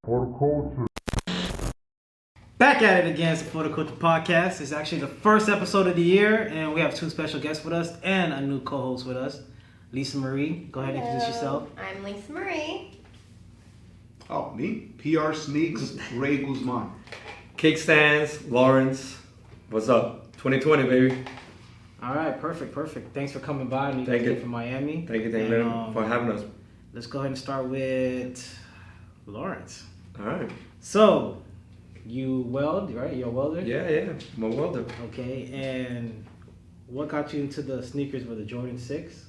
For the culture. Back at it again. It's the For the Culture podcast. It's actually the first episode of the year, and we have two special guests with us and a new co-host with us, Lisa Marie. Go ahead and introduce yourself. I'm Lisa Marie. Oh, me? PR Sneaks, Ray Guzman. Kickz, Lawrence. What's up? 2020, baby. All right, perfect. Thanks for coming by. You Thank guys you. came from Miami. Thank you for having us. Let's go ahead and start with Lawrence. All right. So, you weld, right? You're a welder? Yeah. I'm a welder. Okay, and what got you into the sneakers with the Jordan 6?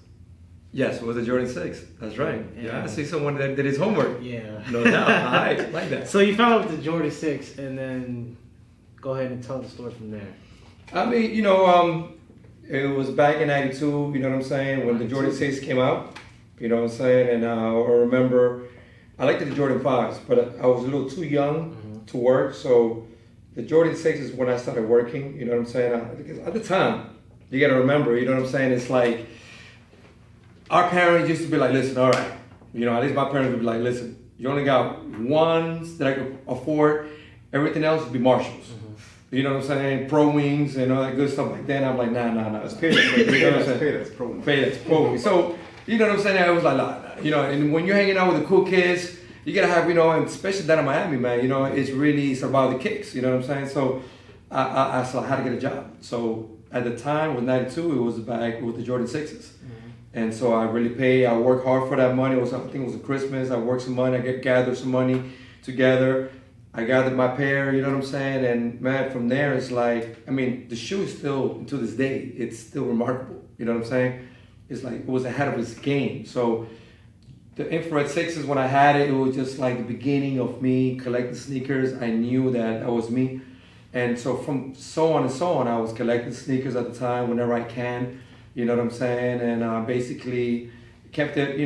Yes, it was a Jordan 6. That's right. Yeah. I see someone that did his homework. Yeah. No doubt. I like that. So you fell out with the Jordan 6, and then go ahead and tell the story from there. I mean, it was back in 92, you know what I'm saying, when the Jordan 6 came out. You know what I'm saying? And I remember, I liked the Jordan 5s, but I was a little too young to work. So the Jordan 6 is when I started working, you know what I'm saying? Because at the time, you got to remember, you know what I'm saying? It's like, our parents used to be like, listen, all right. At least my parents would be like, listen, you only got ones that I could afford. Everything else would be Marshalls. You know what I'm saying? Pro Wings and all that good stuff like that. And I'm like, nah. It's Payless, Pro Wings. Payless, Pro Wings. So, you know what I'm saying? I was like, nah. And when you're hanging out with the cool kids, you gotta have, and especially down in Miami, man, it's about the kicks, you know what I'm saying? So I had to get a job. So at the time with 92, it was back with the Jordan 6s. And so I really paid, I worked hard for that money. I think it was a Christmas. I worked some money, gathered some money together. I gathered my pair, you know what I'm saying? And man, from there, it's like, the shoe is still, to this day, it's still remarkable. You know what I'm saying? It's like, it was ahead of its game. So the infrared 6s, when I had it, it was just like the beginning of me collecting sneakers. I knew that was me. And so from so on and so on, I was collecting sneakers at the time whenever I can. You know what I'm saying? And basically kept it,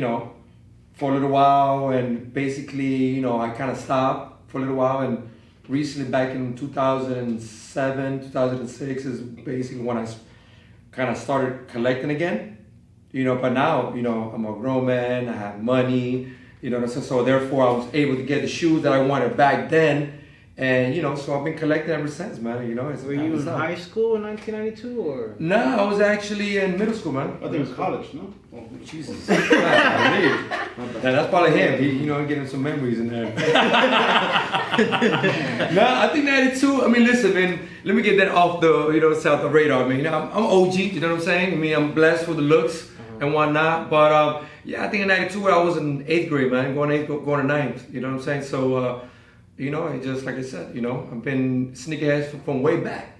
for a little while. And basically, I kind of stopped for a little while. And recently, back in 2007, 2006 is basically when I kind of started collecting again. But now, I'm a grown man, I have money, so therefore I was able to get the shoes that I wanted back then. And, so I've been collecting ever since, man, Were you in high school in 1992 or? No, I was actually in middle school, man. I think it was college, no? Oh, Jesus. That's probably him. He, getting some memories in there. No, I think 92, listen, man, let me get that off the, south of radar, man. I'm OG, you know what I'm saying? I'm blessed with the looks and whatnot. But, I think in 92, I was in 8th grade, man, going to 9th, you know what I'm saying? So, just like I said, I've been sneakerheads from way back.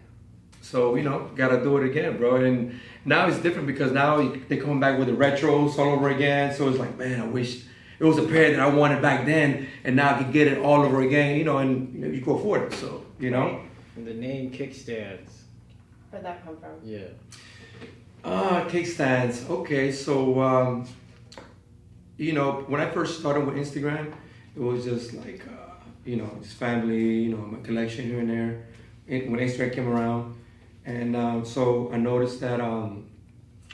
So, gotta do it again, bro. And now it's different because now they come back with the retros all over again. So it's like, man, I wish it was a pair that I wanted back then and now I can get it all over again, and you can afford it. So, And the name Kickz. Where'd that come from? Yeah. Kickz. Okay, so, when I first started with Instagram, it was just like, just family, my collection here and there. When Instagram came around. And so I noticed that in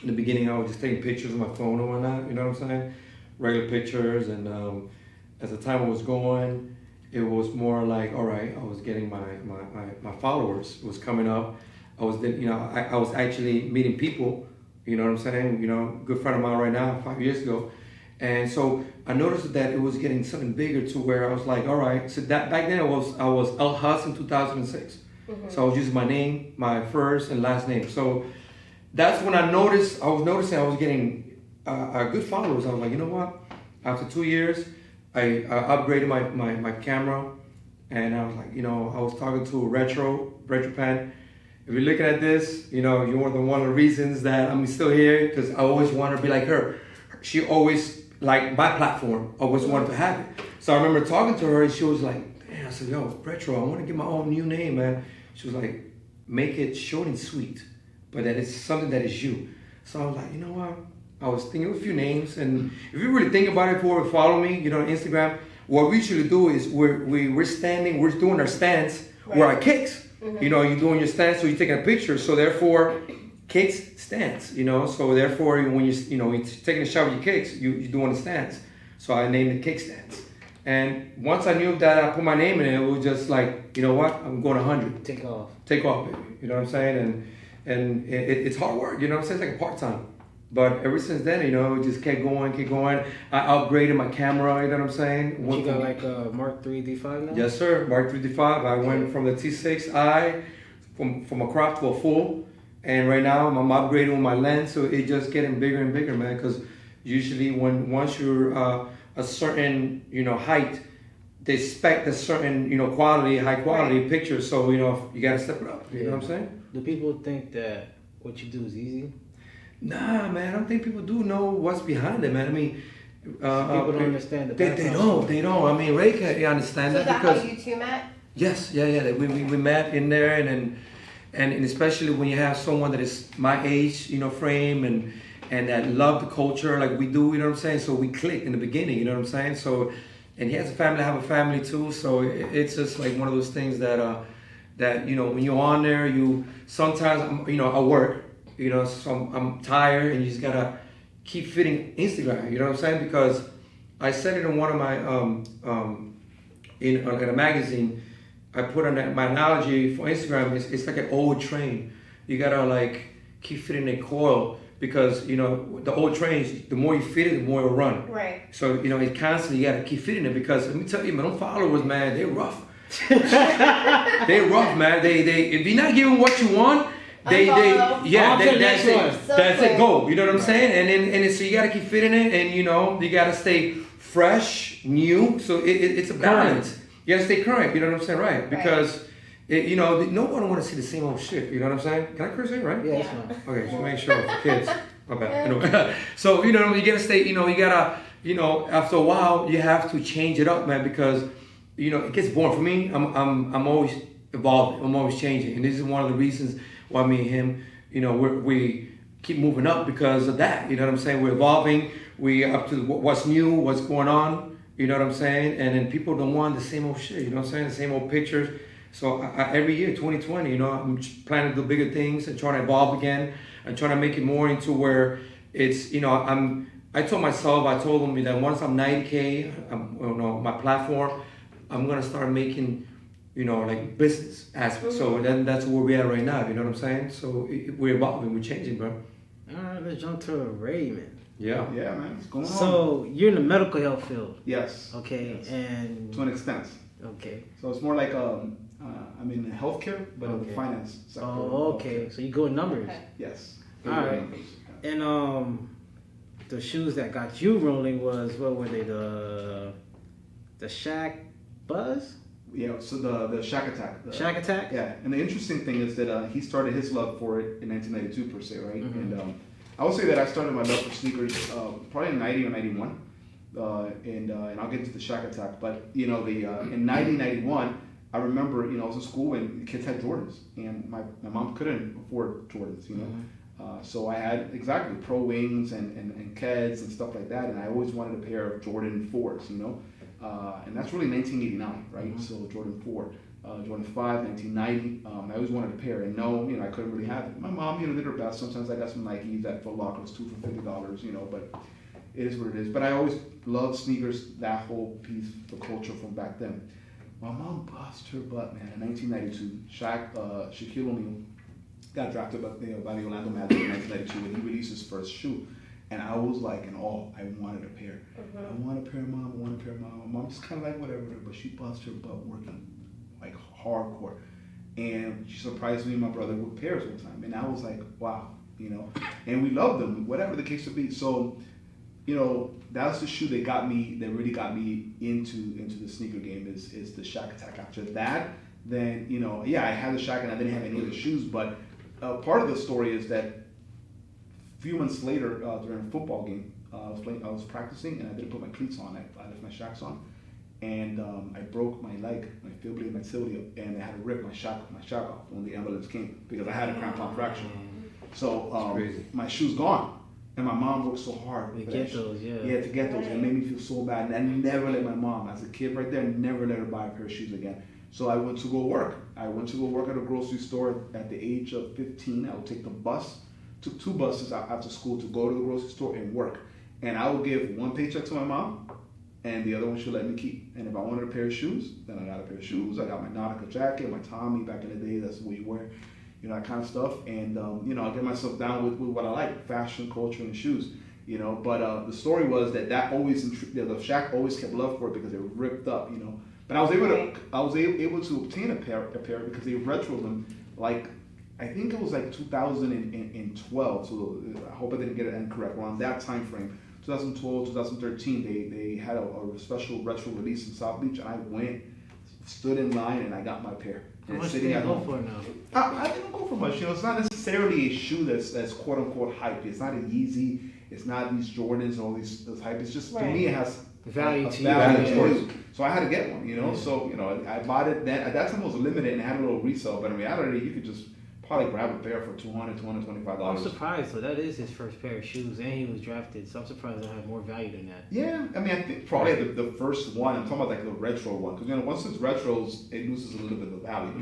the beginning I was just taking pictures with my phone and whatnot, you know what I'm saying? Regular pictures. And as the time was going, it was more like, all right, I was getting my followers was coming up. I was actually meeting people, you know what I'm saying? Good friend of mine right now, 5 years ago. And so I noticed that it was getting something bigger to where I was like, all right. So that back then I was El Hus in 2006. So I was using my name, my first and last name. So that's when I was noticing I was getting good followers. I was like, you know what? After 2 years, I upgraded my camera, and I was like, I was talking to a retro pen. If you're looking at this, you're one of the reasons that I'm still here, because I always wanted to be like her. She always, like my platform, always wanted to have it. So I remember talking to her, and she was like, man, I said, yo, retro, I want to get my own new name, man. She was like, make it short and sweet, but that it's something that is you. So I was like, you know what? I was thinking of a few names, and if you really think about it, for follow me, on Instagram, what we usually do is we're doing our stance, right. We're at Kickz. You're doing your stance, so you're taking a picture. So therefore, Kickz stance, So therefore, when you're taking a shot with your Kickz, you're doing a stance. So I named it Kickz stance. And once I knew that I put my name in it, it was just like, you know what, I'm going 100. Take off. Take off, baby. You know what I'm saying? And it's hard work, you know what I'm saying? It's like a part-time. But ever since then, you know, it just kept going. I upgraded my camera, you know what I'm saying? You got like a Mark III D5 now? Yes, sir. Mark III D5. I went from the T6i, from a crop to a full. And right now, I'm upgrading with my lens, so it's just getting bigger and bigger, man. Because usually, once you're a certain, you know, height, they expect a certain, you know, high quality picture. So, you know, you gotta step it up. You know what I'm saying? Do people think that what you do is easy? Nah, man. I don't think people do know what's behind it, man. I mean, people don't understand the They don't. I mean, Ray can understand So that is that because how you two met? yes, yeah. We met in there, and especially when you have someone that is my age, you know, frame and that love the culture like we do, you know what I'm saying? So we clicked in the beginning, you know what I'm saying? So, and he has a family, I have a family too. So it's just like one of those things that you know, when you're on there, you sometimes, you know, I work, you know, so I'm tired and you just gotta keep fitting Instagram, you know what I'm saying? Because I said it in one of my, in a magazine, I put on my analogy for Instagram, it's like an old train. You gotta like keep fitting a coil because, you know, the old trains, the more you fit it, the more it'll run. Right. So, you know, it constantly, you gotta keep fitting it because let me tell you, man, them followers, man, they're rough. They're rough, man. They if you're not giving what you want, Unfollow. that's it. So That's quick. it. Go. You know what I'm saying? And so you gotta keep fitting it, and you know you gotta stay fresh, new. So it's a balance. You gotta stay current. You know what I'm saying, right? Because you know nobody want to see the same old shit. You know what I'm saying? Can I curse it, right? Yeah, Yeah. it's fine. Okay, just make sure for kids. My bad. You know. So you know you gotta stay. You know you gotta. You know after a while you have to change it up, man, because you know it gets boring. For me, I'm always evolving. I'm always changing, and this is one of the reasons why me and him, you know, we keep moving up because of that. You know what I'm saying? We're evolving. We up to what's new, what's going on. You know what I'm saying? And then people don't want the same old shit. You know what I'm saying? The same old pictures. So every year, 2020, you know, I'm planning to do bigger things and trying to evolve again and trying to make it more into where it's, you know, I told them that once I'm 90K, you know, my platform, I'm gonna start making, you know, like business aspects. So then that's where we're at right now. You know what I'm saying? So we're evolving, we're changing, bro. All right, let's jump to Raymond. Yeah. Yeah, man. What's going on? So you're in the medical health field, Yes. okay? Yes. And To an extent. okay. So it's more like I'm in healthcare, but in the Okay. finance sector. Oh, okay. So you go in numbers. Okay. Yes. All right. Yeah. And the shoes that got you rolling was what were they? The Shaq Buzz, Yeah. So the Shack Attack. Shaq Attack. Yeah, and the interesting thing is that he started his love for it in 1992 per se, right? Mhm. And I would say that I started my love for sneakers probably in 90 or 91, and I'll get into the Shack Attack. But you know, in 1991, I remember I was in school and kids had Jordans, and my mom couldn't afford Jordans, you know. So I had exactly Pro Wings and Keds and stuff like that, and I always wanted a pair of Jordan 4s, you know. And that's really 1989, right? Mhm. So Jordan 4, Jordan 5, 1990. I always wanted a pair, and no, I couldn't really have it. My mom, did her best. Sometimes I got some Nikes at Foot Locker, was 2 for $50, but it is what it is. But I always loved sneakers, that whole piece, the culture from back then. My mom bust her butt, man. In 1992, Shaquille O'Neal got drafted by the Orlando Magic in 1992, and he released his first shoe. And I was like in awe. I wanted a pair. I want a pair, Mom. I want a pair, Mom. My mom's kind of like whatever, but she bust her butt working like hardcore. And she surprised me and my brother with pairs one time. And I was like, wow, And we loved them, whatever the case would be. So, that's the shoe that really got me into the sneaker game is the Shack Attack. After that, then, I had the Shack and I didn't have any of the shoes. But part of the story is that a few months later, during a football game, I was practicing and I didn't put my cleats on. I left my Shacks on, and I broke my leg, my fibula and my tibia, and I had to rip my Shack off when the ambulance came because I had a crampon fracture. So my shoe's gone, and my mom worked so hard To get those, yeah. Yeah, to get those. It made me feel so bad, and I never let my mom, as a kid right there, never let her buy a pair of shoes again. So I went to go work. I went to go work at a grocery store at the age of 15. I would take the bus. Took 2 buses after school to go to the grocery store and work. And I would give 1 paycheck to my mom and the other one she let me keep. And if I wanted a pair of shoes, then I got a pair of shoes. I got my Nautica jacket, my Tommy back in the day. That's what you wear, that kind of stuff. And I get myself down with what I like: fashion, culture, and shoes. But the story was that always the Shack always kept love for it because it ripped up. But I was able to obtain a pair because they retroed them I think it was 2012. So I hope I didn't get it incorrect. Around that time frame. 2012, 2013, they had a special retro release in South Beach, and I went, stood in line, and I got my pair. How much do you go for now? I didn't go for much. It's not necessarily a shoe that's quote unquote hype. It's not a Yeezy. It's not these Jordans and all these hype. It's just to me it has value to you. So I had to get one. So I bought it then. At that time it was limited and it had a little resale, but in reality you could just probably grab a pair for $225. I'm surprised. So that is his first pair of shoes, and he was drafted. So I'm surprised I have more value than that. Yeah, I mean, I think probably the first one. I'm talking about the retro one, because once it's retros, it loses a little bit of value.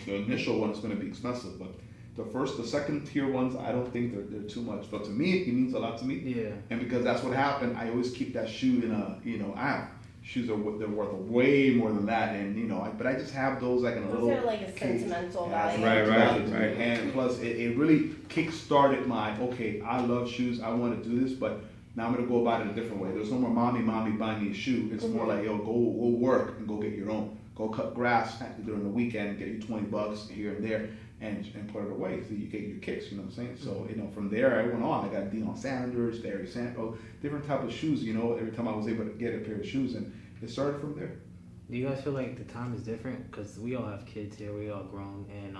The initial one is going to be expensive, but the second tier ones, I don't think they're too much. But to me, it means a lot to me. Yeah. And because that's what happened, I always keep that shoe in shoes they're worth way more than that, and but I just have those in a little. Sort of like a sentimental value. Right. And plus, it really kick-started my I love shoes. I want to do this, but now I'm gonna go about it a different way. There's no more mommy buy me a shoe. It's more like go work and go get your own. Go cut grass during the weekend, get you $20 here and there, and put it away. So you get your kicks. You know what I'm saying? So from there I went on. I got Deion Sanders, Barry Sanders, different type of shoes. Every time I was able to get a pair of shoes, and it started from there. Do you guys feel like the time is different? Because we all have kids here, we all grown, and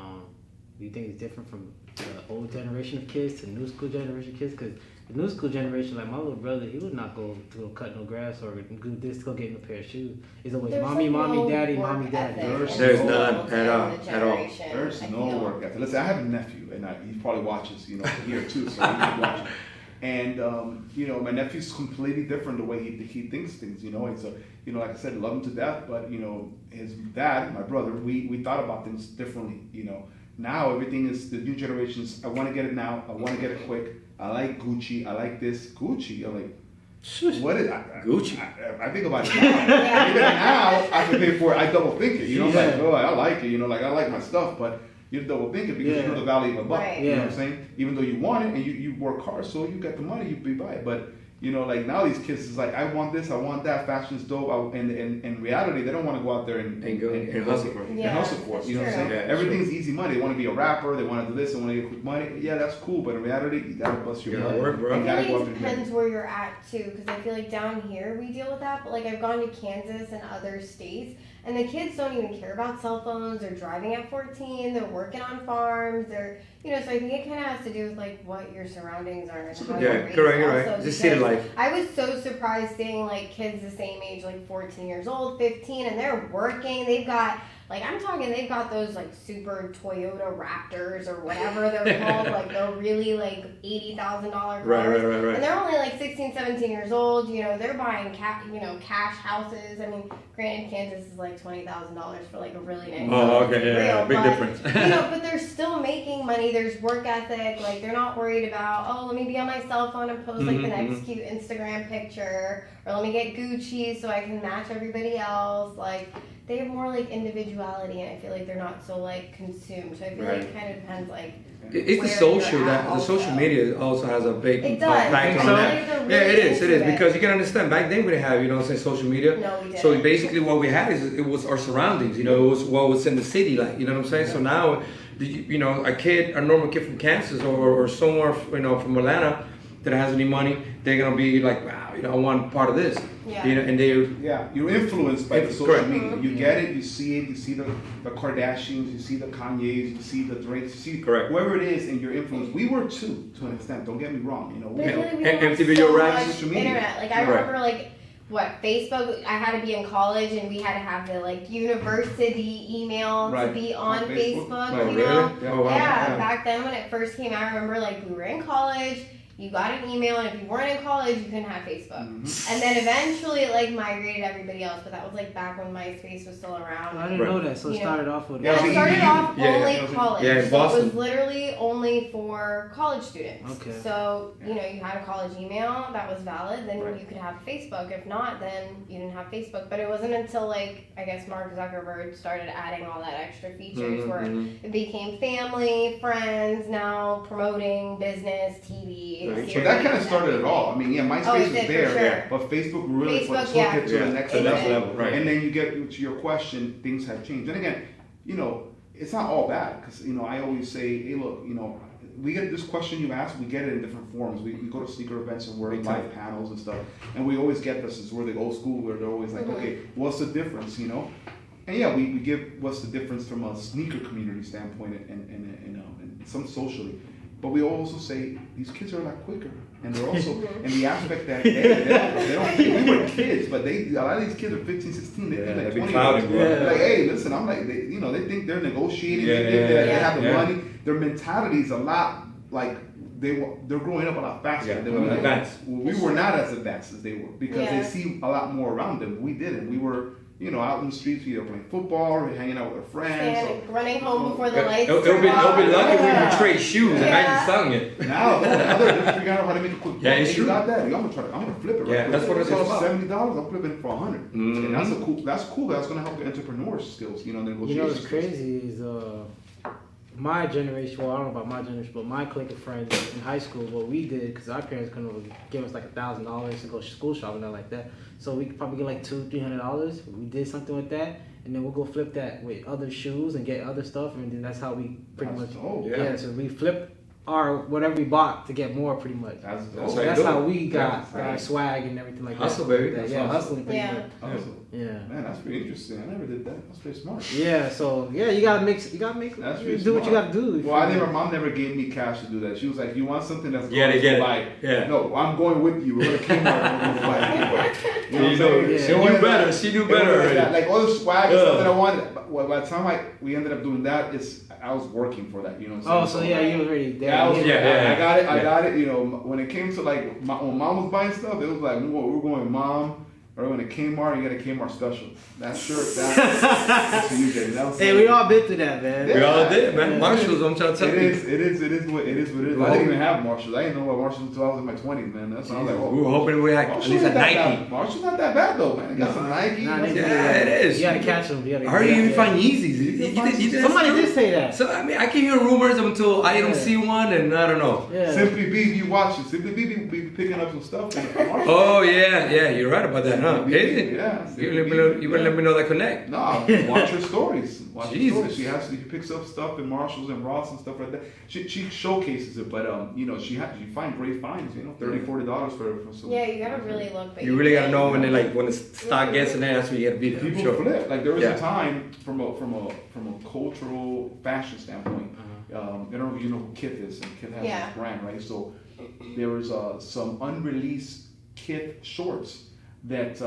do you think it's different from the old generation of kids to the new school generation of kids? Because the new school generation, like my little brother, he would not go to cut no grass or do this to go get him a pair of shoes. It's always mommy, daddy. There's none at all. There's no work ethic. Listen, I have a nephew, and he probably watches, here too, so he can watch it. And my nephew's completely different the way he thinks things. It's like I said, love him to death, but his dad, my brother, we thought about things differently. Now everything is the new generations. I want to get it now. I want to get it quick. I like Gucci. I like this Gucci. I'm like, what is Gucci? I think about it now. Even now, I can pay for it. I double think it. I like it. I like my stuff, but you double think it because you know the value of a buck. Right. You know what I'm saying? Even though you want it and you work hard, so you get the money, you buy it. But now these kids is like, I want this, I want that. Fashion's dope. And in reality, they don't want to go out there and hustle for it. And hustle for it. You know what I'm saying? Yeah, everything's easy money. They want to be a rapper. They want to do this. They want to get quick money. Yeah, that's cool. But in reality, you gotta bust your butt. Work, bro. I feel like it depends where you're at too, because I feel like down here we deal with that. But I've gone to Kansas and other states, and the kids don't even care about cell phones. They're driving at 14. They're working on farms. They're so I think it kind of has to do with what your surroundings are and how you're raised. Correct, you're right. Just city life. I was so surprised seeing kids the same age, 14 years old, 15, and they're working. They've got they've got those super Toyota Raptors or whatever they're called, they're really $80,000 cars. Right. And they're only 16, 17 years old. They're buying cash houses. I mean, granted, Kansas is $20,000 for a really nice house. Oh, okay, yeah, big difference. But they're still making money. There's work ethic. They're not worried about, let me be on my cell phone and post the next cute Instagram picture, or let me get Gucci so I can match everybody else. They have more individuality, and I feel they're not so consumed. So I feel it kind of depends it's the social the social media also has a big factor on that. It is because you can understand back then we didn't have social media. No, we didn't. So basically what we had is it was our surroundings. It was what was in the city, you know what I'm saying. So now a normal kid from Kansas or somewhere from Atlanta that has any money, they're gonna be wow, I want part of this. Yeah. And you're influenced by the social correct. media. You get it, you see it, you see the Kardashians, you see the Kanyes, you see the Drakes, you see correct. whoever it is, and you're influenced. We were too, to an extent. Don't get me wrong. But I feel we we have MTV so Raps, much social media. internet. I remember Facebook. I had to be in college, and we had to have the university email to be on Facebook. Oh, really? Yeah, back then when it first came out, I remember we were in college. you got an email, and if you weren't in college, you couldn't have Facebook. And then eventually it like migrated everybody else, but that was like back when MySpace was still around. I didn't know that, so it started off with It started off only yeah. college. Yeah, in so Boston. it was literally only for college students. Okay. So, you know, you had a college email that was valid, then Right. you could have Facebook. If not, then you didn't have Facebook. But it wasn't until like, I guess Mark Zuckerberg started adding all that extra features where it became family, friends, now promoting business, TV. Right. series, But that kind of and started it everything. all. I mean, yeah, MySpace Oh, it was did, for there, sure. but Facebook really Facebook, took yeah. it to the next It level. did. level, right? And then you get to your question, things have changed. And again, you know, it's not all bad because, you know, I always say, hey, look, you know, we get this question you ask, we get it in different forms. We go to sneaker events and we're in live panels and stuff, and we always get this. Is where the old school where they're always like, okay, what's the difference, you know? And yeah, we give what's the difference from a sneaker community standpoint and some socially. But we also say these kids are a lot quicker, and they're also in the aspect that they don't. We were kids, but a lot of these kids are 15, 16. They think like 20. Like, hey, listen, I'm like, they think they're negotiating. They have the money. Their mentality is a lot like they're growing up a lot faster. Yeah, They were advanced. We were not as advanced as they were because they see a lot more around them. We didn't. We were, you know, out in the streets, either playing football or hanging out with our friends. And running home before the lights It'll turn be off. lucky if we would trade shoes and I just selling it. Now they're figuring out how to make a quick buck. Yeah, it's Hey, true. you got that? I'm gonna flip it. Right Yeah, quick. that's what it's all about. $70, I'll flip it for $100, and that's cool. That's gonna help the entrepreneur skills. You know, the You negotiation. know what's skills. crazy is my generation, well, I don't know about my generation, but my clique of friends in high school, what we did, because our parents couldn't really give us like $1,000 to go school shopping or like that. So we could probably get like $200-$300. We did something with that, and then we'll go flip that with other shoes and get other stuff, and then that's how we pretty That's much, dope. yeah. So we flip our whatever we bought to get more, pretty much. That's That's dope. right. That's dope. how we got Yeah, our right. swag and everything like Hustle, that. baby. Yeah, hustling pretty Yeah. much. Awesome. Yeah. Man, that's pretty interesting. I never did that. That's pretty smart. Yeah, so yeah, you gotta make, That's you really do what you smart. gotta do. Well, my mom never gave me cash to do that. She was like, "You want something that's Yeah, they going get to it. buy?" Yeah. No, I'm going with you. We're gonna Kmart. We're gonna buy Kmart. You know what I'm saying? Yeah. She It knew wasn't better. like- She knew it better wasn't already. that. Like all the swag and Yeah. stuff that I wanted. But by the time we ended up doing that, I was working for that. You know what I'm Oh, saying? so yeah, you was already there. Yeah, I was. Yeah. I got it. I got it. You know, when it came to like when mom was buying stuff, it was like we're going with mom. Or when it Kmart, you got a Kmart special. That shirt, that's for you, Jay. Hey, we all been through that, man. We all did, man. Yeah. Marshalls, I'm trying to tell It you. is what it is. I didn't even have Marshalls. I didn't know what Marshalls until I was in my 20s, man. That's I was like, oh. We were hoping we had at Marshall's least a not that Nike. bad. Marshall's not that bad though, man. I got some Nike. Nah, they- Yeah, it is. You gotta catch them. I heard you even find Yeezys. You did Somebody did say that. So I mean, I can hear rumors until I don't see one, and I don't know. Yeah. Simply B, you watch it. Simply B be picking up some stuff. Oh yeah, you're right about that, huh? Is it? Yeah. You better let me know that connect. No, watch her stories. Watch her Jesus. stories. She picks up stuff in Marshalls and Ross and stuff like that. She showcases it, but you know, you find great finds. You know, $30-$40 for some. Yeah, you gotta really look. But You really gotta know when the stock gets in there. That's when you gotta be there. People Sure. flip. Like there was Yeah. a time from a cultural fashion standpoint. I don't know if you know who Kickz is, and Kickz has this brand, right? So there was some unreleased Kickz shorts that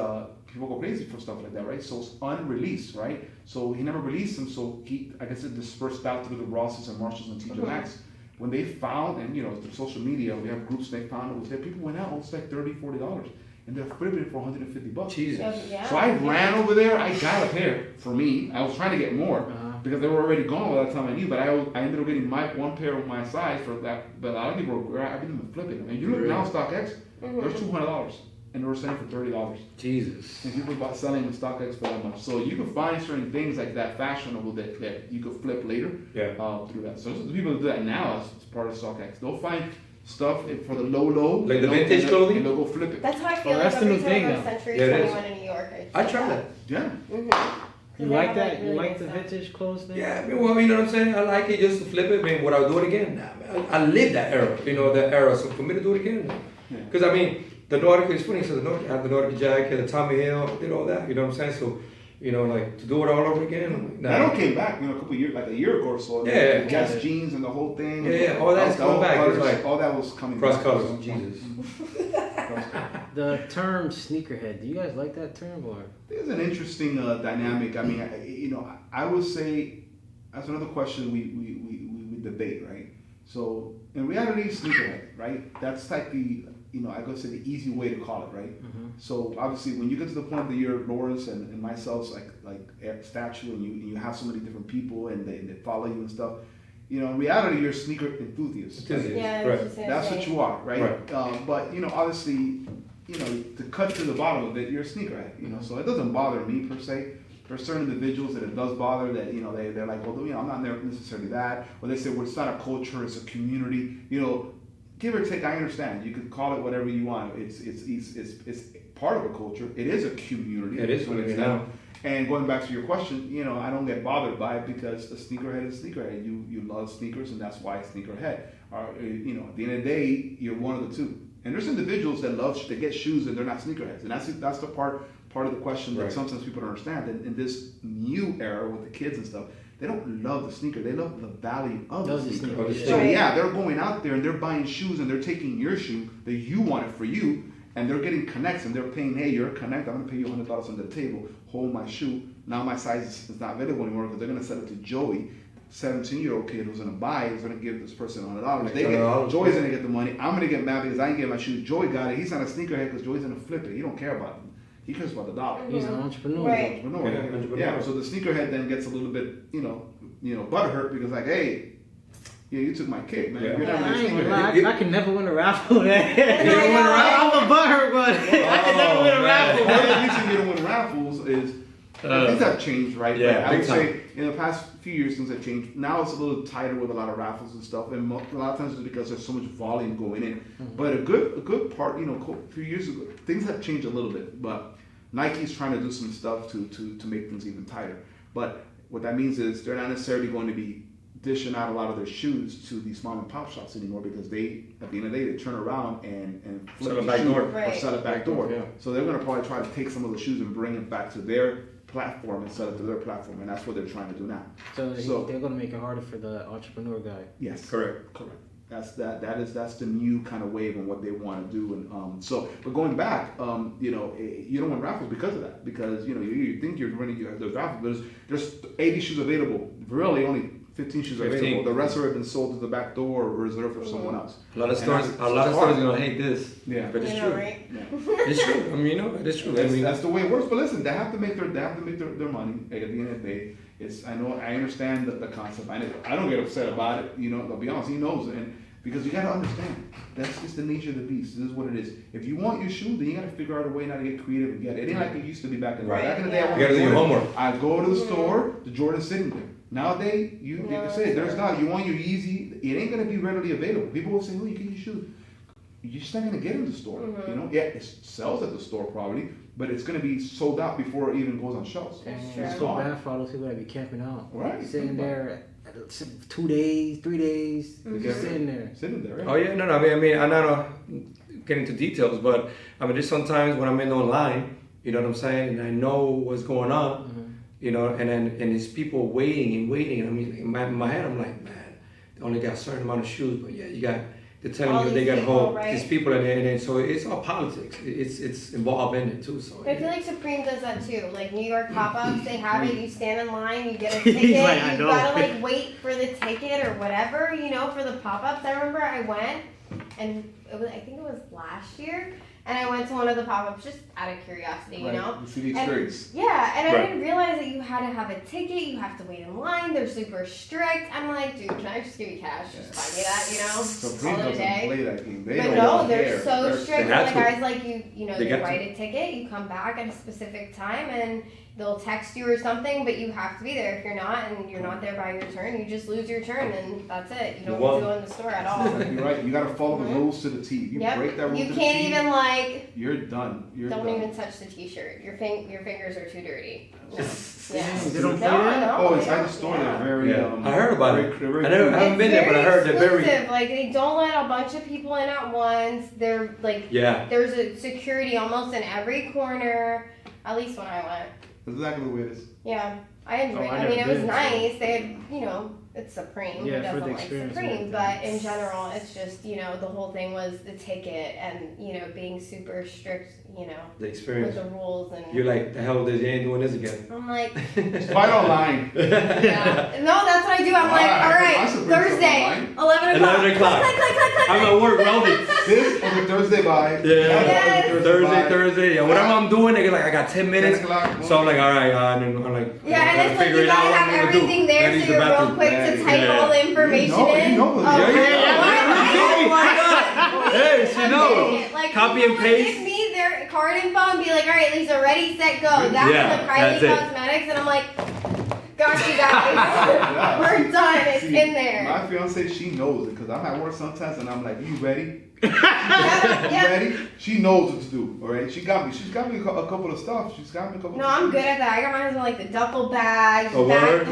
people go crazy for stuff like that, right? So it's unreleased, right? So he never released them, so he, I guess, it dispersed out through the Rosses and Marshalls and TJ Maxx. When they found, and you know, through social media, we have groups, they found it was there. People went out, it was like $30-$40, and they're flipping it for $150. Jesus. Yeah. So I ran over there. I got a pair for me. I was trying to get more because they were already gone by that time I knew. But I ended up getting one pair of my size for that. But a lot of people were grabbing them and flipping them. And you look now, StockX, they're $200, and they were selling for $30. Jesus. And people are selling the StockX for that much. So you can find certain things like that fashionable that you could flip later. Yeah. Through that. So the people that do that now as part of StockX. They'll find stuff for the low. Like the you know, vintage clothing? And they'll go flip it. That's how I feel Oh, like that's the every new time thing I go to now. Century Yeah, it is. 21 in New York. I tried that. Yeah. You They like have, that? You really like the nice stuff. vintage clothes thing? Yeah, I mean, well, you know what I'm saying? I like it just to flip it. I mean, would I do it again? Nah, man. I lived that era, that era. So for me to do it again, because I mean, the Nautica is funny. So I had the Nautica jacket, the Tommy Hill, did all that. You know what I'm saying? So, like to do it all over again. I'm like, nah. That all came back, a couple years, like a year ago or so. Yeah. The Guess jeans and the whole thing. Yeah, all that's coming back. It's like all that was coming cross back. colors. So- Jesus. The term sneakerhead. Do you guys like that term or? There's an interesting dynamic. I mean, I would say that's another question we debate, right? So in reality, sneakerhead. right? That's like the, I go say the easy way to call it, right? Mm-hmm. So obviously, when you get to the point that you're Laura's and myself's like statue, and you have so many different people and they follow you and stuff. In reality, you're a sneaker enthusiast. Yeah, Right. That's what you are, right? But obviously, to cut to the bottom of it, you're a sneakerhead. So it doesn't bother me per se. There are certain individuals that it does bother that they're like, well, I'm not necessarily that, or they say, well, it's not a culture, it's a community. Give or take, I understand. You could call it whatever you want. It's part of a culture. It is a community. It is community now. And going back to your question, I don't get bothered by it because a sneakerhead is a sneakerhead. You love sneakers, and that's why it's sneakerhead. At the end of the day, you're one of the two. And there's individuals that get shoes and they're not sneakerheads, and that's the part of the question that sometimes people don't understand. That in this new era with the kids and stuff, they don't love the sneaker. They love the value of the sneaker. So they're going out there and they're buying shoes and they're taking your shoe that you wanted for you, and they're getting connects and they're paying, hey, you're a connect, I'm gonna pay you $100 on the table, hold my shoe. Now my size is not available anymore because they're gonna sell it to Joey, 17-year-old kid who's gonna buy it, is gonna give this person $100. Joey's gonna get the money. I'm gonna get mad because I didn't get my shoe. Joey got it. He's not a sneakerhead because Joey's gonna flip it. He don't care about it. He cares about the dollar. He's an entrepreneur. Right. Yeah. So the sneakerhead then gets a little bit, butthurt because like, hey, you took my cake, man. Yeah. You're not I my ain't gonna sneakerhead. lie, I can never win a raffle, man. I'm a butthurt, but I can never win a raffle. One of the reasons you don't win raffles is things have changed, right? Yeah, But I would big time. say in the past few years things have changed. Now it's a little tighter with a lot of raffles and stuff, and a lot of times it's because there's so much volume going in. But a good part, a few years ago, things have changed a little bit. But Nike's trying to do some stuff to make things even tighter. But what that means is they're not necessarily going to be dishing out a lot of their shoes to these mom and pop shops anymore because they, at the end of the day, they turn around and flip Sell it the back shoe door. or sell it back door. Yeah. So they're going to probably try to take some of the shoes and bring it back to their platform and sell it to their platform, and that's what they're trying to do now. So they're gonna make it harder for the entrepreneur guy. Yes, Correct. That's the new kind of wave and what they want to do. And but going back, you don't win raffles because of that. Because you think you're running those raffles, but there's 80 shoes available. Really, only 15 shoes are available. The rest have been sold to the back door or reserved for someone else. A lot of stores are gonna hate this. Yeah, but it's true. Right? Yeah. It's true. I mean, it is true. That's the way it works. But listen, they have to make their money at the end of the day. I understand the concept. I don't get upset about it. I'll be honest. He knows it, and because you got to understand, that's just the nature of the beast. This is what it is. If you want your shoe, then you got to figure out a way now to get creative and get it. It ain't like it used to be back in the day. Back in the day, I you got to do your homework. I go to the store, the Jordan's sitting there. Nowadays, you can say there's not. You want your Yeezy, it ain't gonna be readily available. People will say, "Oh, you get your shoes." You're just not gonna get in the store. Yeah, it sells at the store probably, but it's gonna be sold out before it even goes on shelves. And true. it's so bad for all those people that be camping out. Right. Sitting there 2 days, 3 days, just sitting there. Sitting there. Right? Oh yeah, no. I mean, I'm not getting into details, but I mean, just sometimes when I'm in online, you know what I'm saying, and I know what's going on. And it's people waiting. And I mean, in my head, I'm like, man, they only got a certain amount of shoes, but yeah, they're telling all you they got to people, hold right? these people, and so it's all politics. It's involved in it too. So I feel like Supreme does that too. Like New York pop-ups, they have it. You stand in line, you get a ticket. He's like, I you know. gotta wait for the ticket or whatever, for the pop-ups. I remember I went, and I think it was last year. And I went to one of the pop-ups just out of curiosity, You see the experience. And I didn't realize that you had to have a ticket, you have to wait in line, they're super strict. I'm like, dude, can I just give you cash? Just buy me that, Supreme call it a doesn't day. play that game. They But don't no, care. they're so strict. have The to. guys like you They they got write a ticket, you come back at a specific time, and they'll text you or something, but you have to be there. If you're not, and you're not there by your turn, you just lose your turn, and that's it. You don't get to go in the store at all. You're right. You got to follow the rules to the T. You break that rule You to the can't T, even you're done. don't even touch the t-shirt. Your fingers are too dirty. No. Yeah. They don't play No, that? no, Oh, they inside don't. the store, Yeah. they're very. I heard about it. very I haven't been there, but I heard they're very. exclusive. Like they don't let a bunch of people in at once. They're like there's a security almost in every corner. At least when I went. That's exactly the way it is. Yeah, I enjoyed it. I I mean, it never was been. nice. They had it's Supreme. Yeah, Who for the doesn't like experience and Supreme? everything. But in general, it's just, you know, the whole thing was the ticket and, you know, being super strict, you know, The with experience. the rules. And You're like, the hell, you ain't doing this again. I'm like, Fight online. yeah. No, that's what I do. I'm like, Wow, all right, I should bring Thursday, something 11 o'clock. 11 o'clock. Click, click, click, click, I'm click. at work welding. This on the Thursday buy. Yeah. Yes. Thursday. Yeah, whatever I'm doing, nigga, like I got 10 minutes. 10 o'clock. So I'm like, all right, and then I'm like, Yeah, I'm and it's like figure you it out gotta what have I'm gonna do. everything there, Then so use you're the real bathroom. quick to Yeah, type yeah. all the information in. You know this. Okay. Yeah. Hey, she knows. Like, Copy people and would paste. give me their card info and be like, all right, Lisa, ready, set, go. That's Yeah, the Kylie that's it. Cosmetics, and I'm like, got you guys. We're done. It's See, in there. My fiance, she knows it because I'm at work sometimes and I'm like, "You ready? Yeah, You yeah. ready?" She knows what to do. All right, she's got me a couple of stuff. She's got me a couple. No, of I'm good at that. I got my husband like the duffel bag, Oh, word? backpack,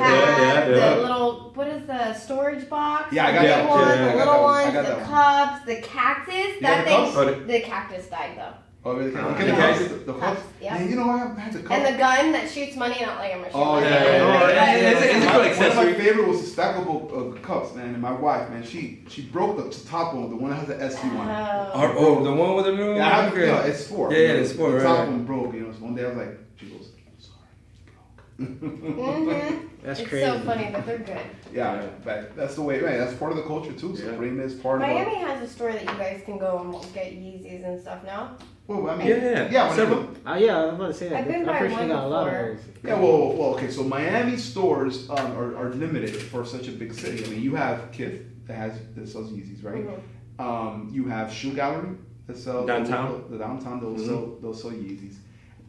Yeah. the little, what is the storage box? Yeah, I got the that big one. one, Yeah, the I got little that one. I ones, got the that one. cups, the cactus. You That got the thing, the cactus died though. Oh, really? Oh, Okay, yeah. the cups. Yeah. Man, you know what? I had the cup. And the gun that shoots money, not like a machine. Oh, gun. yeah, yeah. Like, Oh, it's a One cool of accessory. my favorite was the stackable cups, man. And my wife, man, she broke the top one, the one that has the SC one. Oh, the one with the little. Yeah, I have, it's four. Yeah, it's four, The right, top right. one broke. You know, so one day I was like, she goes, "I'm sorry, it broke." Mm-hmm. That's It's crazy. so funny, but they're good. Yeah, but that's the way, man. That's part of the culture too. Yeah. Supreme is part Miami has a store that you guys can go and get Yeezys and stuff now. Well, I mean, Yeah. Several. Yeah, I was about to say that. I've been I'm by pretty sure one they got a lot before. of those. Yeah, well, okay. So Miami stores are limited for such a big city. I mean, you have Kickz that sells Yeezys, right? Mhm. You have Shoe Gallery that sells Downtown. The downtown they'll sell Yeezys,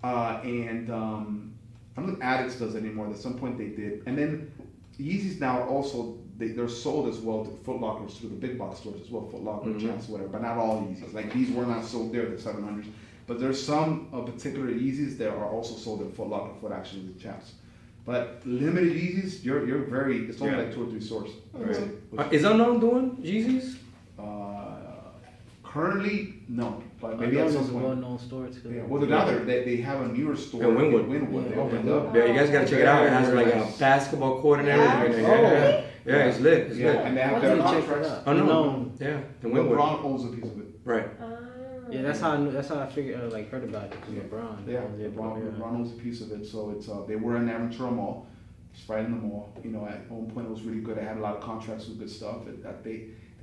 and I don't think Addicts does it anymore. At some point they did, and then Yeezys now are also they're sold as well to Foot Lockers through the big box stores as well, Foot Locker, Champs, whatever. But not all Yeezys. Like these were not sold there, the 700s. But there's some particular Yeezys that are also sold at Foot Locker, Foot Action, and Champs. But limited Yeezys, you're very. It's only like 2 or 3 stores. Right. Is Unknown doing Yeezys? Currently, no. But maybe Maybe at it's some a point. well-known store too. Yeah, well, they're now they have a newer store In Wynwood. They Yeah. opened up. Yeah, you guys gotta check it out. It has like a basketball court and everything. Yeah. Yeah, it's lit. It's Yeah, lit. and they have What's their it? Check that contracts. out. Unknown. Yeah, in Wynwood. LeBron owns a piece of it. Right. Yeah, that's how I figured heard about it. 'Cause Yeah. LeBron. Yeah, Yeah, LeBron owns a piece of it. So it's they were in Aventura Mall, just right in the mall. You know, at one point it was really good. They had a lot of contracts with good stuff.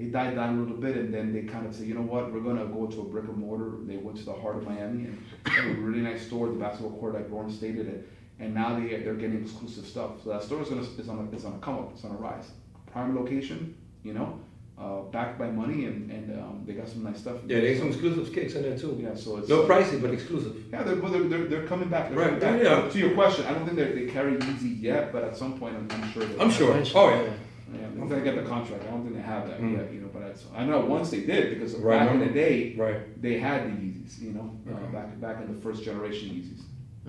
They died down a little bit, and then they kind of said, you know what, we're gonna go to a brick and mortar. They went to the heart of Miami, and they had a really nice store, the basketball court, like Lauren stated it. And now they're getting exclusive stuff. So that store is on a come up. It's on a rise. Prime location, you know, backed by money, and they got some nice stuff. Yeah, there's some exclusive kicks in there too. Yeah, so it's No pricey, but exclusive. Yeah, they're coming back. They're Right, coming back. yeah. To your question, I don't think they carry Yeezy yet, but at some point, I'm sure. I'm sure. Eventually, Oh yeah. Yeah, they're gonna get the contract. I don't think they have that Mm. yet, you know. But I know once they did because Right, back in no. the day, Right. they had the Yeezys, you know, Mhm. back in the first generation Yeezys.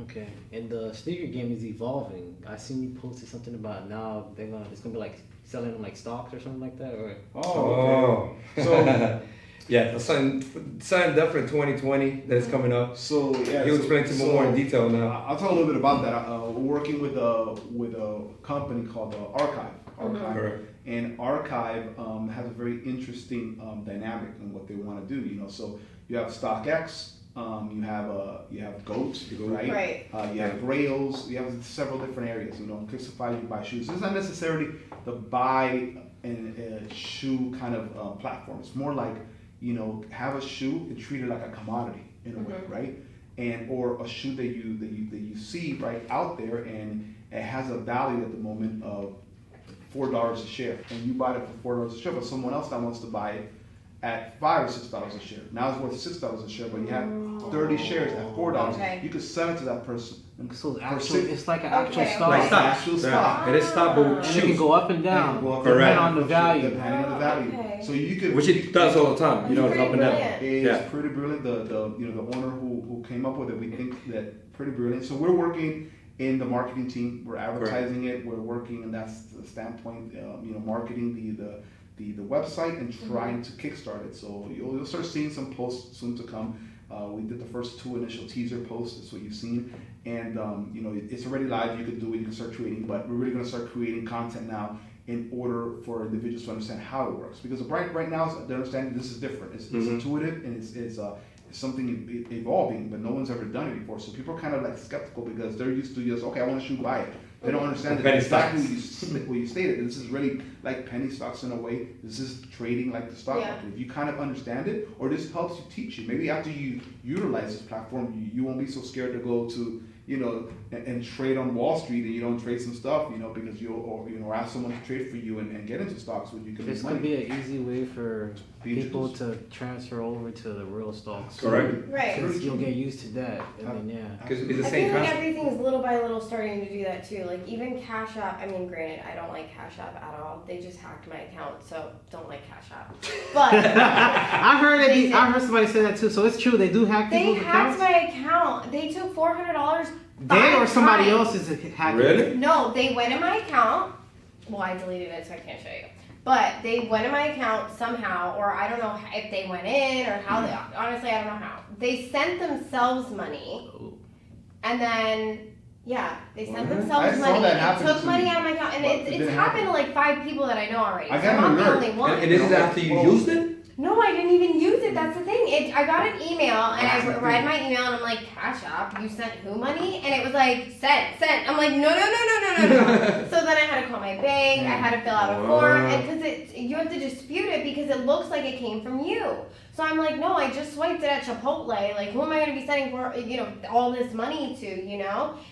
Okay, and the sneaker game is evolving. I seen you posted something about now it's gonna be like selling them like Stockx or something like that, or Oh. So Yeah, that's something definitely 2020 that's coming up. so yeah, You'll explain to me more in detail now. I'll talk a little bit about that. We're working with a company called Archive. Correct. And Archive has a very interesting dynamic in what they want to do. You know, so you have Stockx, you have Goat, right? Right. You have Grails. You have several different areas. You know, Kickzify, you buy shoes. It's not necessarily the buy and shoe kind of platform. It's more like, you know, have a shoe and treat it like a commodity in a way, right? And or a shoe that you see right out there, and it has a value at the moment of $4 a share, and you bought it for $4 a share, but someone else that wants to buy it at $5 or $6 a share. Now it's worth $6 a share, but you have 30 shares at $4. Okay. You could sell it to that person. so actually, it's like an actual Okay, stock. Like stock. Actual stock. It is stock, but with And it can shoes. go up and down Go up depending Correct. on the value. Depending on the value. Okay. So you could, Which it does all the time. You know, it's up and down. Brilliant. It's Yeah. pretty brilliant. The owner who came up with it, we think that pretty brilliant. So we're working in the marketing team. We're advertising it. We're working, and that's the standpoint. Marketing the website and trying to kickstart it. So you'll start seeing some posts soon to come. We did the first 2 initial teaser posts. That's what you've seen, and it's already live. You can do it. You can start creating, but we're really going to start creating content now in order for individuals to understand how it works. Because right now, they're understanding this is different. It's intuitive and it's something evolving, but no one's ever done it before. So people are kind of like skeptical because they're used to just, okay, I want to shoot, buy it. They don't understand that exactly what you stated. This is really like penny stocks in a way. This is trading like the stock market. If you kind of understand it, or this helps you teach you, maybe after you utilize this platform, you won't be so scared to go to, and trade on Wall Street, and you don't trade some stuff, because or ask someone to trade for you and get into stocks where you can This make money. could be an easy way for people to transfer over to the real stocks. Correct. Right. Since you'll get used to that, and then Because it's the I same feel like concept. everything's little by little starting to do that too. Like even Cash App, I mean, granted, I don't like Cash App at all. They just hacked my account, so don't like Cash App. But I heard somebody say that too. So it's true. They do hack they people's hacked accounts. my account. They took $400. They or somebody times. else is hacking. Really? No, they went in my account. Well, I deleted it, so I can't show you. But they went in my account somehow, or I don't know if they went in or how they. Honestly, I don't know how. They sent themselves money, and then they sent I themselves saw money that and happen took to money me. out of my account, and But it's it didn't happened to happen. like 5 people that I know already. I So got I'm an not the alert. only one. And this is after you used it? No, I didn't even use it. That's the thing. I got an email, and I read my email, and I'm like, Cash App, you sent who money? And it was like, sent. I'm like, no. So then I had to call my bank. I had to fill out a form, and because you have to dispute it because it looks like it came from you. So I'm like, no, I just swiped it at Chipotle. Like, who am I going to be sending for, all this money to,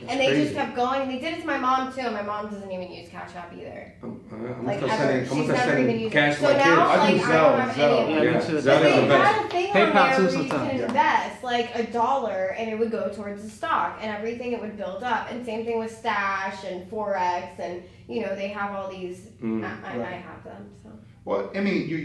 And they just kept going. And they did it to my mom too. My mom doesn't even use Cash App either. I'm Like gonna ever. start She's never even sending used cash it. to So my now, kids. I do like, I don't have Zelle. any of Yeah, them. me too. But Zelle is they the best. had a thing PayPal on there too where you sometimes. can Yeah. invest like $1 and it would go towards the stock and everything it would build up. And same thing with Stash and Forex and they have all these. I have them. So. Well, I mean, you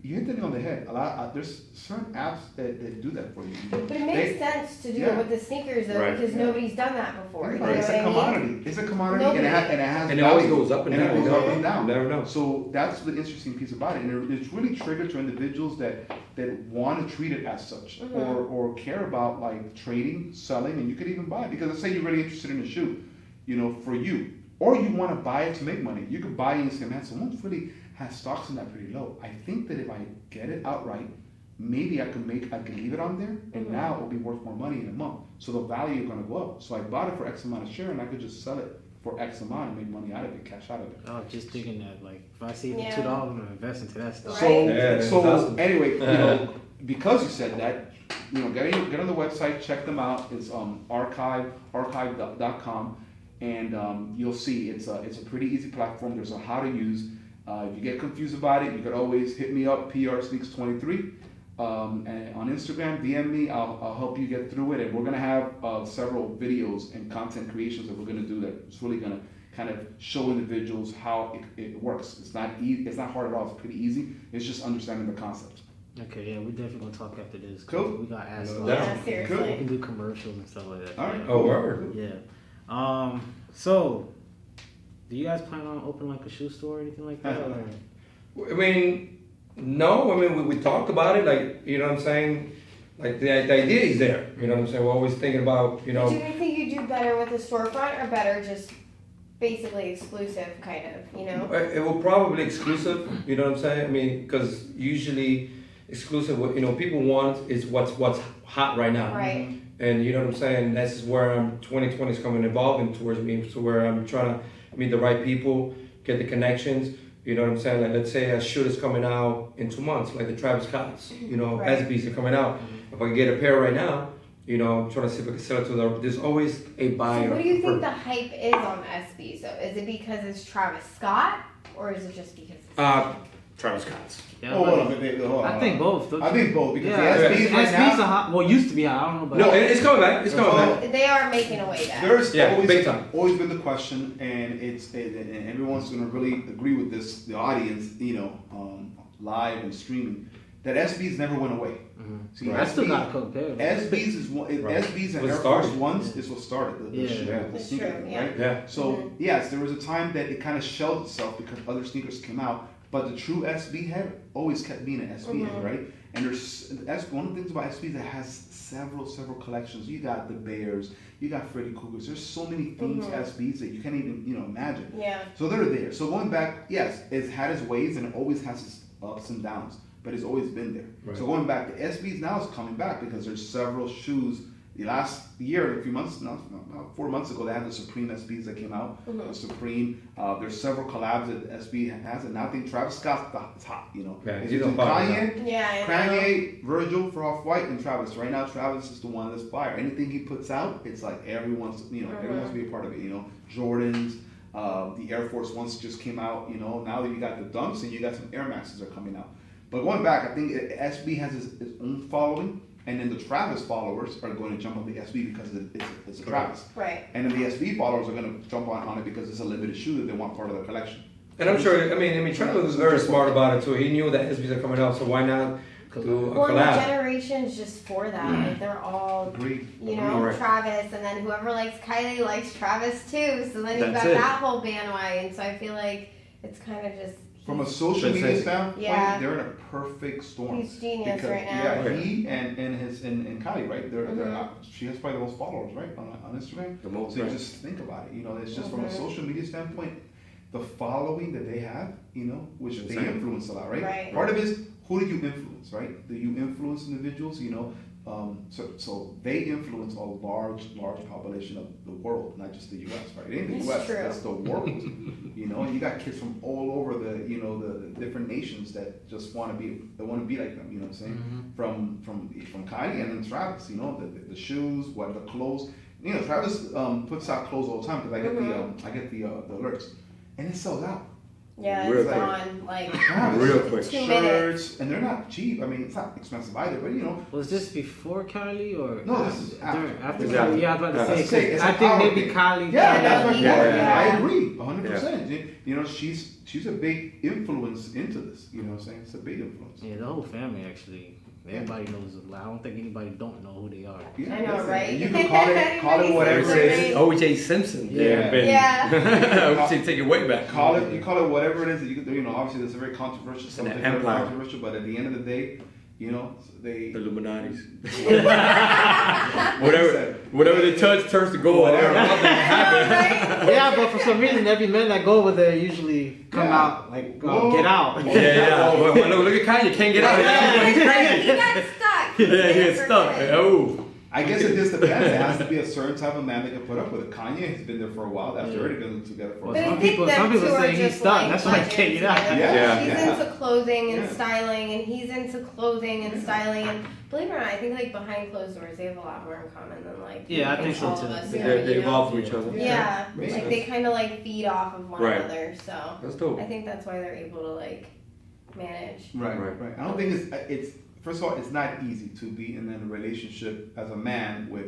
hit the nail on the head. There's certain apps that do that for you. But it makes sense to do it with the sneakers though Right. because nobody's done that before. You know It's what a I mean? commodity. It's a commodity, Nobody- and it has And it always value. goes up and And down. it goes you up know? and down. You never know. So that's the interesting piece about it, and it's really triggered to individuals that want to treat it as such, or care about like trading, selling, and you could even buy it because let's say you're really interested in a shoe, for you, or you want to buy it to make money. You could buy it and say, man, someone's really has stocks in that pretty low. I think that if I get it outright, maybe I could leave it on there, and now it'll be worth more money in a month. So the value is going to go up. So I bought it for X amount of share, and I could just sell it for X amount and make money out of it, cash out of it. Oh, just thinking that, like, if I see it Yeah. for $2, I'm gonna invest into that stuff. So, Right. Yeah, that's so awesome. anyway, because you said that, get on the website, check them out. It's archive.com, and you'll see it's a pretty easy platform. There's a how to use. If you get confused about it, you could always hit me up, Sneaks23, and on Instagram, DM me. I'll help you get through it. And we're gonna have several videos and content creations that we're gonna do that's really gonna kind of show individuals how it works. It's not hard at all. It's pretty easy. It's just understanding the concept. Okay, yeah, we're definitely gonna talk after this. 'Cause Cool. We got asked. No Yeah, doubt. We seriously. can do commercials and stuff like that. All right. Oh, word. Yeah. So, do you guys plan on opening like a shoe store or anything like that? Or? I mean, no. I mean, we talked about it. Like, you know what I'm saying? Like the idea is there. You know what I'm saying? We're always thinking about, Do you think you do better with a storefront or better just basically exclusive kind of, It will probably exclusive. You know what I'm saying? I mean, because usually exclusive, what people want is what's hot right now. Right. And you know what I'm saying? That's where 2020 is coming evolving towards me. So where I'm trying to meet the right people, get the connections. You know what I'm saying? Like let's say a shoe is coming out in 2 months, like the Travis Scott's. Right. SBs are coming out. If I can get a pair right now, I'm trying to see if I can sell it to them. There's always a buyer. So what do you think the hype is on SB? So is it because it's Travis Scott or is it just because it's Travis Scott's. Yeah, Hold like- on, hold on. I think both. don't I you? think both because Yeah, the SBs right SBs now. are hot. Well, used to be hot. I don't know about. No, it's coming back. It's coming back. they are making a way back? There's Yeah, big time. always been the question, and and everyone's going to really agree with this. The audience, live and streaming, that SBs never went away. See, I still got a couple pairs. SBs is one. Right. SBs and What Air started. Force Ones is what started the Yeah. shoe, the That's sneaker, true, yeah. right? Yeah. So yes, there was a time that it kind of shelled itself because other sneakers came out, but the true SB head always kept being an SB head, right? And that's one of the things about SB that has several collections. You got the Bears, you got Freddy Cougars. There's so many themes SBs that you can't even imagine. Yeah. So they're there. So going back, yes, it's had its ways and it always has its ups and downs, but it's always been there. Right. So going back, the SBs now is coming back because there's several shoes. The last year, a few months, about 4 months ago, they had the Supreme SBs that came out. The Supreme. There's several collabs that SB has, and now I think Travis Scott's hot. Yeah, It's he's on Kanye, Yeah, Kanye, Virgil for Off-White, and Travis. Right now, Travis is the one that's fire. Anything he puts out, it's like everyone wants to be a part of it. Jordans, the Air Force Ones just came out. Now that you got the Dunks and you got some Air Maxes are coming out. But going back, I think SB has its own following. And then the Travis followers are going to jump on the SB because it's a Travis. Right. And then the SB followers are going to jump on it because it's a limited shoe that they want part of their collection. And I'm sure, I mean, Travis was very smart about it too. He knew that SBs are coming out, so why not do a Well, the collab? generation's just for that. Like, they're all, Agreed. Right. Travis, and then whoever likes Kylie likes Travis too. So then you've That's got it. that whole bandwagon. So I feel like it's kind of just. From a social media standpoint, Yeah. they're in a perfect storm. He's genius Because, right now. Yeah, he and Kylie, right? They're she has probably the most followers, right, on Instagram. The most, So you right. just think about it. It's just from a social media standpoint, the following that they have, which they Insane. influence a lot, right? Right. Part of it is who do you influence, right? Do you influence individuals? So they influence a large population of the world, not just the U.S. Right? It ain't the It's U.S. true. That's the world. You got kids from all over the different nations that just want to be like them. You know what I'm saying? From Kylie and then Travis. The shoes, the clothes. Travis puts out clothes all the time because I get the alerts, and it sells out. Yeah, Real it's quick. gone. Like, Real quick. 2 minutes. Shirts, and they're not cheap. I mean, it's not expensive either, but Was this before Kylie or No, this is after. After It's Kylie? after. Yeah, I was about to It's say. a 'Cause I think power maybe thing. Kylie. Yeah, Yeah, that's no, my he- point. yeah. I agree, 100%. She's a big influence into this. You know what I'm saying? It's a big influence. Yeah, the whole family actually. Everybody knows. I don't think anybody don't know who they are. Yeah, I know, listen, right? You can call it whatever it Everybody is. O.J. Simpson. Yeah. Ben. Yeah. O.J. take it way back. You call it whatever it is. That obviously that's a very controversial subject. Very empire. controversial, but at the end of the day, they. The Illuminati's. whatever they touch turns to gold. Whatever. Yeah, but for some reason, every man that go over there usually come Yeah. out like Whoa. get out. Yeah. Well, look at Kanye. Can't get out. He's crazy. He got stuck. Yeah, he gets stuck. Oh. I guess it just depends. It has to be a certain type of man that can put up with it. Kanye has been there for a while. That's already been together for a Well, But while. I think them some people two are say he's just stuck. like That's why I legends can't get out. together. Yeah. She's Yeah. into clothing and Yeah. styling, and he's into clothing and styling. And believe it or not, I think like behind closed doors, they have a lot more in common than like Yeah, I think so all too. of us. They you know? evolve to each other. Yeah, Makes like sense. they kind of like feed off of one Right. another. So That's dope. I think that's why they're able to like manage. Right. Right. I don't think it's first of all, it's not easy to be in a relationship as a man with,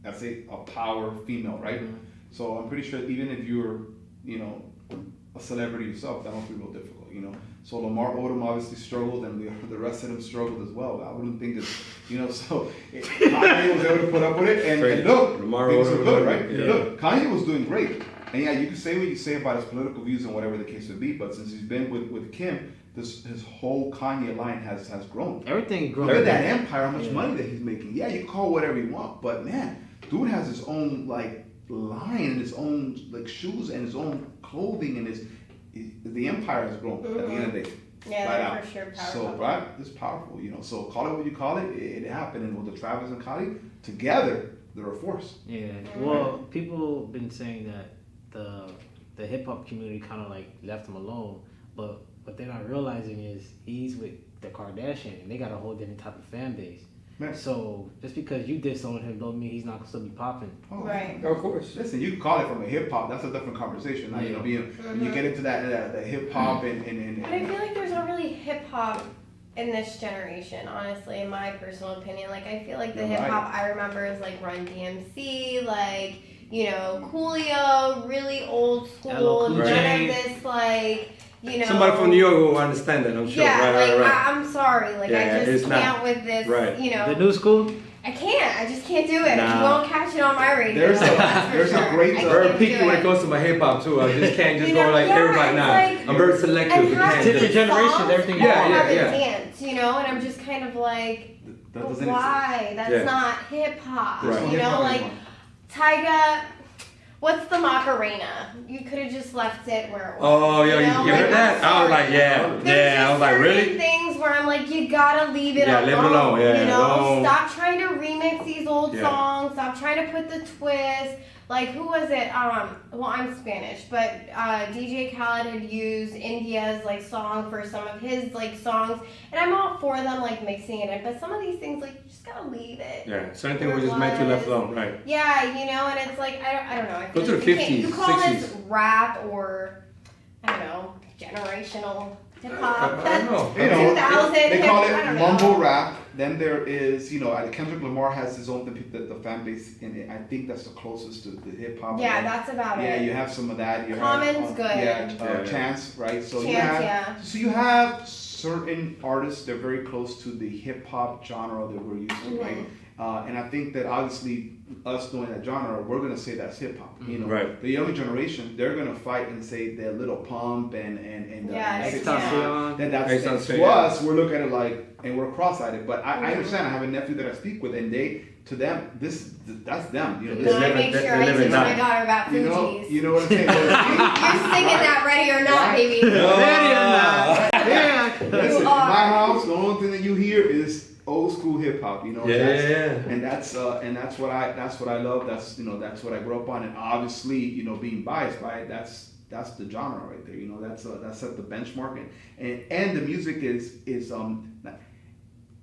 let's say, a power female, right? Mhm. So I'm pretty sure even if you're, a celebrity yourself, that must be real difficult, So Lamar Odom obviously struggled, and the rest of them struggled as well. I wouldn't think that, so Kanye was able to put up with it, and look, Lamar things Odom are good, was right? good, yeah. Look, Kanye was doing great, and yeah, you can say what you say about his political views and whatever the case would be, but since he's been with Kim, his whole Kanye line has grown. Everything grows. Look at that empire, how much money that he's making. Yeah, you can call whatever you want, but man, dude has his own line and his own shoes and his own clothing, and the empire has grown at the end of the day. Yeah, Flat they're out. for sure powerful. So, right, it's powerful, So call it what you call it. It happened, and with the Travis and Kylie together, they're a force. Yeah. Well, people been saying that the hip hop community kind of left him alone, but what they're not realizing is he's with the Kardashian, and they got a whole different type of fan base. Man. So just because you disown him don't mean he's not gonna still be popping. Oh, Right. Of course. Listen, you can call it from a hip hop. That's a different conversation. Now, when you get into that hip hop and But I feel like there's not really hip hop in this generation, honestly, in my personal opinion. I feel like the You're hip hop right. I remember is Run DMC, Coolio, really old school, LL Cool none J. of this Somebody from New York will understand that, I'm sure. Yeah, Right. I'm sorry, I Yeah, just it's can't not- with this, right. The new school. I can't. I just can't do it. Nah. You won't catch it on my radio. There's a- that's for there's a sure. great- I I'm very can't picky do when it. it comes to my hip hop too. I just can't just You go know, like yeah, everybody it's now. like- I'm very selective. And You half can't of different these just- generations, songs everything- all Yeah, have a yeah. dance, you know, and I'm just kind of like, That doesn't why? That's not hip hop. Right. You know, like Tyga. What's the Macarena? You could have just left it where it was. Oh, yeah, know? you heard that? I was like, There's I was like, really? certain things where I'm like, you gotta leave it alone. Leave it alone, yeah. You know, Alone. stop trying to remix these old Yeah. songs. Stop trying to put the twist. Like, who was it? Well, I'm Spanish, but DJ Khaled had used India's like song for some of his like songs, and I'm all for them like mixing it in. But some of these things, like, you just gotta leave it. Yeah, certain things were just meant to left alone, right? Yeah, you know, and it's like I don't know. I Go feel to like the you can't- 50s, You call 60s. this rap or I don't know, generational hip hop. I don't know. You know, 2000 they call I it don't mumble know. rap. Then there is, you know, Kendrick Lamar has his own the fan base, and I think that's the closest to the hip hop. Yeah, that's about Yeah, it. you have some of that. You Common's have, good. Yeah, Chance, right? So you Chance, have, yeah. so you have certain artists that are very close to the hip hop genre that we're used to, right? And I think that obviously us knowing that genre, we're gonna say that's hip hop. You know, Right. the younger generation, they're gonna fight and say that Little Pump and Yeah, Six yeah. Nine, then that's Extension, to yeah. us. We're looking at it like, and we're cross-eyed. But I understand. I have a nephew that I speak with, and to them, that's them. You know, No, I live make it- sure they I live it teach my down. daughter about you Fugees. know what I'm saying. You're singing that ready or not, Right. baby. Yeah. Listen, in You my are. house, the only thing that you hear is old school hip hop. You know, Yeah. and that's what I love. That's what I grew up on, and obviously, you know, being biased by it, that's the genre right there. You know, that's set the benchmark, and the music is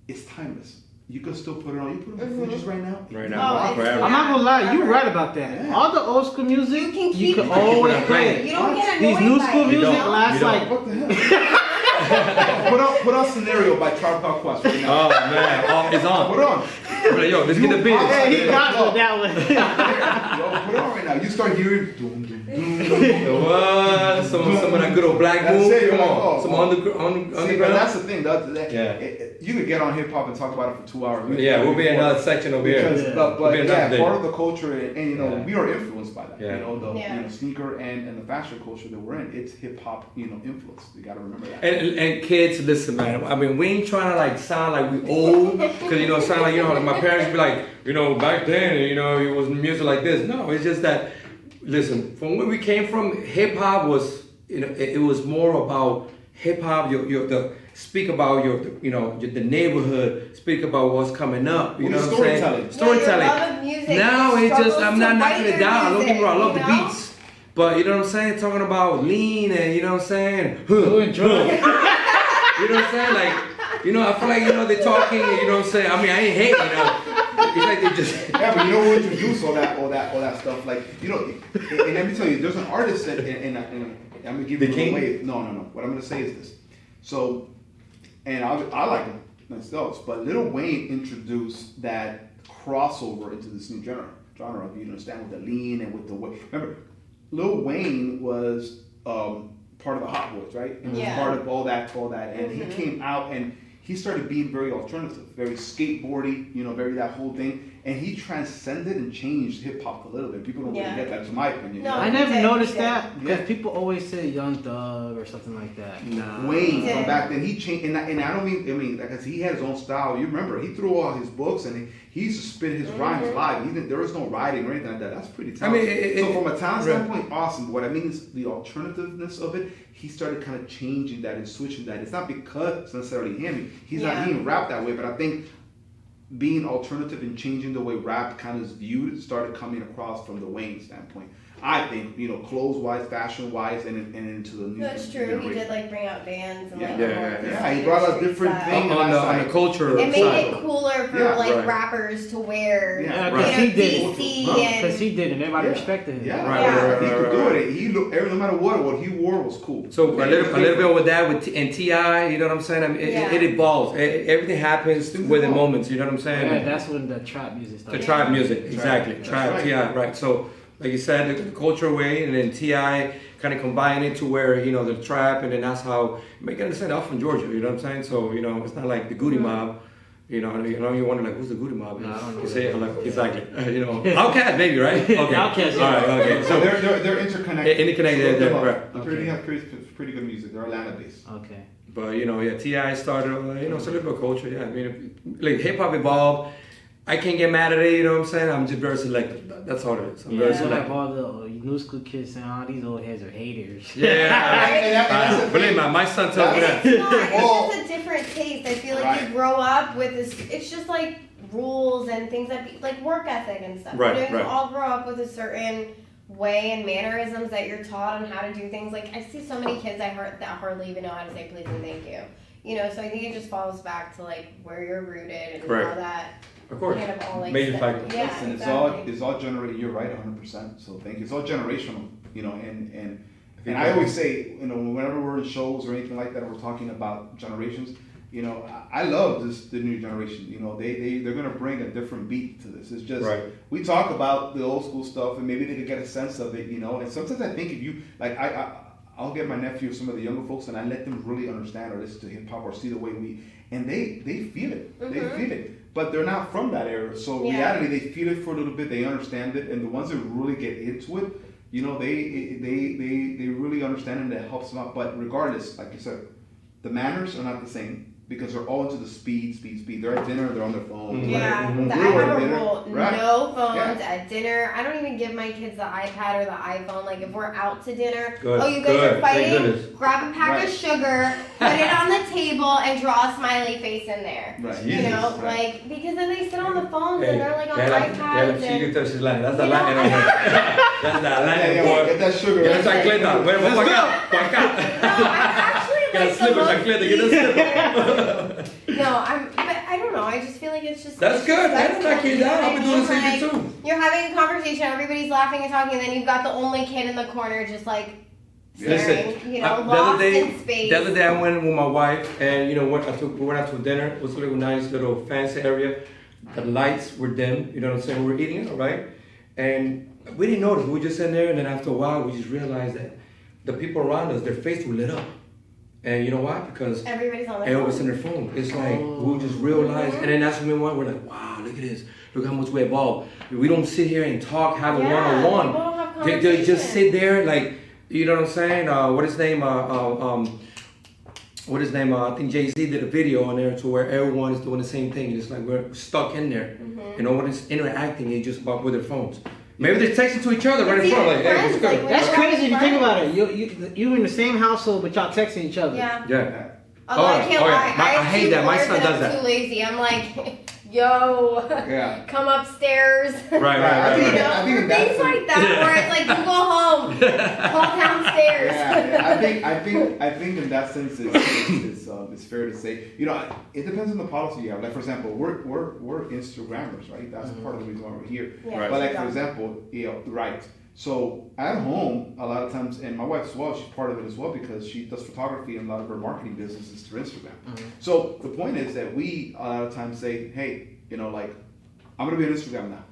it's timeless. You can still put it on. You put it on Fugees right now. Right Oh, now, it's forever. I'm not gonna lie, you're right about that. Yeah. All the old school music, You can keep can it. always You play can it. You don't get These annoyed new by school it. music don't. lasts You don't. like What the hell? put on Scenario by Tribe Called Quest right now. Oh man, it's on. Put it on. Like, yo, let's get the beat. yeah, he got Yo. it that way. Yo, put it on right now. You start hearing doom, doom, doom. What? Some of that good old black That's moon. it, you're Come like, on, oh, some oh. underground. See, but that's the thing. Yeah. You could get on hip hop and talk about it for 2 hours. Yeah, we'll be in another section over here. Because, Yeah. but We'll be yeah, another day. part of the culture, and you know, Yeah. we are influenced by that. Yeah. You know, the Yeah. you know, sneaker and the fashion culture that we're in, it's hip hop, you know, influence. You got to remember that. And kids, listen, man. I mean, we ain't trying to like sound like we old, cause you know, sound like, you know, like my parents be like, you know, back then, you know, it was music like this. No, it's just that, listen, from where we came from, hip hop was, you know, it was more about hip hop. Speak about the neighborhood. Speak about what's coming up. You know what I'm saying? Storytelling. Yeah, your love of music, Now your it's just, struggles I'm to not write knocking it your down. Don't get me wrong, I love music, the you know? beats. But you know what I'm saying? Talking about lean and you know what I'm saying? You know what I'm saying? Like, you know, I feel like, you know, they're talking, you know what I'm saying? I mean, I ain't hating, you know. It's like they just. Yeah, but you know who introduced all that stuff? Like, you know, and let me tell you, there's an artist that, and I'm gonna give you The a King? wave. No. What I'm gonna say is this. So, and I like him myself, but Lil Wayne introduced that crossover into this new genre. You understand, with the lean and with the way. Remember, Lil Wayne was part of the Hot Boys, right? And Yeah. was part of all that, and he came out and he started being very alternative, very skateboardy, you know, very that whole thing. And he transcended and changed hip hop a little bit. People don't really Yeah. get that, to my opinion. No, I he never did, noticed he did. that because Yeah. people always say Young Thug or something like that. Nah. Wayne Yeah. from back then, he changed, and I don't mean, because he had his own style. You remember, he threw all his books and he used to spit his rhymes live. There was no writing or anything like that. That's pretty talented. I mean, so from a talent right. standpoint, awesome. But what I mean is the alternativeness of it. He started kind of changing that and switching that. It's not because it's necessarily him. He didn't rap that way, but I think being alternative and changing the way rap kind of is viewed started coming across from the Wayne standpoint. I think, you know, clothes-wise, fashion-wise, and into the new That's true. He generation. did like bring out bands and Yeah. like Yeah, more yeah, of the yeah. He street brought out different style. things. On the culture It made side. it cooler for Yeah, like right. rappers to wear. Yeah, Yeah, You because know, he did it. DC Because and he did it, and everybody Yeah. respected him. Yeah, Right, Yeah. right, he could right, do right. it. He looked, no matter what he wore was cool. So a little bit with that, and T.I., you know what I'm saying? I mean, Yeah. it evolves. Everything happens Things within evolve. moments, you know what I'm saying? Yeah, that's when the trap music The started. tribe music, exactly. That's Tribe, right. T.I., right. So, like you said, the cultural way, and then T.I. kind of combine it to where, you know, the trap, and then that's how, make it understand, I'm from Georgia, you know what I'm saying? So, you know, it's not like the Goody Mob, You know, and you wonder like, who's the Goody Mob? No, I don't know. You say like exactly. You know, Outkast maybe, right? Okay. Outkast, yeah. All right. Okay. So So they're interconnected. Interconnected, So right. they pretty have pretty good music. They're Atlanta based. Okay. But you know, yeah, Ti started. You know, it's a little bit of culture. Yeah, I mean, like hip hop evolved. I can't get mad at it. You know what I'm saying? I'm just very selective. That's all it is. I'm very Yeah, so like selective. all the new school kids saying, "Oh, these old heads are haters." Yeah. Believe me, my son tells me that. It's not. It's just a different taste. I feel like Right. you grow up with this. It's just like rules and things like work ethic and stuff. Right, You know, right. you all grow up with a certain way and mannerisms that you're taught on how to do things. Like I see so many kids that hardly even know how to say please and thank you. You know, so I think it just falls back to like where you're rooted and Right. how that Of course. kind of all like Major step- factor. Yeah, Listen, exactly. it's all generated. You're right, 100%. So thank you. It's all generational, you know. And I always say, you know, whenever we're in shows or anything like that, we're talking about generations. You know, I love the new generation. You know, they're gonna bring a different beat to this. It's just Right. we talk about the old school stuff, and maybe they could get a sense of it. You know, and sometimes I think if you like, I'll get my nephew or some of the younger folks, and I let them really understand or listen to hip hop or see the way and they feel it. They feel it. But they're not from that era. So Yeah. reality, they feel it for a little bit, they understand it, and the ones that really get into it, you know, they really understand it and it helps them out. But regardless, like you said, the manners are not the same because they're all into the speed. They're at dinner, they're on their phones. Yeah, When I we were have at a dinner, rule: right. no phones Yeah. at dinner. I don't even give my kids the iPad or the iPhone. Like if we're out to dinner, Good, oh, you guys good, are thank fighting. goodness. Grab a pack Right. of sugar, put it on the table, and draw a smiley face in there. Right. You know, Right. like because then they sit on the phones Hey, and they're like on yeah, iPads she and. touches Latin. That's the You know, Latin. That's the Latin. Yeah, boy. get that sugar. Get esa chancleta. Bueno, vamos para acá. Para No, acá. I'm actually Get a like the slipper, most chancleta. Get a slipper. but I don't know. I just feel like it's just. That's it's good. just That's not you down. I've been doing the same like, thing too. You're having a conversation, everybody's laughing and talking, and then you've got the only kid in the corner just like staring, Listen, you know, the lost other day, in space. the other day I went with my wife, and you know what? We went out to dinner. It was a little nice, little fancy area. The lights were dim. You know what I'm saying? We were eating it, right? And we didn't notice. We were just sitting there, and then after a while, we just realized that the people around us, their face were lit up. And you know why? Because Everybody's on their everyone's in phone. their phone. It's like we just realized, and then that's when we're like, wow, look at this. Look how much we evolved. We don't sit here and talk, have a Yeah, one-on-one. people don't have They just sit conversations. there, like, you know what I'm saying? What his name? What his name? I think Jay-Z did a video on there to where everyone is doing the same thing. It's like we're stuck in there. And no one is interacting. It's just about with their phones. Maybe they're texting to each other right in It's front. Like, even hey, what's friends, like, good? when That's you're crazy if you think friends. about it. You in the same household, but y'all texting each other. Yeah. Yeah. Although I can't oh, yeah. lie, I have hate two that. My boys son and does I'm that. too lazy. I'm like, yo, Yeah. come upstairs. Right. I You think- know, I think or that's things a- like that, where it's like, you go home, call downstairs. Yeah, I think in that sense it's fair to say, you know, it depends on the policy you have. Like for example, we're Instagrammers, right? That's part of the reason why we're here. Yeah, But like yeah. for example, you know, right. So at home, a lot of times, and my wife as well, she's part of it as well because she does photography and a lot of her marketing business is through Instagram. So the point is that we a lot of times say, hey, you know, like I'm gonna be on Instagram now.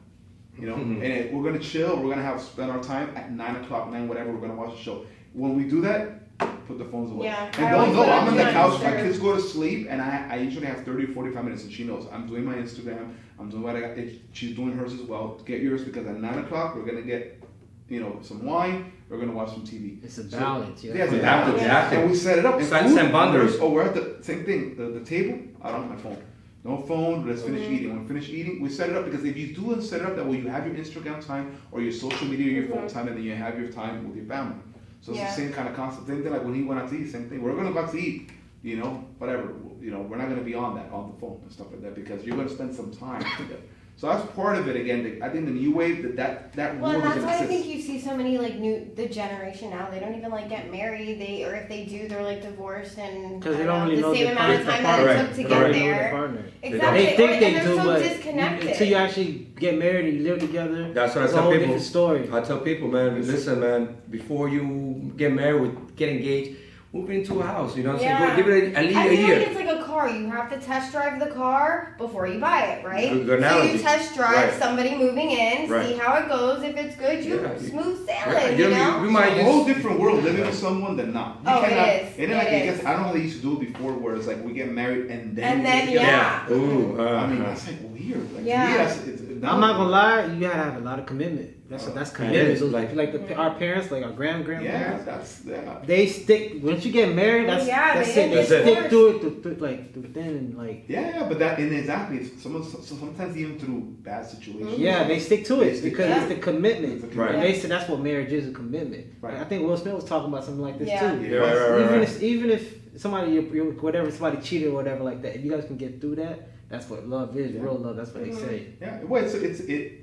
You know, and we're gonna chill. We're gonna spend our time at 9:00, 9 whatever. We're gonna watch a show. When we do that, put the phones away. Yeah, And I don't always know. put I'm on the on couch. My Instagram. kids go to sleep, and I usually have 30 or 45 minutes, and she knows I'm doing my Instagram. I'm doing what I got. She's doing hers as well. Get yours because at 9:00 we're gonna get, you know, some wine. We're gonna watch some TV. It's a balance. Yeah, it's a Yeah, balance. exactly. And we set it up. And Set food, some boundaries. Oh, we're at the same thing. The table. I don't have my phone. No phone. Let's finish Mm-hmm. eating. When we finish eating, we set it up because if you do and set it up that way, you have your Instagram time or your social media, or your phone time, and then you have your time with your family. So it's Yeah. the same kind of concept. Same thing like when he went out to eat. Same thing. We're gonna go out to eat. You know, whatever. You know, we're not gonna be on the phone and stuff like that because you're gonna spend some time together. So that's part of it. Again, I think the new wave that Well, rule and that's doesn't why I exist. think you see so many like the generation now. They don't even like get married. Or if they do, they're like divorced and Because they I don't really the know same their amount of partner. time that it Correct, took to correct. get They know their there. partner. Exactly. They think and they they're do, so but disconnected. until you actually get married and you live together, That's what I it's a tell whole people. different story. I tell people, man, listen, man, before you get married, get engaged, move into a house. You know what I'm Yeah. saying? Go give it at least I a feel year. like it's like a car. You have to test drive the car before you buy it, right? Good So analogy. you test drive Right. somebody moving in, Right. see how it goes. If it's good, you Yeah. smooth Yeah, sailing, you you know, know? you might It's a just whole different world living with someone than not. You Oh, it cannot, is. And then like, It I guess is. I don't know how they used to do it before, where it's like we get married and then And we then, get together. yeah. Ooh, I mean, that's like weird. Like, Yeah. to me, it's, I'm not gonna lie, you gotta have a lot of commitment. That's commitment. is, Those, like- our parents, like our Yeah, grandparents, that's they stick. Once you get married, that's Yeah, that's they it. They That's it. stick through it, through thin and like. yeah, but that and exactly. Sometimes even through bad situations. Yeah, they stick to They it stick because to it's it. the commitment. It's a Right. commitment. And they said that's what marriage is, a commitment. Right. I think Will Smith was talking about something like this Yeah. too. Yeah, right. Even if somebody, whatever, somebody cheated or whatever like that, if you guys can get through that, that's what love is, Yeah. real love. That's what they say. Yeah, well,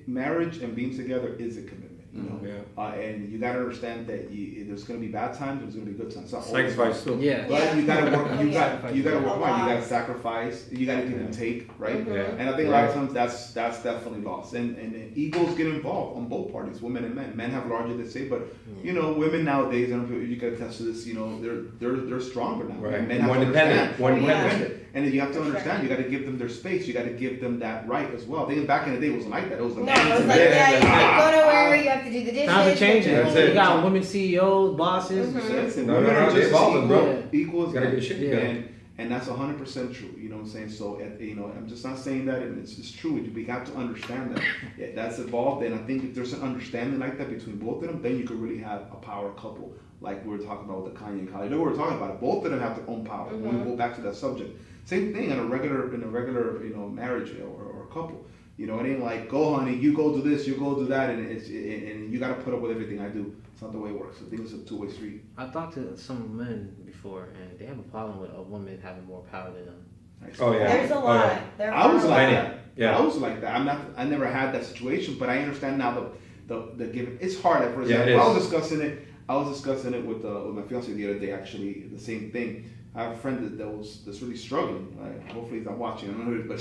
marriage and being together is a commitment, you know. Yeah. And you gotta understand that there's gonna be bad times, there's gonna be good times. It's not always Sacrifice too. Yeah. But Yeah. you gotta work. You Yeah. gotta work A hard. You lot. gotta sacrifice. You gotta give and take, right? Mhm. Yeah. And I think a lot of times that's definitely lost. And egos get involved on both parties, women and men. Men have larger to say, but you know, women nowadays, and you can attest to this. You know, they're stronger now. Right. Men More have to independent. understand. More Yeah. independent. And you have to For understand, you got to give them their space. You got to give them that right as well. I think back in the day, it wasn't like that. It was the No, man it was to like, man. yeah, you can't go nowhere, you have to do the dishes. Times are changing. the That's You it. got women CEOs, bosses. Mhm. Listen, No, women no, are no, just it's evolving, bro. equals Gotta get shit together. and that's 100% true. You know what I'm saying? So, you know, I'm just not saying that, and it's true. We got to understand that. Yeah, that's evolved, and I think if there's an understanding like that between both of them, then you could really have a power couple, like we were talking about with the Kanye and Kylie. You know what we're talking about? Both of them have their own power. When we go back to that subject, same thing in a regular, you know, marriage or couple. You know, it ain't like, go honey, you go do this, you go do that, and and you got to put up with everything I do. It's not the way it works. I think it's a two-way street. I talked to some men before, and they have a problem with a woman having more power than them. Oh, yeah. There's a Oh, lot. yeah. There I was are a like lot. that. Yeah. I was like that. I never had that situation, but I understand now the give. It's hard. Like, for example, it is. I was discussing it with my fiance the other day. Actually, the same thing. I have a friend that's really struggling. Right? Hopefully, he's not watching. I don't know, but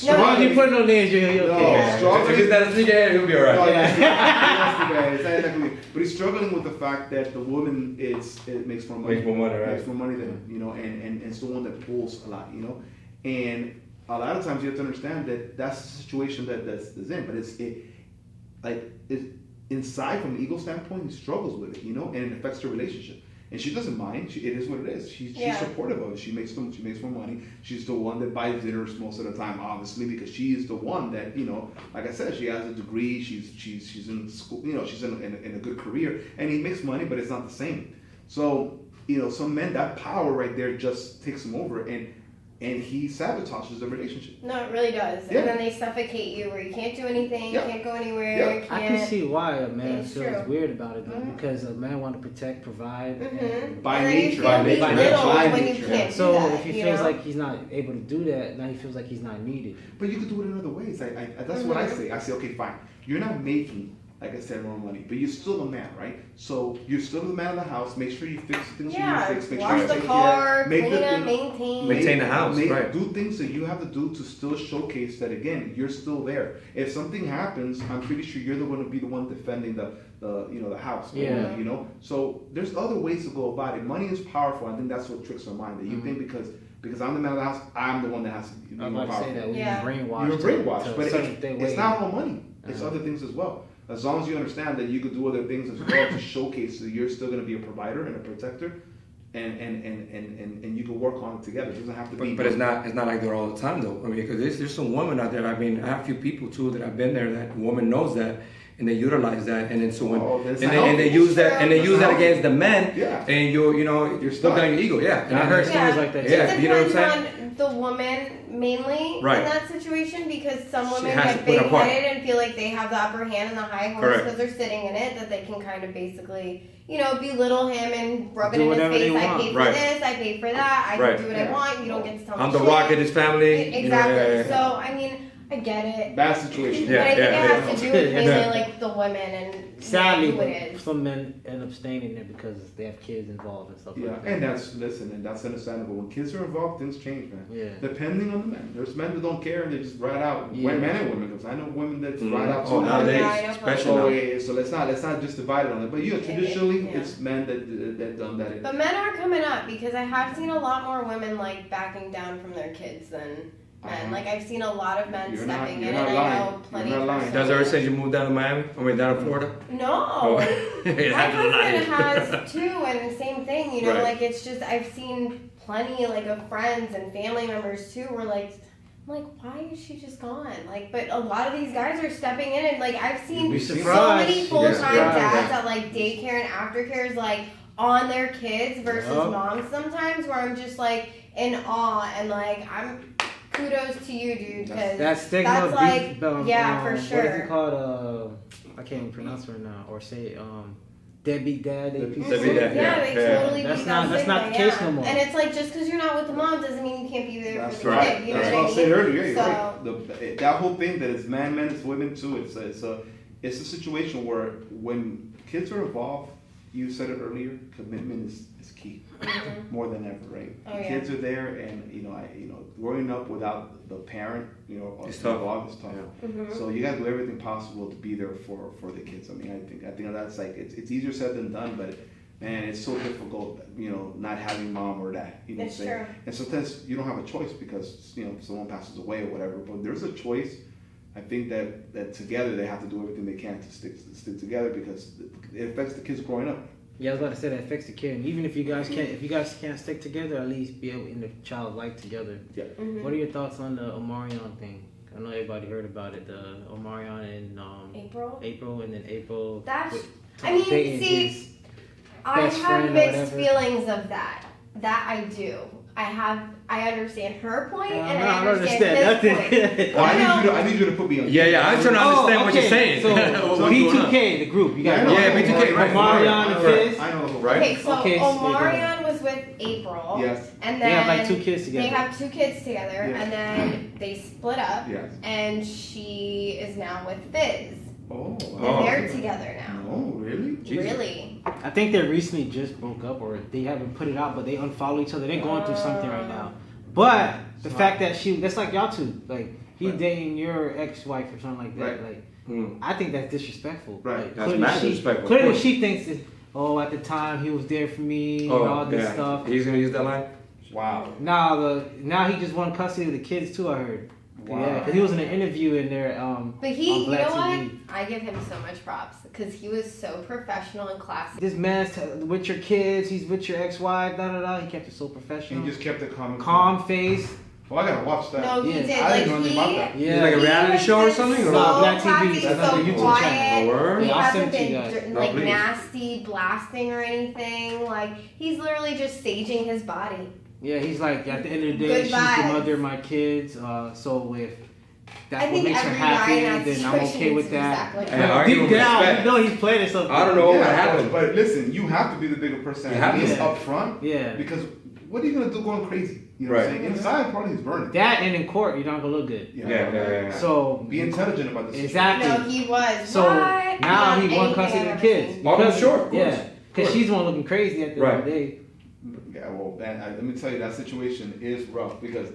Well, you put no names, you're No, okay. struggling. If he's not a sneakerhead, he'll be No, alright. yeah, it's not exactly. But he's struggling with the fact that the woman it makes more money. Makes more money, right? Makes more money than you know, and it's the one that pulls a lot, you know. And a lot of times you have to understand that that's the situation that's in. But it's inside from the ego standpoint, he struggles with it, you know, and it affects the relationship. And she doesn't mind. It is what it is. She's supportive of it. She makes more money. She's the one that buys dinners most of the time, obviously, because she is the one that, you know, like I said, she has a degree. She's in school. You know, she's in a good career, and he makes money, but it's not the same. So, you know, some men, that power right there just takes them over, and he sabotages the relationship. No, it really does. Yeah. And then they suffocate you where you can't do anything, Yeah. you can't go anywhere, Yeah. you I can't. can see why a man It's feels true. weird about it though, Mhm. because a man wants to protect, provide. Mm-hmm. By and then nature. you By feel nature. belittled By when you nature. can't So do that, if he you feels know? like he's not able to do that, now he feels like he's not needed. But you could do it in other ways. That's what I say. I say, okay, fine. You're not making, like I said, more money, but you're still a man, right? So you're still the man of the house. Make sure you fix the things you need Yeah, to fix. Make sure wash you the take car, care. Make clean the up, thing- maintain. Maintain the house, right. Do things that you have to do to still showcase that again you're still there. If something happens, I'm pretty sure you're the one to be the one defending the house. Yeah. You know. So there's other ways to go about it. Money is powerful. I think that's what tricks our mind. That you think because I'm the man of the house, I'm the one that has to be I'm more about to say powerful. that we've Yeah. been brainwashed. You're to brainwashed, a but certain thing it's way. not all money. It's Uh-huh. other things as well. As long as you understand that you could do other things as well to showcase that you're still going to be a provider and a protector, and you can work on it together. It doesn't have to be. But it's not like that all the time though. I mean, because there's some women out there. I mean, I have a few people too that I've been there that woman knows that, and they utilize that, and then so when that's and not they healthy. use that and they use that That's against the men. Yeah. And you're stuck. stuck on your ego. Yeah. And I heard stories like that. Yeah. It you know what I'm depends saying? on the woman mainly Right. in that situation because some She women has get to put her part. big-headed and feel like they have the upper hand and the high horse Correct. because they're sitting in it, that they can kind of basically, you know, belittle him and rub it Do in his whatever face. they I want. pay for Right. this, I pay for that, I Right. can do what Yeah. I want, you don't get to tell me I'm the shit. rock of this family. Exactly. You know, So, I mean, I get it. Bad situation. But I think Yeah, it has to do with yeah. mainly like the women and Sadly, who it is. some men end up staying in there because they have kids involved and stuff Yeah, like that. and that's understandable. When kids are involved, things change, man. Yeah. Depending on the men. There's men that don't care and they just ride out. Yeah. Men and women, because I know women that ride out Oh, too. nowadays, Yeah, I know. especially So let's not just divide it on it. But traditionally, Yeah. it's men that done that. But men are coming up because I have seen a lot more women like backing down from their kids than men. Like I've seen a lot of men You're stepping not in, and I lying. know plenty You're of not lying. Does ever since you moved down to Miami? Down to Florida? No. It My happened husband tonight. has too, and same thing, you know, Right. like it's just I've seen plenty like of friends and family members too where like I'm like, why is she just gone? Like, but a lot of these guys are stepping in and like I've You'd seen be so surprised. many You'd be full-time surprised. dads at like daycare and aftercares like on their kids versus Yup. moms sometimes where I'm just like in awe and like I'm kudos to you, dude, because That stigma that's like, yeah, for What is sure. it called? I can't even pronounce it right now. Or say it, deadbeat dad. Deadbeat dad, Yeah, they yeah. totally That's beat not- that that's not stigma, the case yeah. no more. And it's like just because you're not with the mom doesn't mean you can't be there That's for the right. kid. You That's know what I what I said mean? earlier. You're So- right. That whole thing that it's man, it's women too. It's a situation where when kids are involved, you said it earlier, commitment is key Mhm. more than ever, right? Oh, The yeah. kids are there, and growing up without the parent, It's tough. involved is tough. Mhm. So you gotta do everything possible to be there for the kids. I mean, I think that's like it's easier said than done, but man, it's so difficult, not having mom or dad. You know It's what I'm saying? true. And sometimes you don't have a choice because someone passes away or whatever. But there's a choice. I think that together they have to do everything they can to stick together because it affects the kids growing up. Yeah, I was about to say that affects the kid. And even if you guys can't stick together, at least be able in the child's life together. Yeah. Mhm. What are your thoughts on the Omarion thing? I know everybody heard about it. The Omarion and April? and then April. That's. with- I mean, dating see, his I best have friend or mixed whatever. feelings of that. That I do. I understand her point, and no, I I don't understand understand his nothing. point. Well, I know. I need you to put me on. Yeah, I'm trying to understand what you're saying. So, What's going on? B2K, the group. You guys I know. know. Yeah, B2K, right. Omarion and Fizz. I know the whole Right. Okay, so Okay, so Omarion was with April. Yes. And They then have like 2 kids together. They have 2 kids together, Yeah. and then they split up, Yes. and she is now with Fizz. Oh. And they're together now. Oh, really? Jesus. Really? I think they recently just broke up, or they haven't put it out, but they unfollow each other. They're going through something right now. But the fact that that's like y'all two, like he Right. dating your ex-wife or something like that, Right. like Mm. I think that's disrespectful. Right. Like, That's clearly mad she- disrespectful, of Clearly, course. she thinks that, at the time he was there for me and all this stuff. He's gonna use that line. Wow. Now he just won custody of the kids too. I heard. Wow. Yeah, because he was in an interview in there. But on you Black know what? TV. I give him so much props because he was so professional and classy. This man's with your kids. He's with your ex-wife. Da da da. He kept it so And professional. he just kept it Calm face. Well, I gotta watch that. No, he Yeah. did. I Like didn't know anything about that. he. Yeah. It's like a reality he show or was something, or So what? Black TV, classy, that's so on the YouTube quiet. channel. Oh, word? He I'll hasn't send it to you been guys. No, like please. nasty blasting or anything. Like he's literally just staging his body. Yeah, he's like at the end of the day, Good she's the vibes. mother of my kids. So if I that's what think makes her every guy in happy, that then I'm situation okay with needs to that. exactly And that. I argue Deep with down, respect. you know he's playing it something. I don't know what Yeah, happened. but listen, you have to be the bigger person. You have At least to. up front. Yeah. Because what are you gonna do going crazy? You know what I'm Right. saying? Inside, probably he's burning. That and in court, you're not gonna look good. Yeah. So Be intelligent about this. exactly. No, he was. So What? now Not he won anything custody I've of the ever kids. seen. Oh, I'm sure, of course. Yeah, because she's the one looking crazy at the end of the day. Yeah, well, let me tell you, that situation is rough because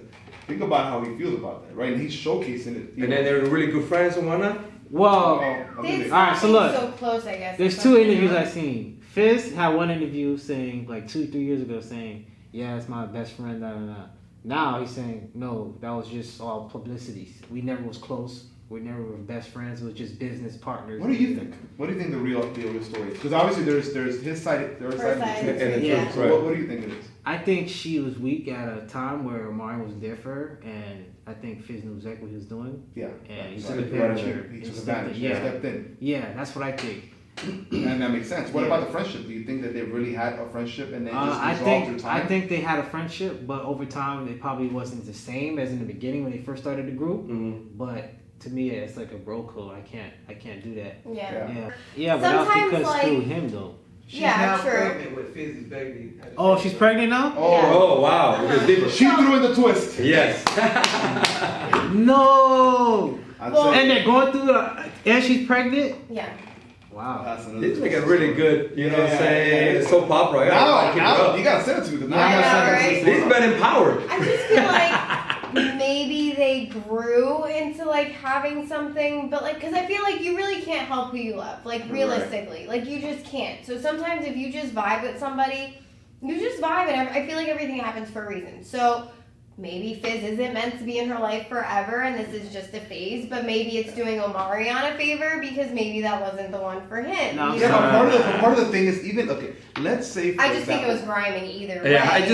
think about how he feels about that, right? And he's showcasing it. And then they're really good friends and whatnot. Well, They Alright, so look. so close, I guess. there's or 2 something, interviews you know? I've seen. Fizz had one interview saying, like 2-3 years ago, saying, "Yeah, it's my best friend." Da, da, da. Now he's saying, "No, that was just all publicity. We never was close. We never were best friends. It was just business partners." What do you think? What do you think the real story is? Because obviously there's his side, there's Her side, side, and the truth. yeah. So Right. what do you think it is? I think she was weak at a time where Omarion was there for her, and I think Fizz knew exactly what he was doing. Yeah. And he Right. took advantage of her. He took and advantage. stepped in. He stepped in. Yeah, that's what I think. And that makes sense. What Yeah. about the friendship? Do you think that they really had a friendship and then just I resolved through I time? think they had a friendship, but over time it probably wasn't the same as in the beginning when they first started the group. Mm-hmm. But to me, it's like a bro code. I can't do that. Yeah. Yeah, but that's Sometimes, because like- through him though. She's Yeah, now true. pregnant with Fizzy's baby. Oh, she's pregnant now? Oh wow, it was deeper. She threw in the twist. Yes. No. I'd Well- say. And they're going through, and she's pregnant. Yeah. Wow. That's another He's making really good, you know what I'm saying? It's so popular. Now, you gotta send it to me because now I I'm know, gonna right? send it to He's been empowered. I just feel like maybe they grew into like having something, but like, cause I feel like you really can't help who you love, like realistically, like you just can't. So sometimes if you just vibe with somebody, you just vibe, and I feel like everything happens for a reason. So maybe Fizz isn't meant to be in her life forever, and this is just a phase. But maybe it's doing Omarion a favor because maybe that wasn't the one for him. No, you Yeah, know? but part of the thing is even let's say for I just think it was example- rhyming either way. Yeah, it's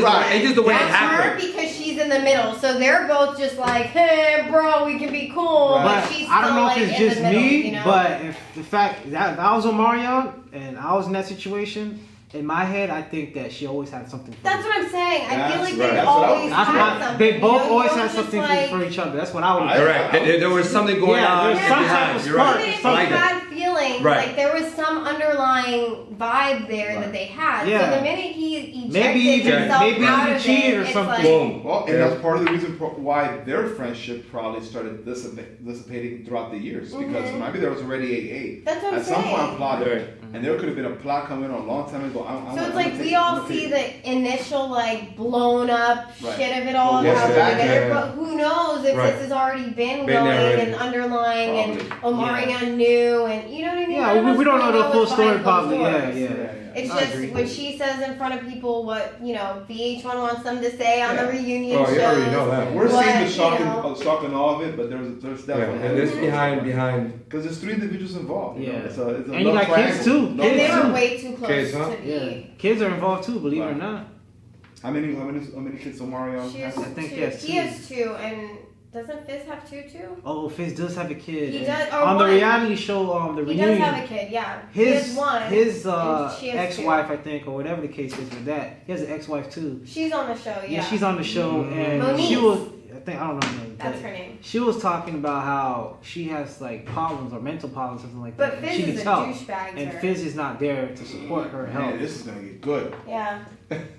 just the way it That's her happened. because she's in the middle, so they're both just like, hey, bro, we can be cool. Right. But But she's I don't still know like if it's in just the middle, me, you know? but if the fact that if I was Omarion and I was in that situation, in my head, I think that she always had something for That's me. what I'm saying. I feel That's like right. they That's what I always was- That's had why something. they both you know? always You had don't something just, like, for each other. That's what I would I- do. Correct. There was something going Yeah, on there's some type behind. of You're spark. right. Even if Right. they Like that. had feelings, Right. like there was some underlying vibe there that they had. Yeah. So the minute he ejected Maybe even- himself maybe out even of cheated it, or it's something. like, Boom. Well, and Yeah. that's part of the reason why their friendship probably started dissipating throughout the years because Mhm. maybe there was already a That's what I'm at some saying. point plotted, Right. and there could have been a plot coming on a long time ago. So it's like we all see the initial like blown up Right. shit of it all, Well, how what's they're back together, there? but who knows if Right. this has already been Been going there already. and underlying and Probably. Omarion knew and you know what I mean? None of Yeah, us we don't really know the full what's story behind closed probably. Yeah, doors. yeah. It's I just agree. when she says in front of people what, you know, VH1 wants them to say on Yeah. the reunion Oh, shows. you already know that. We're What, seeing the you shock know. and all of it, but there's Yeah, definitely and it's behind. because there's 3 individuals involved. You know? Yeah. It's a And you love got kids triangle. too. Love And they Kids were triangle. way too close Kids, huh? to be. Yeah, kids are involved too. Believe it or Right. not. How many kids Omarion She has has? I think two. he has He two. has 2, and doesn't Fizz have 2 too? Oh, Fizz does have a kid. He And does- or on the one. reality show, the He reunion. does have a kid, yeah. He His has 1. his and she has ex-wife, I think, or whatever the case is with that. He has an ex-wife too. 2. She's on the show, yeah. Yeah, she's on the show, and Monique. she was. I don't know her name. That's but her name. She was talking about how she has like problems or mental problems, something like But that. and Fizz she is can a tell. douchebag. And to her. Fizz is not there to support her Man, health. this is gonna get good. Yeah.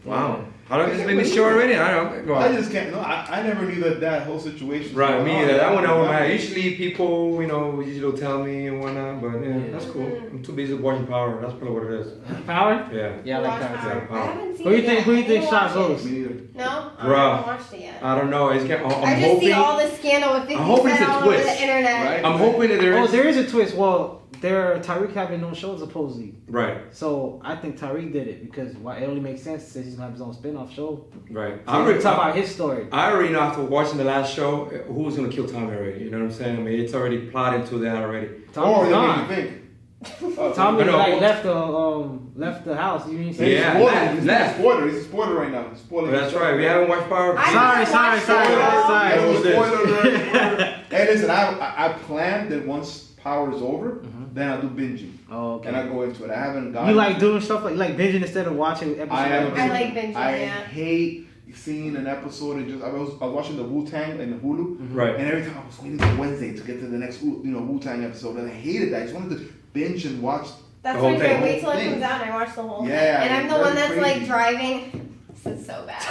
Wow. How long has it been the show already? I don't know. Go I on. just can't. No, I never knew that whole situation. was Right, going me on. either. That one over my head. Usually people, usually tell me and whatnot, but yeah, Yeah. that's cool. I'm too busy watching Power. That's probably what it is. Power? Yeah. Yeah, I like Watch Power. Power. too. I haven't seen Who you it think? yet. Who you I think need to shot watch goes? it. Me neither. No? I Bruh. haven't watched it yet. I don't know. I'm I just hoping. see all the scandal with 50 I'm hoping Cent it's a all over twist, the internet. right? I'm hoping that there Oh, is. there is a twist. Well, Tyreek having no show supposedly. Right, So I think Tyreek did it because it only makes sense since he's gonna have his own spin-off show. right. So I he's already gonna talk about his story. I already know after watching the last show who's gonna kill Tommy already. You know what I'm saying? I mean, it's already plotted to that already. Tommy's Or they gone. make you think. Tommy No, like well- left the house. You didn't see? Yeah. He's left. a spoiler. He's a spoiler right now. He's spoiling. That's right. We haven't watched Power. I Sorry, haven't watched sorry. it all. Spoiler. Hey, listen. I planned that once Power is over, Mhm. then I do binging Oh, okay. and I go into it. I haven't gotten. You like doing stuff like binging instead of watching episodes? I am. I like binging, I yeah. hate seeing an episode and just. I was watching the Wu-Tang and the Hulu. Right. And every time I was waiting for Wednesday to get to the next, Wu-Tang episode, and I hated that. I just wanted to binge and watch. That's The whole what I do. I thing. wait till it Thing. comes out and I watch the whole Yeah, thing. And I'm the that's one that's crazy. like driving. This is so bad.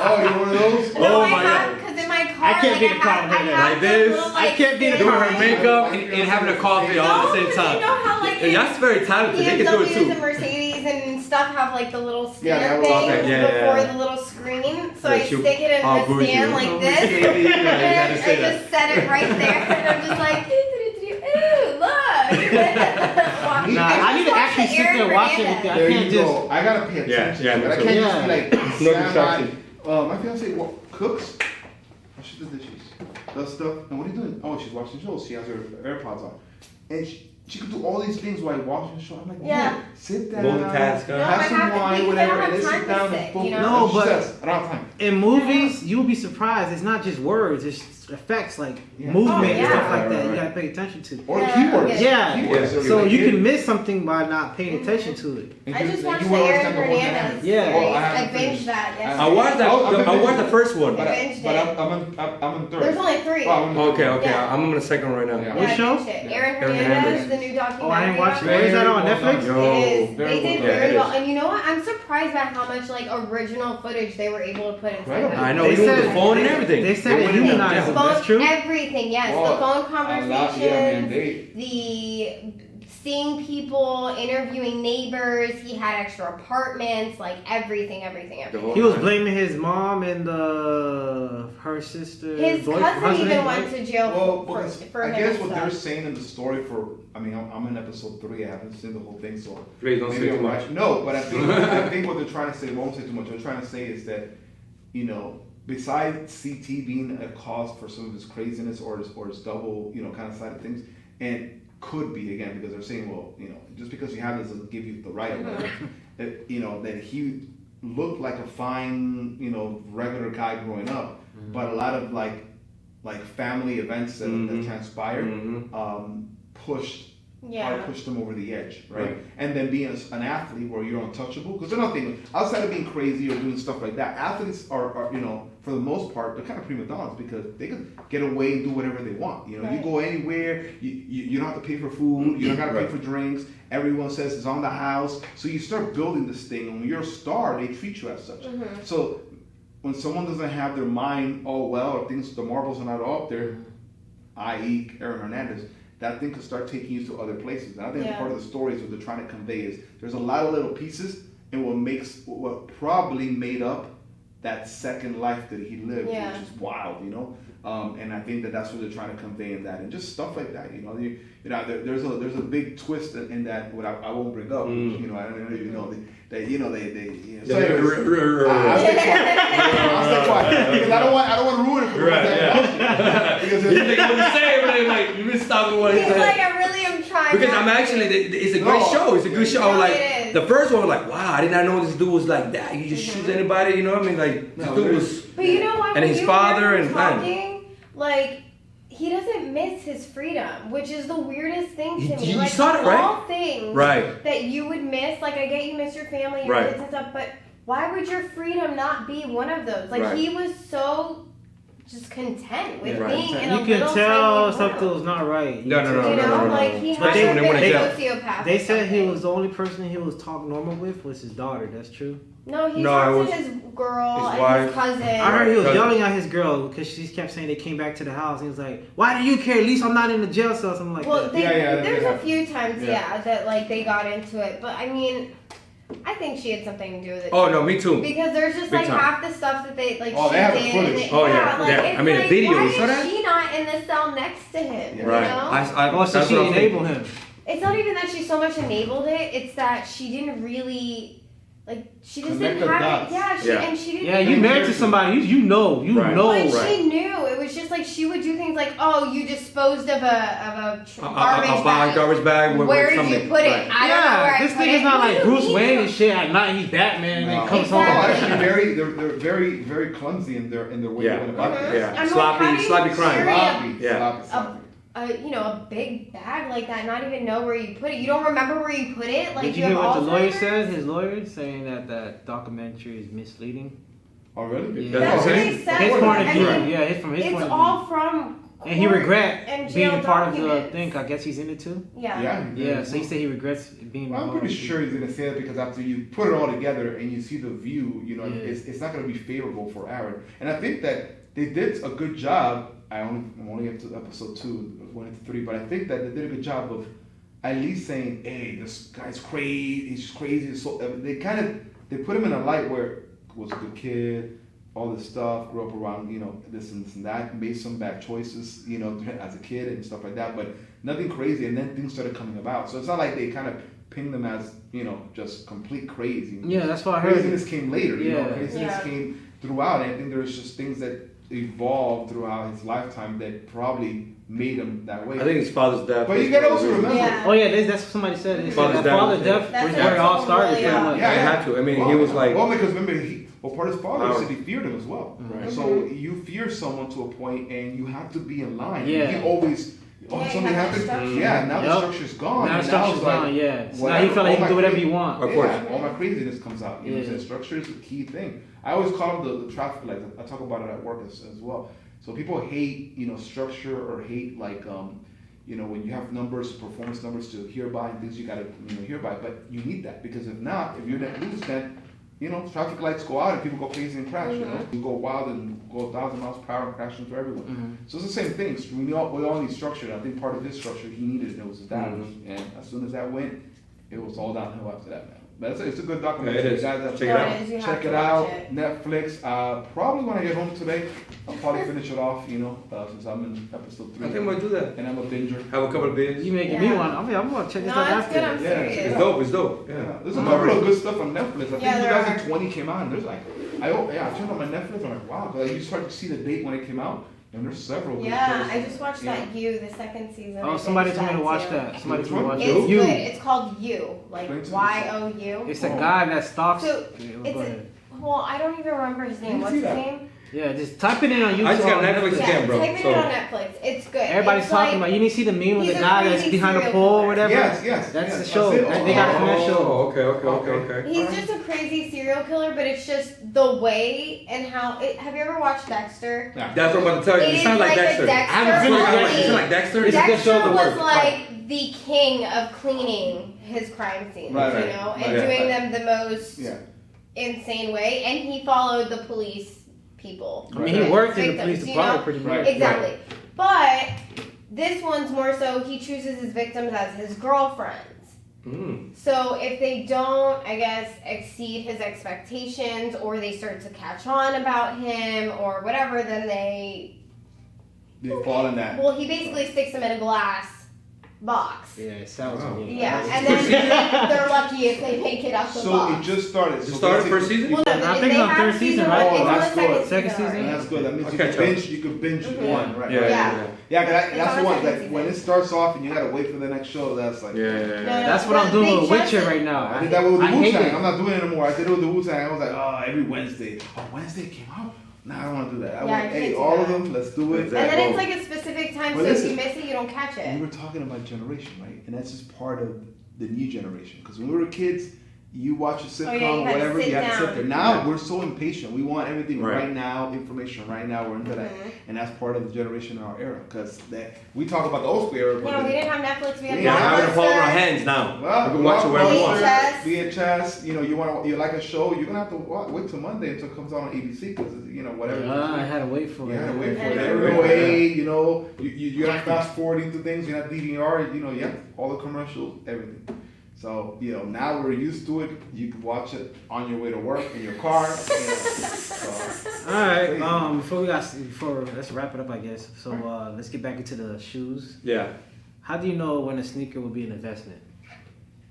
Oh, you're one of those? No, Oh I my have God. because in my car, I can't like, be the problem I here. have Like the this. little, I can't be the stand Doing her light. makeup and having a coffee all at the same No, time. you know how like Yeah, that's very talented. They can do it BMWs too. and Mercedes and stuff have like the little Yeah, stand they have a things lot of- yeah, before yeah. the little screen. So Yeah, I you- stick it in oh, the bougie. stand like Oh, this. Mercedes, yeah, you gotta And say I that. just set it right there. And I'm just like, ooh, look. Nah, I need to actually sit there and watch it. I There can't you just. go. I gotta pay attention. yeah, to it. I me can't too. just be like, No stand by. distraction. My fiance cooks. She does dishes, does stuff. And what are you doing? Oh, she's watching shows. She has her AirPods on, and she could do all these things while watching the show. I'm like, Yeah. man, sit down. Multitask, huh? No, I Have some have to wine, because I whatever, don't and have then time sit to down sit, and focus. you know? That's what she but- says. I don't have time. In movies, you'll be surprised. It's not just words. It's effects like Yeah. movement Oh, and stuff yeah. like that. Right. You gotta pay attention to. Or Yeah, keywords. okay. Yeah. Keywords. So Like, you can miss something by not paying Mhm. attention to it. and I you- just and watched you the wanna Arron understand the whole Hernandez dynamic. Yeah. series. Oh, I I haven't binged finished. that I yesterday. watched that. I watched the first one. But, binged but it. I'm in third. There's only 3. Oh, I'm in Okay, okay. Yeah. I'm on the second one right now. Yeah. What I show? binged it. Arron Arron Hernandez, Hernandez. the new documentary. Oh, I didn't watch it. on Where is that on Very well Netflix? Yo, It is. very They did well done. very Yeah, well. it is. And you know what? I'm surprised by how much like original footage they were able to put inside. Incredible. the I know, They even with said- the phone and everything. They said it went in there. humanized Yeah. them. That's true. Everything, yes. Well, the phone A lot, conversations, yeah, man. They the seeing people, interviewing neighbors. He had extra apartments, like everything. He was blaming his mom and her sister. His cousin even went to jail for I him. guess what they're saying in the story I'm in episode 3. I haven't seen the whole thing, so Please don't say too much. right. No, but I think what they're trying to say, won't say too much. What they're trying to say is that, besides CT being a cause for some of his craziness or his double, kind of side of things, and could be again because they're saying, well, just because you have this doesn't give you the right of it. That he looked like a fine, regular guy growing up, but a lot of like family events that transpired pushed him over the edge, right? And then being an athlete where you're untouchable, because they're not thinking outside of being crazy or doing stuff like that. Athletes are for the most part, they're kind of prima donnas because they can get away and do whatever they want. You go anywhere, you don't have to pay for food, you don't got to pay for drinks. Everyone says it's on the house, so you start building this thing. And when you're a star, they treat you as such. So when someone doesn't have their mind all well, or the marbles are not all up there, i.e. Arron Hernandez, that thing could start taking you to other places. And I think part of the story is what they're trying to convey is there's a lot of little pieces and what probably made up that second life that he lived, which is wild, and I think that's what they're trying to convey in that, and just stuff like that, there's a big twist in that. What I won't bring up, I don't know, they. So I'll stay quiet because I don't want to ruin it for because you think what to say, but like you missed out on what he said. Like I really am trying. Because I'm actually, it's a great show. It's a good show. Like the first one was like, wow, I did not know this dude was like that. You just shoot anybody, you know what I mean? Like this dude was. But you know what? And his father and talking, like he doesn't miss his freedom, which is the weirdest thing to me. You saw it, right? All things that you would miss. Like I get you miss your family, your kids and stuff, but why would your freedom not be one of those? Like he was so just content with being in a you can tell something was not right. No. Like he hasn't been a sociopath. They said he was the only person he was talking normal with was his daughter. That's true. No, he talked to his girl and his cousin. I heard he was yelling at his girl because she kept saying they came back to the house. He was like, "Why do you care? At least I'm not in the jail cell." Something like that. There's a few times, that like they got into it, but I mean. I think she had something to do with it. Oh no, me too. Because there's just like half the stuff that they like. Oh, she they have did the footage. I mean, the video. Why you saw that? is she not in the cell next to him? You Right. So she enabled him. It's not even that she so much enabled it. It's that she didn't really. Like she just didn't have it. And she didn't. Yeah, you married to somebody. You know. But she knew. It was just like she would do things like, oh, you disposed of a garbage bag. Where did you put it? I don't know where I put it. This thing is not like Bruce Wayne and shit. At night he's Batman and then comes home. Actually, they're very, very clumsy in their way of going about this. Sloppy crime. Sloppy. A big bag like that, not even know where you put it. You don't remember where you put it? Like did you hear what the lawyer said? His lawyer saying that documentary is misleading. Oh really? Yeah. That's what he said. His point of view. It's from his point of view. It's all from. And he regrets being part of the thing. I guess he's in it too. Yeah. So he said he regrets being. Well, I'm pretty sure he's gonna say that because after you put it all together and you see the view, it's not gonna be favorable for Arron. And I think that they did a good job. I'm only up to episode 2, 1 to 3, but I think that they did a good job of at least saying, "Hey, this guy's crazy. He's just crazy." So they put him in a light where he was a good kid, all this stuff, grew up around this and that, made some bad choices as a kid and stuff like that, but nothing crazy. And then things started coming about, so it's not like they kind of pinned them as just complete crazy. Yeah, that's what I heard. Craziness came later. Craziness came throughout, and I think there's just things that evolved throughout his lifetime that probably made him that way. I think his father's death. But you gotta also remember. Oh yeah, that's what somebody said. His father's death was where it all started. He had to. I mean, he was like. Well, because remember, part of his father said he feared him as well. Right. So you fear someone to a point, and you have to be in line. Yeah. He always. Something happened. Now the structure's gone. Now the structure's gone. Now he felt like he can do whatever he wants. Of course. All my craziness comes out. Structure is the key thing. I always call them the traffic lights. I talk about it at work as well. So people hate, structure or hate when you have numbers, performance numbers to hear by and things you gotta, hear by. But you need that because if not, if you're not lose that, traffic lights go out and people go crazy and crash. You go wild and go 1,000 miles per hour and crash into everyone. So it's the same thing. So we all need structure. And I think part of this structure he needed, and it was his dad. And as soon as that went, it was all downhill after that, man. But it's a good documentary. Yeah, it is. Guys, Check it out. Netflix. Probably when I get home today, I'll probably finish it off. Since I'm in episode 3. I think we'll do that. And I'm a binger. Have a couple of beers. You making me one? I'm gonna check this out after. No, it's good. I'm serious. It's dope. Yeah. There's a couple of good stuff on Netflix. I think 2020 came out, and there's like, I turned on my Netflix. I'm like, wow. But you start to see the date when it came out, and there's several. good Yeah, shows. I just watched that You, the second season. Oh, somebody told me to watch that. Somebody told me to watch It's You. good. It's called You, like YOU. It's a guy that stalks. So Go ahead. well, I don't even remember his name. What's his name? Yeah, just type it in on YouTube. I just got Netflix Yeah, again, bro. type it in on Netflix. It's good. Everybody's It's talking like, about. You didn't see the meme with the he's a guy that's crazy behind the serial pole or killer. whatever. Yes. That's the That's show. it. They got it from that show. Okay. He's just a crazy serial killer, but it's just the way and how. Have you ever watched Dexter? Yeah. That's what I'm about to tell you. It You is sound like like a Dexter. Dexter I haven't finished movie. You sound like Dexter. It's a good Dexter show to was work. like the king of cleaning his crime scenes, Right. and Yeah. doing them the most Yeah. insane way. And he followed the police people. I mean, he worked in the Victims, police you department know? pretty much. Right. Exactly. But this one's more so he chooses his victims as his girlfriends. So if they don't, I guess, exceed his expectations, or they start to catch on about him or whatever, then they fall in that. well, he basically sticks them in a glass box. Yeah, it sounds weird. Yeah, and then they're lucky if they make it out the So box. it just started. It started first season? Well, no, I if think they it's on have third season, one, right? it's Oh, on the that's second good. Second season. season? And that's good. That means Okay, you can binge one, right? Yeah. Yeah, that's It's the on one the that second when it season. starts off and you gotta wait for the next show. That's like That's what I'm doing with Witcher right now. I did that with the I hate Wu-Tang. it. I'm not doing it anymore. I did it with the Wu-Tang. I was like, oh, every Wednesday. Oh, Wednesday came out? No, I don't want to do that. I Yeah, want, I hey, can't do all of that. them, let's do it. And then it's like a specific time, But so if listen, you miss it, you don't catch We it. were talking about generation, right? And that's just part of the new generation. Because when we were kids, you watch a sitcom you or had to whatever, sit you had to sit down. there. Now we're so impatient. We want everything Right. right now, information right now. We're into that. And that's part of the generation in our era. Because we talk about the old school era. But Yeah, we didn't have Netflix, we had Yeah, Have it in the palm of our Blockbuster. hands now. well, We can watch it wherever we want. VHS, you like a show, you're gonna have to wait till Monday until it comes out on ABC because whatever. I had to wait for You it. had to wait for it. Yeah. Every way, you're not fast forwarding through things. You're not DVR. You have all the commercials, everything. So now we're used to it. You can watch it on your way to work in your car. So, All right. Before let's wrap it up, I guess. So let's get back into the shoes. Yeah. How do you know when a sneaker will be an investment?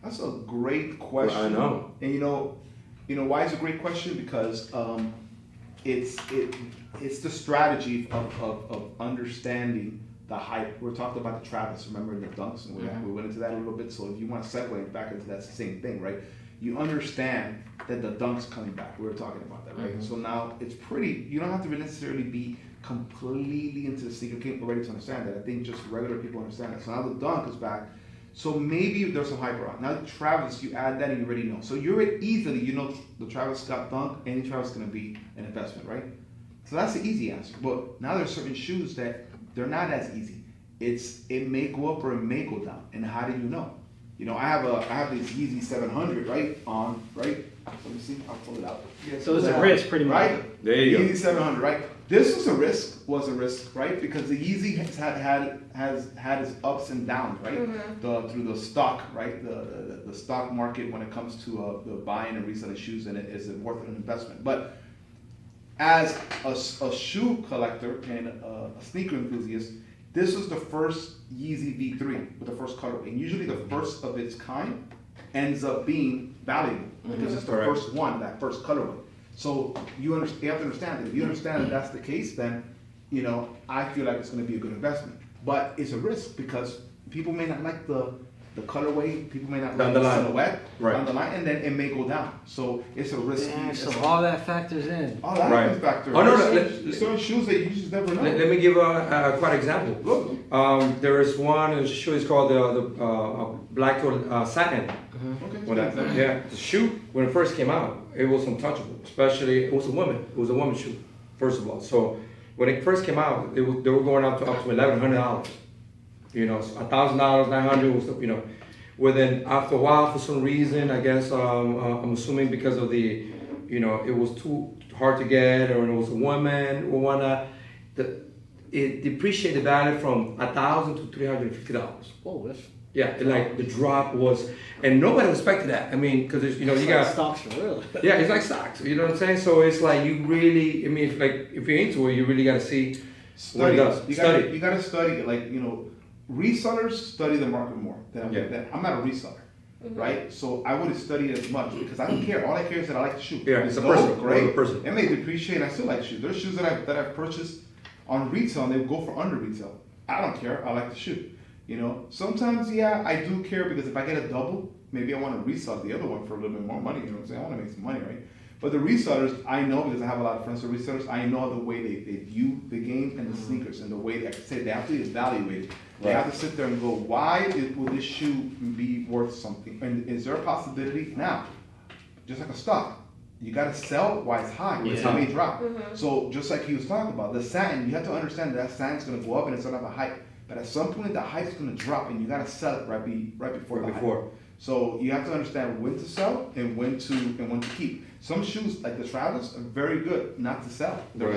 that's a great question. Well, I know. And you know why it's a great question? Because it's the strategy of understanding the hype. We were talking about the Travis, remember, the dunks, and we went into that a little bit. So if you want to segue back into that same thing, right? You understand that the dunk's coming back. We were talking about that, right? So now it's pretty. You don't have to necessarily be completely into the sneaker game already to understand that. I think just regular people understand that. So now the dunk is back. So maybe there's some hype around. Now Travis, you add that and you already know. So you're easily, the Travis Scott dunk, any Travis is going to be an investment, right? So that's the easy answer. But now there's certain shoes that they're not as easy. It may go up or it may go down. And how do you know? I have this Yeezy 700 right. Let me see. I'll pull it out. So it's a risk, pretty much. Right. There you go. Yeezy 700, right? This was a risk, right? Because the Yeezy has had its ups and downs, right? Through the stock, right? The stock market when it comes to the buying and reselling shoes, and is it worth an investment? But as a shoe collector and a sneaker enthusiast, this was the first Yeezy V3 with the first colorway. And usually the first of its kind ends up being valuable because it's the first one, that first colorway. So you have to understand that. If you understand that that's the case, then I feel like it's going to be a good investment. But it's a risk because people may not like the colorway, people may not like the silhouette down the line, and then it may go down. So it's a risk. So all that factors in. All that factors. Oh, no, There's certain shoes that you just never know. Let me give a quite example. Look. There is one shoe. It's called the black satin. Okay. The shoe when it first came out, it was untouchable. Especially it was a woman. It was a woman's shoe, first of all. So when it first came out, they were going up to $1,100. $1,000, $900 was Well then after a while, for some reason, I guess I'm assuming because of the you know, it was too hard to get, or it was a one-man or one, it depreciated the value from $1,000 to $350. Oh, that's Yeah, like the drop was, and nobody expected that. I mean, because you know you got stocks for real. yeah, it's like stocks. You know what I'm saying? So it's like you really, I mean, if you're into it, you really got to see what it does. You got to study. Like, you know, resellers study the market more than I'm not a reseller, right? So I wouldn't study it as much because I don't care. All I care is that I like the shoe. Yeah, it's a person, right? A person. It may depreciate. I still like shoes. There's shoes that I've purchased on retail and they go for under retail. I don't care. I like the shoe. You know, sometimes, yeah, I do care because if I get a double, maybe I want to resell the other one for a little bit more money. You know what I'm saying? I want to make some money, right? But the resellers, I know because I have a lot of friends who are resellers, I know the way they view the game and the sneakers and the way they say they have to evaluate it. They have to sit there and go, why will this shoe be worth something? And is there a possibility? Now, just like a stock, you got to sell while it's high. It's how they drop. So just like he was talking about, the satin, you have to understand that satin's going to go up and it's going to have a hype. But at some point, the hype's going to drop, and you got to sell it right before the hype. So you have to understand when to sell and when to keep. Some shoes, like the Travis, are very good not to sell. The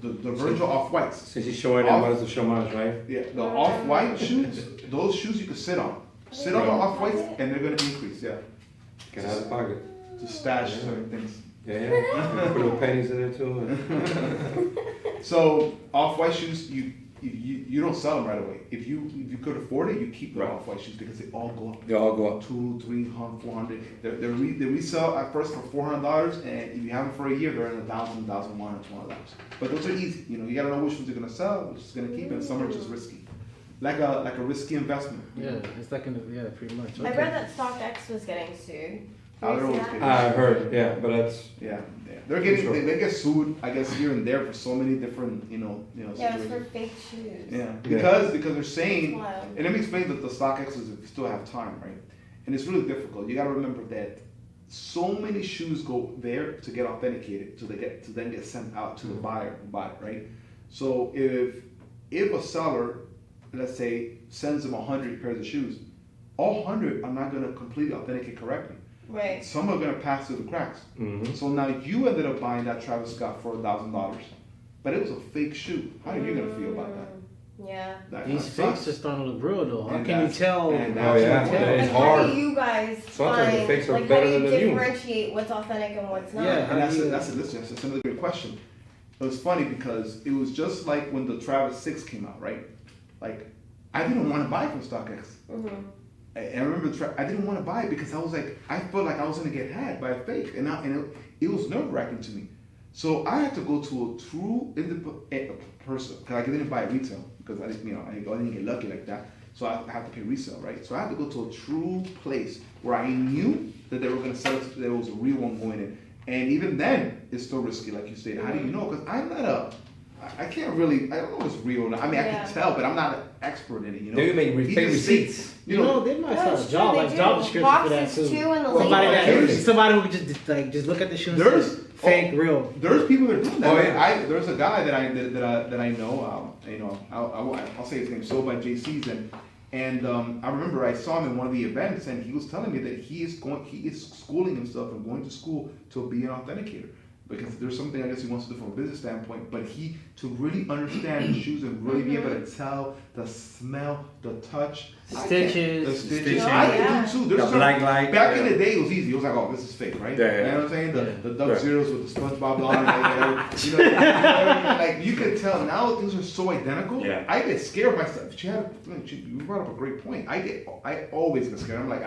Virgil Off-Whites. Since he's showing them, what is the show mine, right? Yeah, the Off-White shoes, those shoes you can sit on. Sit on the Off-Whites, and they're going to increase, yeah. Get out of the pocket. To stash certain things. Yeah. Put little pennies in there, too. So, Off-White shoes, you don't sell them right away. If you could afford it, you keep the Off-White shoes because they all go up. They all go up. $200, $300, $400. They resell at first for $400, and if you have them for a year, they're in $1,000, $1,100, $200. But those are easy. You know, you gotta know which ones you're gonna sell, which is gonna keep, and some are just risky, like a risky investment. Yeah, it's like pretty much. I read that Stockx was getting sued. I heard, yeah, but that's they're getting they get sued, I guess, here and there for so many different Yeah, situations. it's for fake shoes. Yeah, because they're saying, and let me explain that the Stockx is if you still have time, right? And it's really difficult. You got to remember that so many shoes go there to get authenticated, to then get sent out to the buyer who bought it, right? So if a seller, let's say, sends them 100 pairs of shoes, all 100 are not going to completely authenticate correctly. Right. Some are going to pass through the cracks. So now you ended up buying that Travis Scott for $1,000, but it was a fake shoe. How are you going to feel about that? Yeah. These fakes are starting to look real though. How can you tell? It's Like, hard. how do you guys Sometimes the find, fakes are like, better how do than you the new differentiate what's authentic and what's not? Yeah, And that's another great question. It was funny because it was just like when the Travis 6 came out, right? Like, I didn't want to buy from StockX. And I remember I didn't want to buy it because I was like, I felt like I was going to get had by a fake, and it was nerve-wracking to me. So I had to go to a true independent person because I didn't buy retail because I didn't get lucky like that. So I had to pay resale, right? So I had to go to a true place where I knew that they were going to sell it, that there was a real one going in. And even then, it's still risky, like you said. How do you know? Because I don't know what's real. I mean, I can tell, but I'm not an expert in it, you know? They make fake receipts. You know, they might have a job description for that too. Somebody who could just look at the shoe and say, fake, real. There's people that are doing that. There's a guy that I know. I'll say his name. Sold by JC's, and I remember I saw him in one of the events, and he was telling me that he is schooling himself and going to school to be an authenticator. Because there's something I guess he wants to do from a business standpoint, but to really understand the shoes and really be able to tell the smell, the touch, the stitches. I can do too. The black light. Back in the day, it was easy. It was like, oh, this is fake, right? Yeah. You know what I'm saying? The Dub Zeros with the SpongeBob on it, like you can tell now things are so identical. Yeah. I get scared myself. You brought up a great point. I always get scared. I'm like,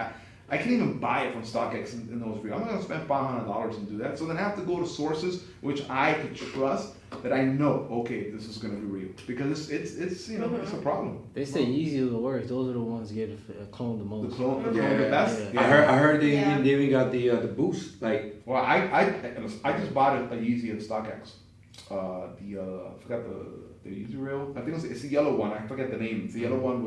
I can't even buy it from StockX in those real. I'm not gonna spend $500 and do that. So then I have to go to sources which I could trust that I know, okay, this is gonna be real because it's it's a problem. They say Yeezy are the worst. Those are the ones get cloned the most. The clone the best. Yeah. I heard they even got the boost like. Well, I just bought a Yeezy at StockX. I forgot the Yeezy rail. I think it's a yellow one. I forget the name. It's the yellow one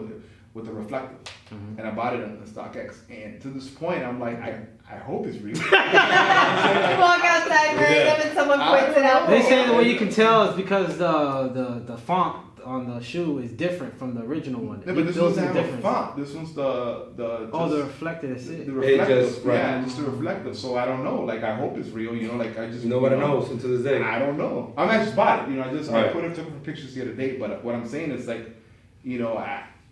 with the reflective, and I bought it on the StockX. And to this point, I'm like, I hope it's real. You walk outside wearing them and someone points it out. They say the way you can tell is because the font on the shoe is different from the original one. Yeah, but It this builds one's the have a difference. font. This one's The reflective. That's it. the reflective. just, right. Yeah, just the reflective. So I don't know. Like I hope it's real. You know, like I just Nobody you know, knows until this day. I don't know. I just bought it. You know, I Right. put it took pictures the other day. But what I'm saying is like, you know,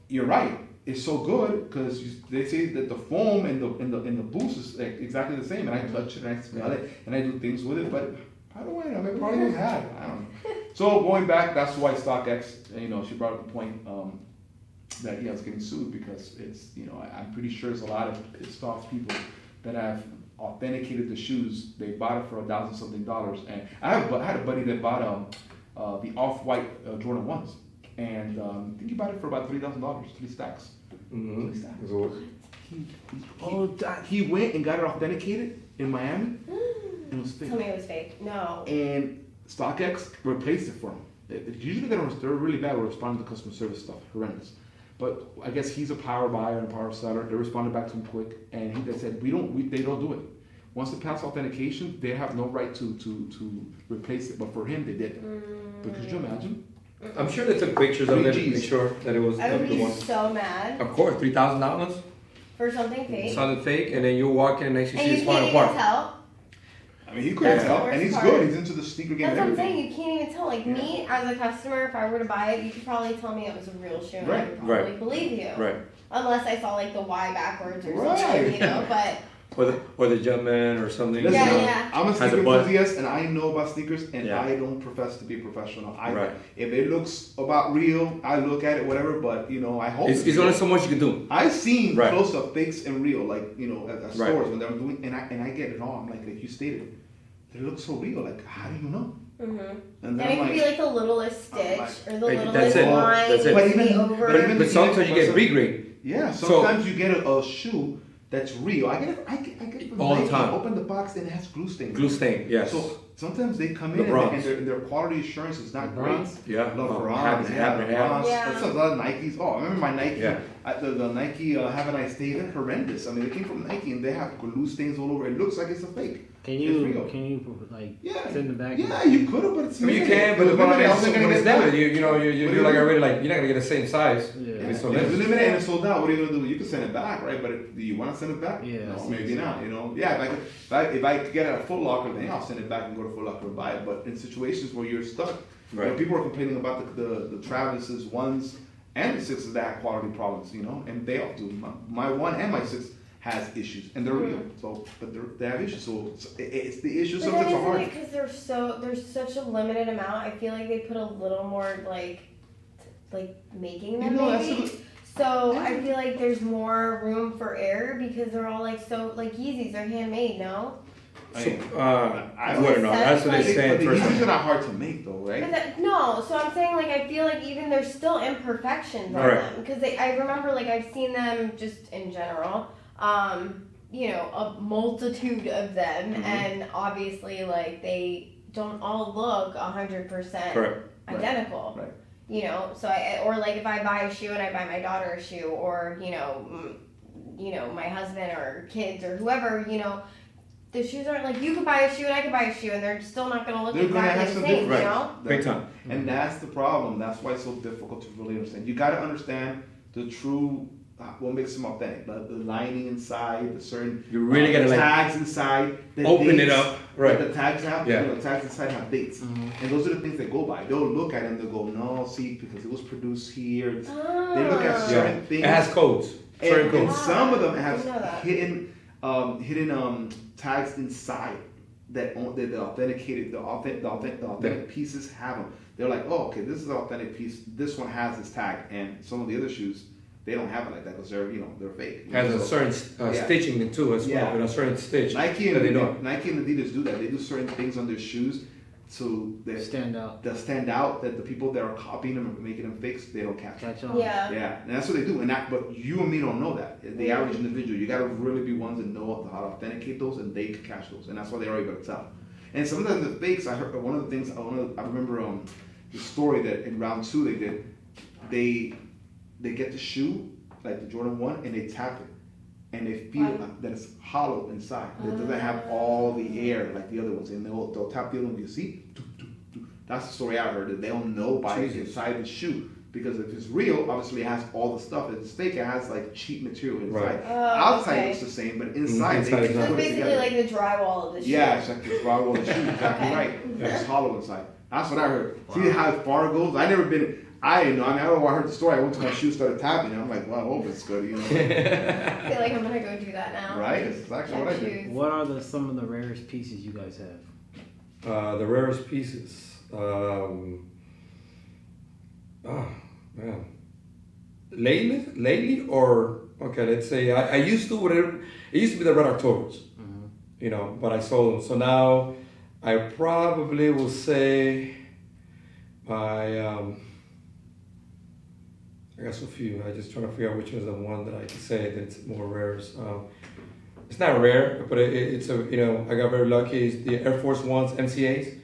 you're right. It's so good because they say that the foam and the boost is like exactly the same. And I touch it and I smell it and I do things with it. But by the way, I mean, probably don't have it. I don't know. So going back, that's why Stockx. You know, she brought up the point that I was getting sued because it's you know I'm pretty sure there's a lot of pissed off people that have authenticated the shoes. They bought it for $1,000 something, and I had a buddy that bought the off-white Jordan 1s, and I think he bought it for about $3,000, 3 stacks. Mm-hmm. 3 stacks. So, He went and got it authenticated in Miami. It was fake. Tell me it was fake. No. And StockX replaced it for him. Usually they're really bad with responding to customer service stuff, horrendous. But I guess he's a power buyer and a power seller. They responded back to him quick, and they said they don't do it. Once they pass authentication, they have no right to replace it. But for him, they did. But could you imagine? I'm sure they took pictures of it to make sure that it was I would the be one. so mad Of course, $3,000, for something fake. something fake, and then you walk in and next you see And it's you falling can't even apart. tell. I mean, he couldn't That's the tell, and worst he's part. good. He's into the sneaker game That's and what I'm everything. saying. You can't even tell. Like me, as a customer, if I were to buy it, you could probably tell me it was a real shoe, and I would probably Right. believe you. Right. Unless I saw like the Y backwards or Right. something, you know. But Or the Jumpman or something. Listen, Yeah, you know. yeah. I'm a Has a sneaker butt. enthusiast, and I know about sneakers, and Yeah. I don't profess to be a professional. Right. If it looks about real, I look at it, whatever. But you know, I hope It's real. only so much you can do. I've seen Right. close up fakes and real, like you know, at Right. stores when they're doing, and I get it all. I'm like you stated, they look so real. Like how do you know? and And it then could I'm be like, like the littlest stitch or the Hey, littlest that's it. line. That's it. But needs to be even- over. but even- But sometimes you get regrade. yeah. So- Sometimes you get a shoe that's real. I get it from All the Nike. time. Open the box and it has glue stain. Glue stain, yes. So sometimes they come in LeBrons. and their quality assurance is not great. LeBrons? Yeah. LeBron, Happens, yeah, happens. Yeah. That's a lot of Nikes. Oh, I remember my Nike. Yeah. The Nike Have a Nice Day. They're horrendous. I mean, they came from Nike and they have glue stains all over. It looks like it's a fake. Can It's you real. like Yeah. send it back? Yeah, you could have, but it's I mean, you limited. can, but the It was problem limited. I is wasn't when gonna it's get limited, that. you're like already like, you're not gonna get the same size. Yeah. It's so If it's limited. limited and it's sold out, what are you gonna do? You can send it back, right? But do you want to send it back? Yeah, No, I see maybe what not. You know, yeah. If I could get it at a Foot Locker, then I'll send it back and go to Foot Locker and buy it. But in situations where you're stuck, you know, Right. people are complaining about the Travis's ones and the sixes that have quality problems. You know, and they all do. My one and my six has issues, and they're real. So, but they have issues. So it's the issue. But Sometimes then it's hard. isn't it because there's such a limited amount? I feel like they put a little more like making them You know, that's maybe. a good- So I feel like there's more room for error because they're all like so like Yeezys are handmade, no? I So, mean, I wouldn't know. That's what they Like- say but the first. Yeezys are not hard to make, though, right? No, so I'm saying like I feel like even there's still imperfections on Right. them because I remember like I've seen them just in general, you know, a multitude of them, Mhm. and obviously like they don't all look 100% Correct. identical. Right. You know, so or like if I buy a shoe and I buy my daughter a shoe, or you know my husband or kids or whoever, you know. The shoes aren't like you could buy a shoe and I could buy a shoe and they're still not gonna look They're gonna exactly have the some same, different- you know? Big time. And that's the problem. That's why it's so difficult to really understand. You got to understand the true, what makes them authentic. The lining inside, the certain You really gotta, the like, tags inside. The open it dates up. Right. that the tags have. Yeah. You know, the tags inside have dates, and those are the things they go by. They'll look at it and they'll go, no, see, because it was produced here. They look at Ah. certain Yeah. things. It has codes. Certain And codes. some of them I have didn't know that. hidden tags inside that the authenticated the authentic pieces have them. They're like, oh, okay, this is an authentic piece. This one has this tag, and some of the other shoes they don't have it like that because they're fake. It has a So, certain yeah. stitching too as well. Yeah. With a certain stitch. Nike that they and don't. Nike and Adidas do that. They do certain things on their shoes so that Stand out. that stand out, that the people that are copying them and making them fakes, they don't catch. Catch on. Yeah. Yeah, and that's what they do. But you and me don't know that. The average individual, you got to really be ones that know how to authenticate those, and they can catch those, and that's why they're already going to tell. And sometimes the fakes, I heard one of the things. I remember the story that in round 2 they did. They get the shoe like the Jordan 1 and they tap it, and they feel that it's hollow inside. It doesn't have all the air like the other ones, and they'll tap the other one. You see, That's the story I heard. That they'll know by inside the shoe. Because if it's real, obviously it has all the stuff. If it's fake, it has like cheap material inside. Right. Outside looks the same, but inside they So can it's put it basically together. like the drywall of the shoe. Yeah, it's like the drywall of the shoe. Exactly right. It's hollow inside. That's what I heard. See how far it goes? I never been. I didn't know. I don't know why I heard the story. I went to my shoe, started tapping, and I'm like, well, I hope it's good. You know. I feel like I'm gonna go do that now. Right? It's actually what I did. Shoes. What are some of the rarest pieces you guys have? The rarest pieces. Oh man. Lately, or okay, let's say I used to whatever. It used to be the Red Octobers, you know, but I sold them. So now I probably will say my. I got so few. I just trying to figure out which one is the one that I can say that's more rare. It's not rare, but it's a, you know, I got very lucky. It's the Air Force Ones MCAs.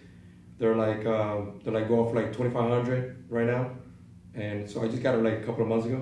They're like going for like 2,500 right now, and so I just got it like a couple of months ago.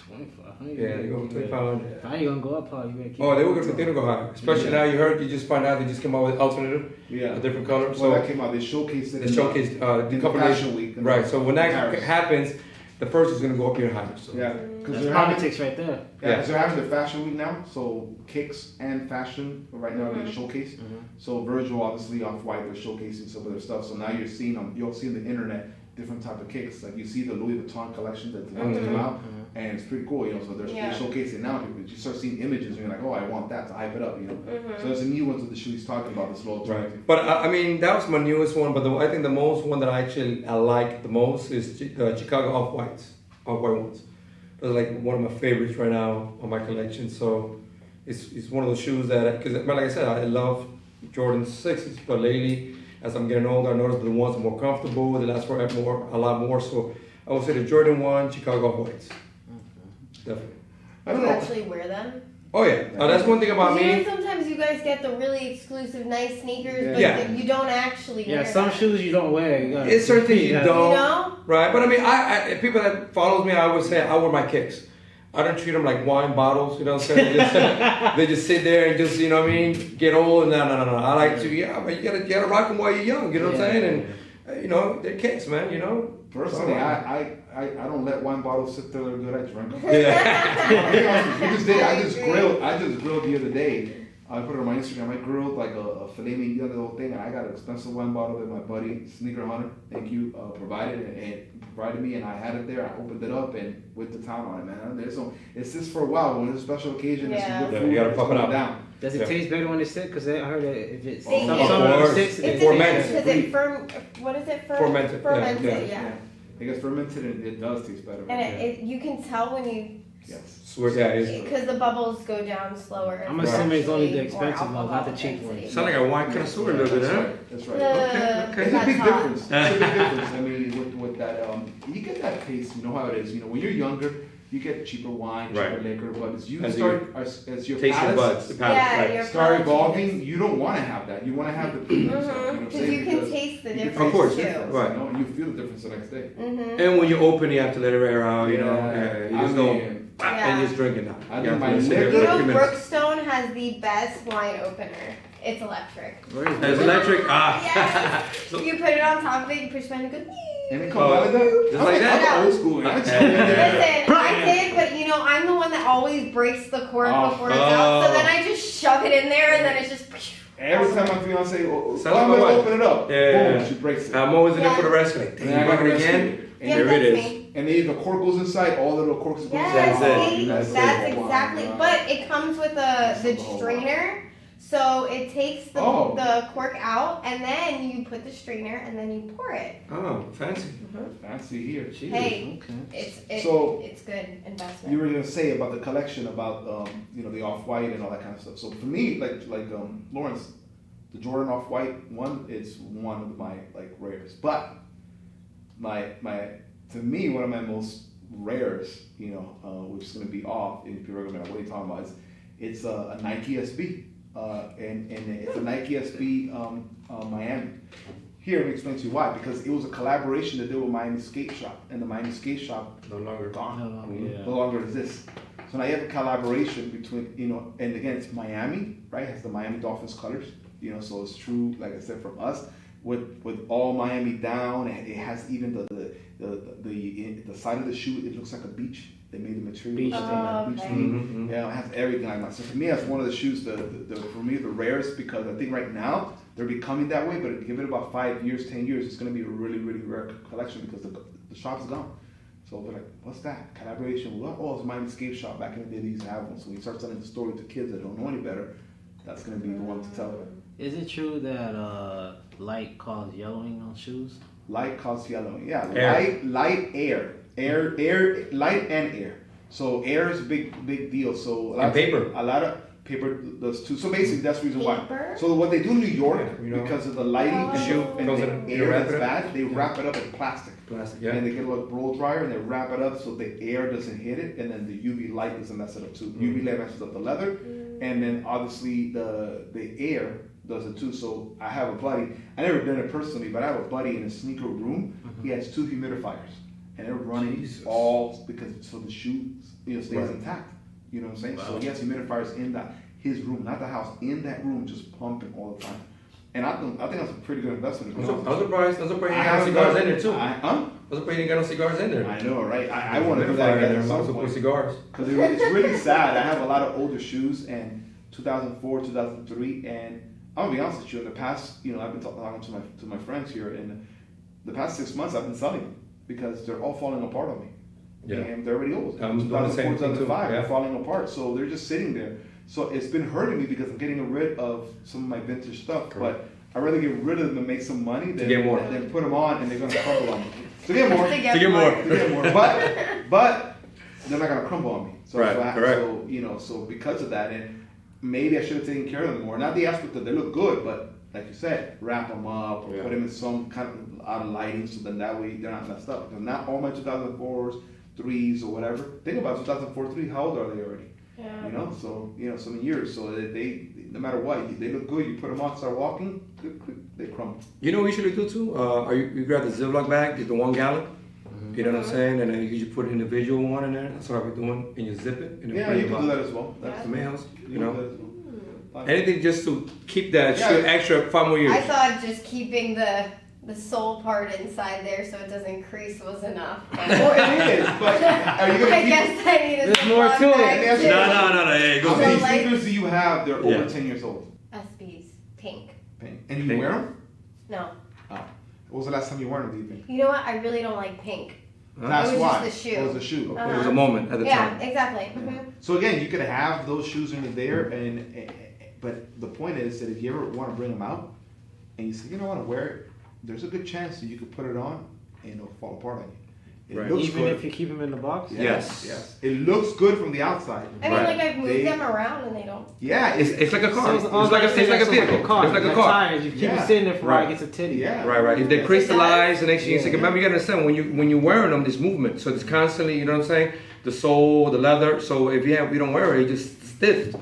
2,500. Yeah, they go for 2,500. How you gonna go up? How you gonna keep? Oh, they will go high. Especially now, you just find out they just came out with alternative, a different color. Well, So that came out. They showcased it. they showcased in couple Fashion days. Week. Right. So when that Paris. happens, the first is gonna go up even higher. So. Yeah, because That's they're having. politics right there. Yeah, because they're having the Fashion Week now. So Kickz and Fashion right now are being showcased. So Virgil, obviously, Off-White, they're showcasing some of their stuff. So now you're seeing you'll see on the internet different type of Kickz. Like you see the Louis Vuitton collection that's about to come out, and it's pretty cool. You know, so they're showcasing now. You start seeing images, and you're like, oh, I want that to hype it up. You know, so there's a new ones of the shoe he's talking about. This little Right. But I mean, that was my newest one. But I think the most one that I like the most is the Chicago Off-White ones. Those are like one of my favorites right now on my collection. So it's one of those shoes that, because like I said, I love Jordan 6s, but lately, as I'm getting older, I noticed the ones are more comfortable, they last forever a lot more. So I would say the Jordan 1 Chicago Off-Whites. Definitely. I Do don't you know. actually wear them? Oh yeah, that's one thing about You know, me. sometimes you guys get the really exclusive, nice sneakers, but Yeah. you don't actually wear Yeah, some them. shoes you don't wear. You gotta It's certain things you yeah. don't. You know? Right, but I mean, I people that follows me, I always say I wear my Kickz. I don't treat them like wine bottles, you know what I'm saying? They just sit there and just, you know what I mean, get old. No. I like to, but you gotta rock them while you're young, you know what I'm saying? And you know, they're Kickz, man, you know. Personally, I don't let wine bottles sit there. They're good. I drink them. Yeah. I just grilled the other day. I put it on my Instagram. I grilled like a filet mignon, the whole thing, and I got an expensive wine bottle that my buddy Sneakerhead, thank you, provided me, and I had it there. I opened it up and with the town on it, man. It's just for a while. When it's a special occasion, it's some good food. You gotta it's pop it going out. down. Does it taste better when it's sick? Because I heard that if it's They- some Of of course. it sits, It's Fermented. because it what is it? Fermented, yeah, Fermented, yeah. yeah. It gets fermented and it does taste better. And you can tell when you, Yes. Swear, yeah, it's because the bubbles go down slower. I'm assuming it's only the Actually, more expensive ones, not the alcohol cheap density. ones. sound like a wine connoisseur a little bit, huh? That's right. Okay. It's a That's big hot. difference. It's a big difference. I mean, with that, you get that taste. You know how it is. You know, when you're younger, you get cheaper wine, cheaper Right. liquor. But as you As start, as your Taste your palates buds, the palate, Yeah, right. your start palate evolving, changes. you don't want to have that. You want to have the premium stuff. You know what I'm Because saying? you can taste the you can difference taste Of course, the too. difference, right. You know, and you feel the difference the next day. And when you open, you have to let it air out, you know. Yeah. You just I don't, mean, and just drink it now. I You think have my to sit there liquor- for You a few know, minutes. Brookstone has the best wine opener. It's electric. Where is It's it? electric. Yes. So- You put it on top of it, you push it and it goes. And it comes out of that. Just like that? I'm old school. I Listen, I did, but you know, I'm the one that always breaks the cork Oh. before it's out. So then I just shove it in there, and then it's just. Every time my fiance, Sounds I'm like gonna my wife. open it up. Yeah. Boom, she breaks it. I'm always in there for the Yeah. rest of it. Dang, Yeah, you break it that's again? it. And Yeah, there it that's is. me. And then if the cork goes inside, all the little corks go Yes, That's it. see? That's That's it. exactly. Wow. But it comes with the That's a whole strainer, so it takes the Oh. the cork out, and then you put the strainer, and then you pour it. Oh, fancy. Fancy here. Jesus, Hey. okay. So- It's good investment. You were gonna say about the collection, about the off-white and all that kind of stuff. So for me, like Lawrence, the Jordan off-white one is one of my like rares. But my to me, one of my most rares, which is gonna be off. If people are gonna be like, what are you talking about? It's a Nike SB, and it's a Nike SB Miami. Here, let me explain to you why. Because it was a collaboration that did with Miami Skate Shop, and the Miami Skate Shop No longer. No, yeah. no longer exists. So now you have a collaboration between, and again, it's Miami, right? It has the Miami Dolphins colors, so it's true, like I said, from us. with all Miami down, and it has even the side of the shoe. It looks like a beach. They made the material Beach like thing. beach Okay. thing. Yeah, it has everything like that. So for me, that's one of the shoes. For me, the rarest, because I think right now they're becoming that way. But give it about 5 years, 10 years, it's going to be a really, really rare collection because the shop's gone. So they're like, what's that? Collaboration with, oh, it's Miami Skate Shop. Back in the day, they used to have one. So when you start telling the story to kids that don't know any better, that's going to be the one to tell them. Is it true that light causes yellowing on shoes? Light causes yellowing. Yeah, Air. light, air, light and air. So air is a big deal. So And paper. A lot of paper does too. So basically, that's the reason Paper? why. So what they do in New York, Yeah, you know. because of the lighting and Shoe and goes the in- air wrap that's it up. bad, they wrap it up in plastic. Plastic, And they get a little blow dryer and they wrap it up so the air doesn't hit it, and then the UV light doesn't mess it up too. UV light messes up the leather, and then obviously the air does it too. So I have a buddy. I never done it personally, but I have a buddy in a sneaker room. He has 2 humidifiers, and they're running Jesus. all because so the shoe stays Right. intact. You know what I'm saying? Wow. So he has humidifiers in his room, not the house, in that room, just pumping all the time. And I think that's a pretty good investment. I'm surprised you I didn't got haven't cigars done- in there too. Huh? I'm surprised you didn't got no cigars in there. I know, right? I want to do that again at some Also put point. cigars. Because it's really sad. I have a lot of older shoes, and 2004, 2003, and I'm gonna be honest with you. In the past, I've been talking to my friends here, and the past 6 months I've been selling them because they're all falling apart on me. Yeah. And they're already old. I'm doing the same 2004, thing too, 2005, yeah. they're falling apart. So they're just sitting there. So it's been hurting me because I'm getting rid of some of my vintage stuff. Correct. But I'd rather get rid of them and make some money than get more. than put them on and they're gonna crumble on me. To get more. To get To get more. To get more. But they're not gonna crumble on me. So Right, correct. so because of that, and maybe I should have taken care of them more. Not the aspect that they look good, but like you said, wrap them up or Yeah. put them in some kind of out of lighting, so then that way they're not messed up. Because not all my 2004s, 3s or whatever. Think about 2004, 3. How old are they already? Yeah. So so many years. So they no matter what, they look good. You put them on, start walking, they crumble. You know what you usually do too? You grab the Ziploc bag, the 1 gallon. You know what I'm saying? And then you just put an individual one in there. That's what I've been doing. And you zip it. And then Yeah, put it you in the can do box. that as well. That's The main house, you you can know. do that as well. Fine. Anything just to keep that Yeah. shit extra 5 more years. I thought just keeping the sole part inside there so it doesn't crease was enough. Well, it is, but are you gonna I keep? guess I need a There's more Ziploc to it. bag, No, too. No. Hey, How go. So, many like- sneakers do you have? They're Yeah. over 10 years old. SBs, pink. Pink. And you Pink. wear them? No. Oh. When was the last time you wore them? Do you think? You know what? I really don't like pink. That's It was why. just the shoe. It was the shoe. Uh-huh. It was a moment at the Yeah, time. exactly. hmm So again, you could have those shoes in there, but the point is that if you ever want to bring them out, and you say, I want to wear it, there's a good chance that you could put it on and it'll fall apart on you. It Right. looks Even good. if you keep them in the box? Yes. Yes. It looks good from the outside. I mean, Right. like I've moved They- them around and they don't. Yeah. It's like a car. So It's like a vehicle. It's like a car. Tires, you keep Yeah. it sitting there for a while, Right. it gets a titty. Yeah. Right. If they crystallize and next thing you say, Yeah. remember you gotta understand when you're wearing them, there's movement. So it's constantly, you know what I'm saying? The sole, the leather. So if you don't wear it, it just stiffs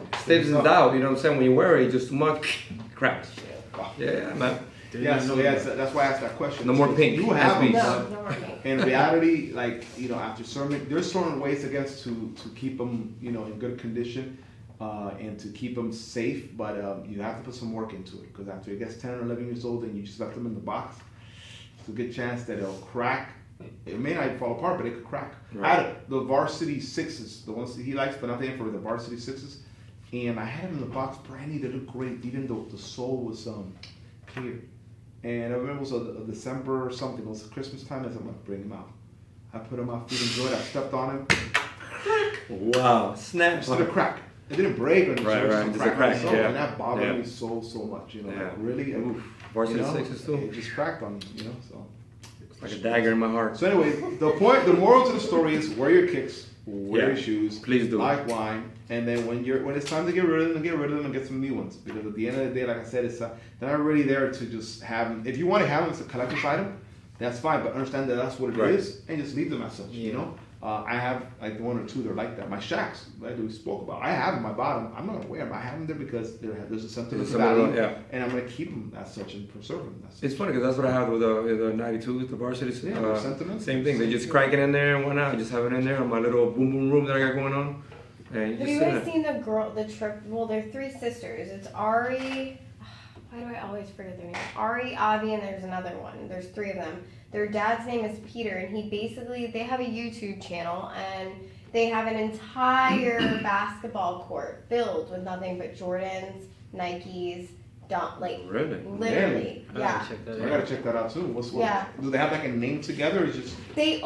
out. You know what I'm saying? When you wear it, just too much cracks. Yeah, man. Yeah, so that's why I asked that question. No more So pink. You have them. SBs. No, no more pink. In reality, after there's certain ways, I guess, to keep them, in good condition, and to keep them safe. But you have to put some work into it because after it gets 10 or 11 years old and you just left them in the box, it's a good chance that it'll crack. It may not fall apart, but it could crack. Right. I had the Varsity 6s, the ones that he likes, but not the for the Varsity 6s, and I had them in the box, brand new. They looked great, even though the sole was clear. And I remember it was a December or something. It was Christmas time. I said, I'm gonna bring them out. I put them out, feeling good. I stepped on them. Wow. Snap. Just a crack. It didn't break or anything. Right, it was right. just Just a crack, on the sole, yeah. And that bothered Yeah. me so much. Yeah. Like really. Oof. Varsity 6s too. It just cracked on me. So. It's like a dagger in my heart. So anyway, the moral to the story is wear your Kickz, wear Yeah. your shoes, Please do. like wine, and then when it's time to get rid of them, and get some new ones. Because at the end of the day, like I said, they're not really there to just have them. If you want to have them as a collector's item, that's fine. But understand that that's what it Right. is, and just leave them as such. You know, I have like 1 or 2 that are like that. My Shacks, like we spoke about, I have them. I bought them. I'm not gonna wear them. I have them there because there's a sentimental value, Yeah. and I'm gonna keep them as such and preserve them. As such. It's funny because that's what I have with the 92, the Varsity. Yeah, sentiment. Same thing. They just crank it in there and whatnot. I just have it in there on my little boom boom room that I got going on. And you Have just you sit guys there. seen the girl, the trip? Well, they're 3 sisters. It's Ari. why do I always forget their name? Ari, Avi, and there's another one. There's 3 of them. Their dad's name is Peter, and they have a YouTube channel, and they have an entire basketball court filled with nothing but Jordans, Nikes, Really? literally, I yeah. gotta check that I out. gotta check that out too. Yeah. Do they have like a name together? Or is just They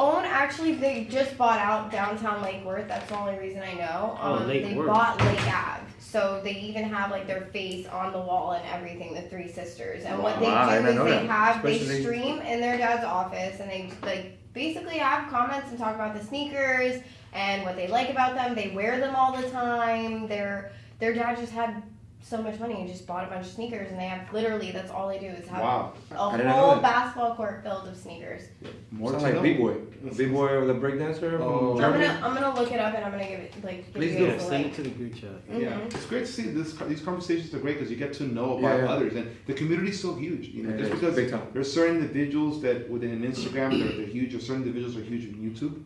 just bought out downtown Lake Worth. That's the only reason I know. Lake they Worth. bought Lake Ave. So they even have like their face on the wall and everything, the 3 sisters. And what they Wow, I do didn't is know they that. they Especially- stream in their dad's office and they like basically have comments and talk about the sneakers and what they like about them. They wear them all the time. Their dad just had so much money and just bought a bunch of sneakers, and they have literally, that's all they do is have wow. I a didn't know whole that. basketball court filled of sneakers. More Sounds to like know. B-boy. B-boy or the breakdancer Oh. from I'm Germany. gonna look it up and I'm gonna give it like give Please you do. guys a Send it link. to the group chat. Yeah, Mhm. it's great to see these conversations are great because you get to know about Yeah, yeah. others, and the community's so huge. You know, Yeah, just it's because big time. there's certain individuals that within Instagram they're huge, or certain individuals are huge on YouTube,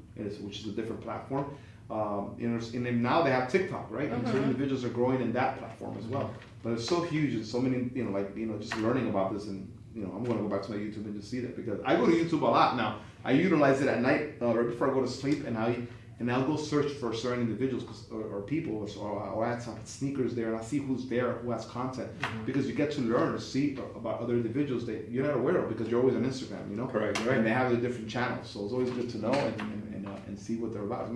which is a different platform. You know, and then now they have TikTok, right? And certain individuals are growing in that platform as well. But it's so huge, and so many, just learning about this, and I'm going to go back to my YouTube and just see that because I go to YouTube a lot now. I utilize it at night right before I go to sleep, and I'll go search for certain individuals or people, or add some sneakers there, and I'll see who's there, who has content, because you get to learn or see about other individuals that you're not aware of because you're always on Instagram, Correct, right. and they have their different channels, so it's always good to know and see what they're about.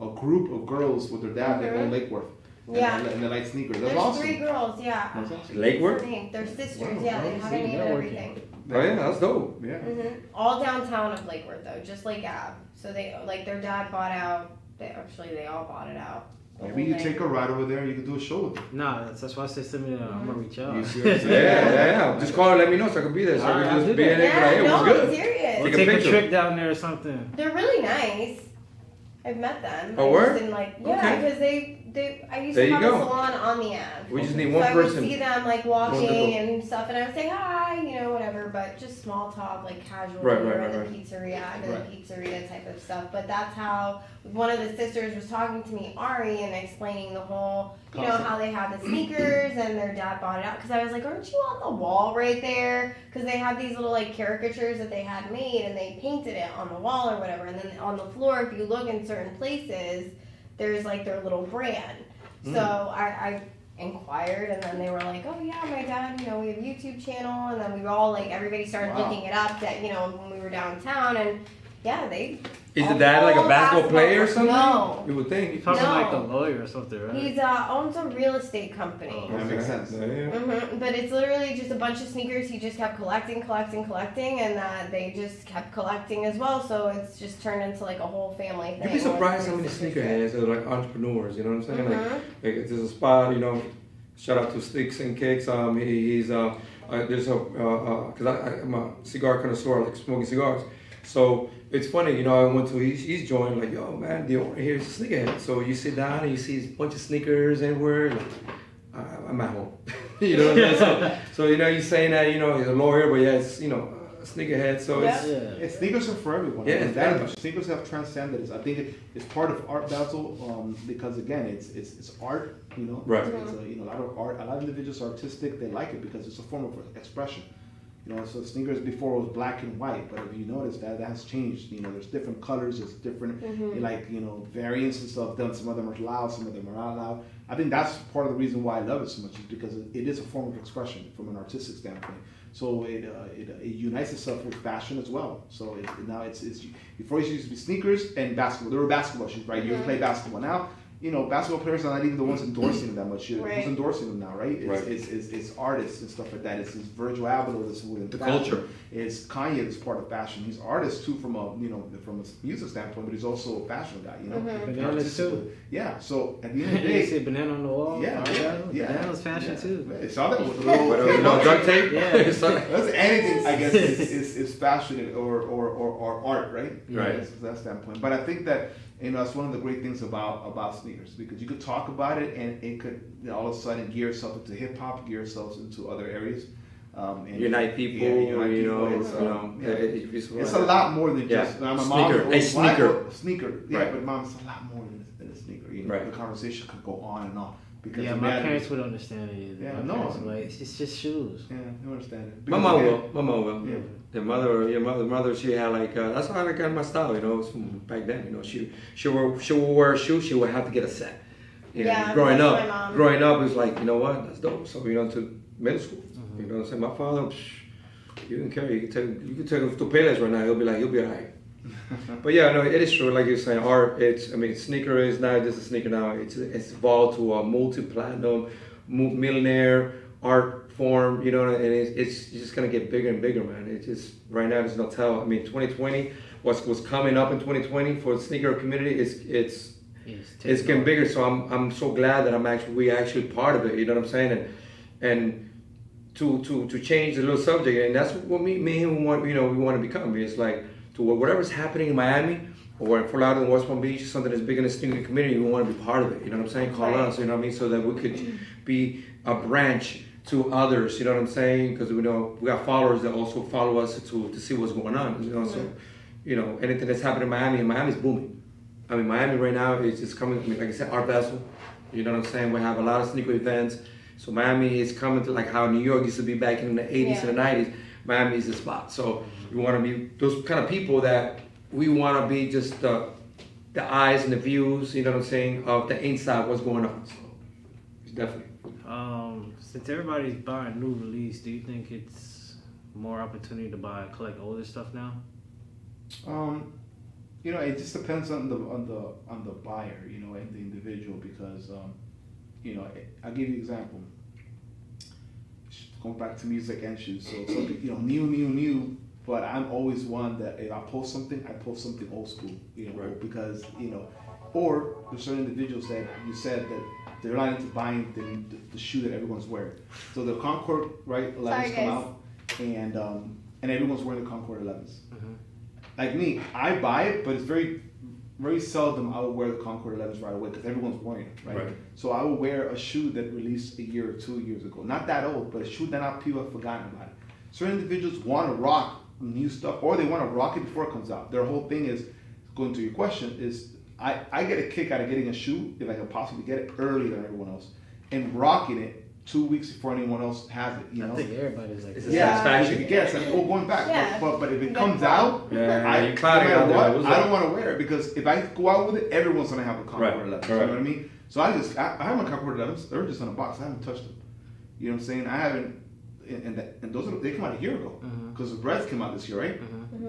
A group of girls with their dad, they go in Lake Worth, Yeah. and they like sneakers. That's There's awesome. 3 girls, yeah. That's awesome. Lake Worth? They're sisters, Wow, yeah. They wow, have a see, name and networking. everything. Oh yeah, that's dope. Yeah. All downtown of Lake Worth though, just Lake Ave. So they their dad bought out. They all bought it out. The Maybe whole you thing. take a ride over there and you can do a show with them. Nah, that's why I said send me. I'm gonna reach out. You see what I'm saying? Yeah. Just call and let me know so I can be there. So I Alright, can I'll just do be that. in it. Like, hey, Yeah, what's no, good? I'm serious. We'll Take a take a picture. trip down there or something. They're really nice. I've met them. Oh, I word? just didn't yeah, Okay. because I used There to you have go. a salon on the Ave. We just need So one I would person. see them walking Wonderful. and stuff, and I would say hi, whatever, but just small talk, casual, Right, or right, in the right. pizzeria, I know Right. the pizzeria type of stuff. But that's how one of the sisters was talking to me, Ari, and explaining the whole, Concept. how they had the sneakers and their dad bought it out. Because I was like, aren't you on the wall right there? Because they have these little caricatures that they had made, and they painted it on the wall or whatever. And then on the floor, if you look in certain places, there's their little brand. So I inquired, and then they were like, oh yeah, my dad, we have a YouTube channel, and then we all everybody started Wow. looking it up that when we were downtown, and yeah, they. Is the dad like a basketball player or something? No. You would You think. talking No. like a lawyer or something, right? He's owns a real estate company. That makes sense. Yeah. But it's literally just a bunch of sneakers. He just kept collecting, and they just kept collecting as well. So it's just turned into a whole family thing. You'd be surprised how many sneakerheads are like entrepreneurs. You know what I'm saying? Like there's a spot. Shout out to Sneaks and Kickz. There's because I'm a cigar connoisseur, I like smoking cigars. So it's funny, I went to he's joined yo man, the owner here is a sneakerhead. So you sit down and you see a bunch of sneakers everywhere. I'm at home. You know what I'm saying? So he's saying that he's a lawyer, but yeah, it's a sneakerhead. So Yeah. it's Yeah. Sneakers are for everyone. Yeah, And it's that- everybody. sneakers have transcended. I think it's part of Art Basel because again, it's art. Right. It's a lot of art. A lot of individuals are artistic. They like it because it's a form of expression. So sneakers before was black and white, but if you notice that has changed. There's different colors, there's different variants and stuff. Some of them are loud, some of them are not loud. I think that's part of the reason why I love it so much is because it is a form of expression from an artistic standpoint. So it unites itself with fashion as well. So now it's before it used to be sneakers and basketball. There were basketball shoes, right? You play basketball now. Basketball players are not even the ones endorsing them that much. Right. Who's endorsing them now, right? Right. It's artists and stuff like that. It's Virgil Abloh that's with The fashion. culture. It's Kanye that's part of fashion. He's artist too from a music standpoint, but he's also a fashion guy. Bananas too. Yeah. So at the end of the You day, see banana on the wall. Yeah, yeah. Bananas fashion too. I saw that with a little drug tape. Yeah. So- That's anything, I guess, is fashion or art, right? Right. That's that standpoint. But I think that that's one of the great things about sneakers because you could talk about it and it could all of a sudden gear itself into hip hop, gear itself into other areas. And Unite people, It's a lot more than just Yeah. my Sneaker. mom. A sneaker. Sneaker. Yeah, Right. but mom, it's a lot more than a sneaker. Right. The conversation could go on and on. Because Yeah, my parents would understand it either. Yeah, My no. parents were like, it's just shoes. Yeah, they understand it. My Because mom again- will. My mom will. Yeah. The mother, she had like that's how I got my style. You know, from back then. You know, she will wear a shoe. She would have to get a set. You know, Yeah, growing that's up, my mom. growing up is like, you know what, that's dope. So to middle school. You know what I'm saying? My father, you can carry. You can take him to Payless right now. He'll be alright. But yeah, no, it is true. Like you're saying, art. Sneaker is not just a sneaker now. It's evolved to a multi-platinum, millionaire art form. You know, and it's just gonna get bigger and bigger, man. It's just right now there's no tell. I mean, 2020, what's coming up in 2020 for the sneaker community it's getting bigger. So I'm so glad that we actually part of it. You know what I'm saying? And to change the little subject, and that's what me and him want. We want to become. It's like to whatever's happening in Miami or in Fort Lauderdale, West Palm Beach, something that's big in the sneaker community. We want to be part of it. You know what I'm saying? Call Right. us. You know what I mean? So that we could be a branch to others. You know what I'm saying? Because we got followers that also follow us to see what's going on. You know, so anything that's happening in Miami's booming. I mean, Miami right now is just coming. I mean, like I said, Art Basel. You know what I'm saying? We have a lot of sneaker events. So Miami is coming to like how New York used to be back in the 80s and the 90s. Miami is the spot. So we want to be those kind of people that we want to be just the eyes and the views, you know what I'm saying, of the inside, what's going on. So it's definitely. Since everybody's buying new release, do you think it's more opportunity to collect older stuff now? It just depends on the buyer, and the individual, because I'll give you an example. Going back to music and shoes, so new, but I'm always one that if I post something old school, Right. because or there's certain individuals that you said that they're not into buying the shoe that everyone's wearing. So the Concord 11s Sorry, come guys. out, and everyone's wearing the Concord 11s. Mm-hmm. Like me, I buy it, but it's very, very seldom I will wear the Concord 11s right away because everyone's wearing it, right? Right. So I will wear a shoe that released a year or 2 years ago. Not that old, but a shoe that not people have forgotten about it. Certain individuals want to rock new stuff, or they want to rock it before it comes out. Their whole thing is, going to your question, is I get a kick out of getting a shoe, if I can possibly get it earlier than everyone else, and rocking it 2 weeks before anyone else has it, I think everybody's like It's that. a satisfaction. Yes, going back. Yeah. But if it comes out, Yeah, you no clouding matter out there. what, What's I up? don't want to wear it because if I go out with it, everyone's gonna have a Concord Right, 11. correct. You know what I mean? So I have my Concord 11s. They're just in a box. I haven't touched them. You know what I'm saying? I haven't. And those they came out a year ago because the Reds came out this year, right?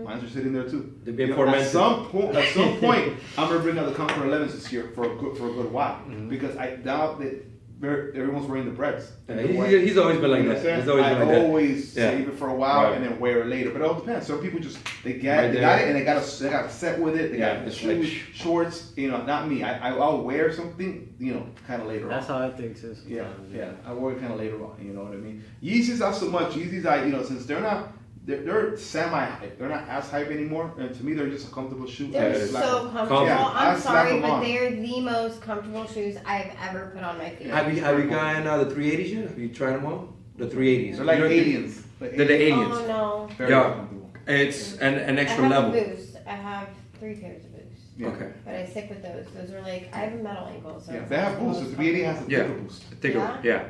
Mine are sitting there too. They've been At fermented. some point, I'm gonna bring out the Concord 11s this year for a good while because I doubt that everyone's wearing the Reds. Yeah, he's always been like You know that. what I'm He's always saying? been like I that. always Yeah. save it for a while Right. and then wear it later. But it all depends. Some people just they Right got there. it and they got a set with it. They Yeah, got it's shoes, like- shorts. Not me. I'll wear something kind of later That's on. how I think too. Yeah, sometimes, yeah. I wear it kind of later on. You know what I mean? Yeezys not so much. Yeezys, since they're semi-hype. They're not as hype anymore. And to me, they're just a comfortable shoe. They're Yeah, so comfortable. Yeah, I'm I slap sorry, them but on. they're the most comfortable shoes I've ever put on my feet. Have you gotten the 380s yet? Have you tried them on? The 380s. They're like You know, aliens. They're the aliens. Oh no. Very Yeah. comfortable. It's an extra I have level. a boost. I have 3 pairs of boots. Yeah. Okay. But I stick with those. Those are like, I have a metal ankle, so. Yeah, they have boosts. The 380 has a Yeah. thicker boost. Thicker. Yeah? Yeah.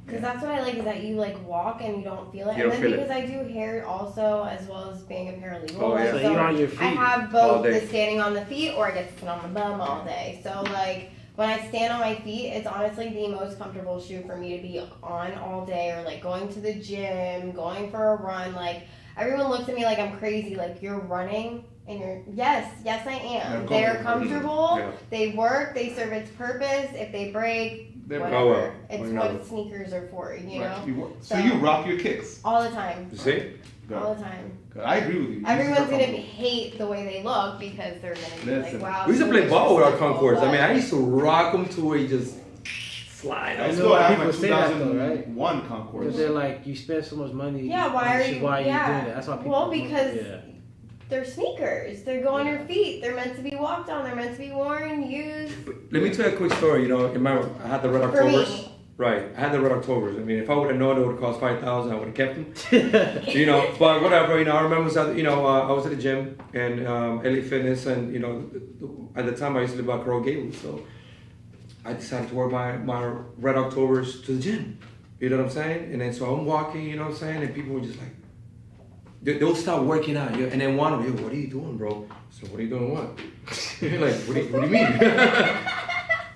Because that's what I like is that you like walk and you don't feel it. You And don't then feel it. because I do hair also, as well as being a paralegal. Oh, yeah. So you're on your feet I have all both day. the standing on the feet or I get to sit on the bum all day. So like when I stand on my feet, it's honestly the most comfortable shoe for me to be on all day, or like going to the gym, going for a run. Like everyone looks at me like I'm crazy, like you're running and you're, yes I am. They're They're comfortable, Yeah. they work, they serve its purpose. If they break, They're whatever. Oh, well. It's Well, what no. sneakers are for, you know? Right. So So- you rock your kicks. All the time. You see? All the time. Good. I agree with you. Everyone's These are gonna comfortable. hate the way they look because they're gonna be Listen. like, wow. We used to play sneakers ball with are our simple, Concords. I mean, I but- used to rock them to where you just slide. I know still why have my people say that though, right? 2001 Concord. Because they're like, you spend so much money. Yeah, why are you? Why are you yeah. doing that? That's why people. Well, because Yeah. they're sneakers. They go on your feet. They're meant to be walked on. They're meant to be worn, used. Let me tell you a quick story. I had the Red For Octobers. me. Right, I had the Red Octobers. I mean, if I would have known it would have cost $5,000, I would have kept them. But whatever. I remember, I was at the gym and LA Fitness, and at the time I used to live by Coral Gables, so I decided to wear my Red Octobers to the gym. You know what I'm saying? And then so I'm walking, you know what I'm saying? And people were just like, they'll start working out. And then one of them, what are you doing, bro? So what are you doing what? Like, what do you mean?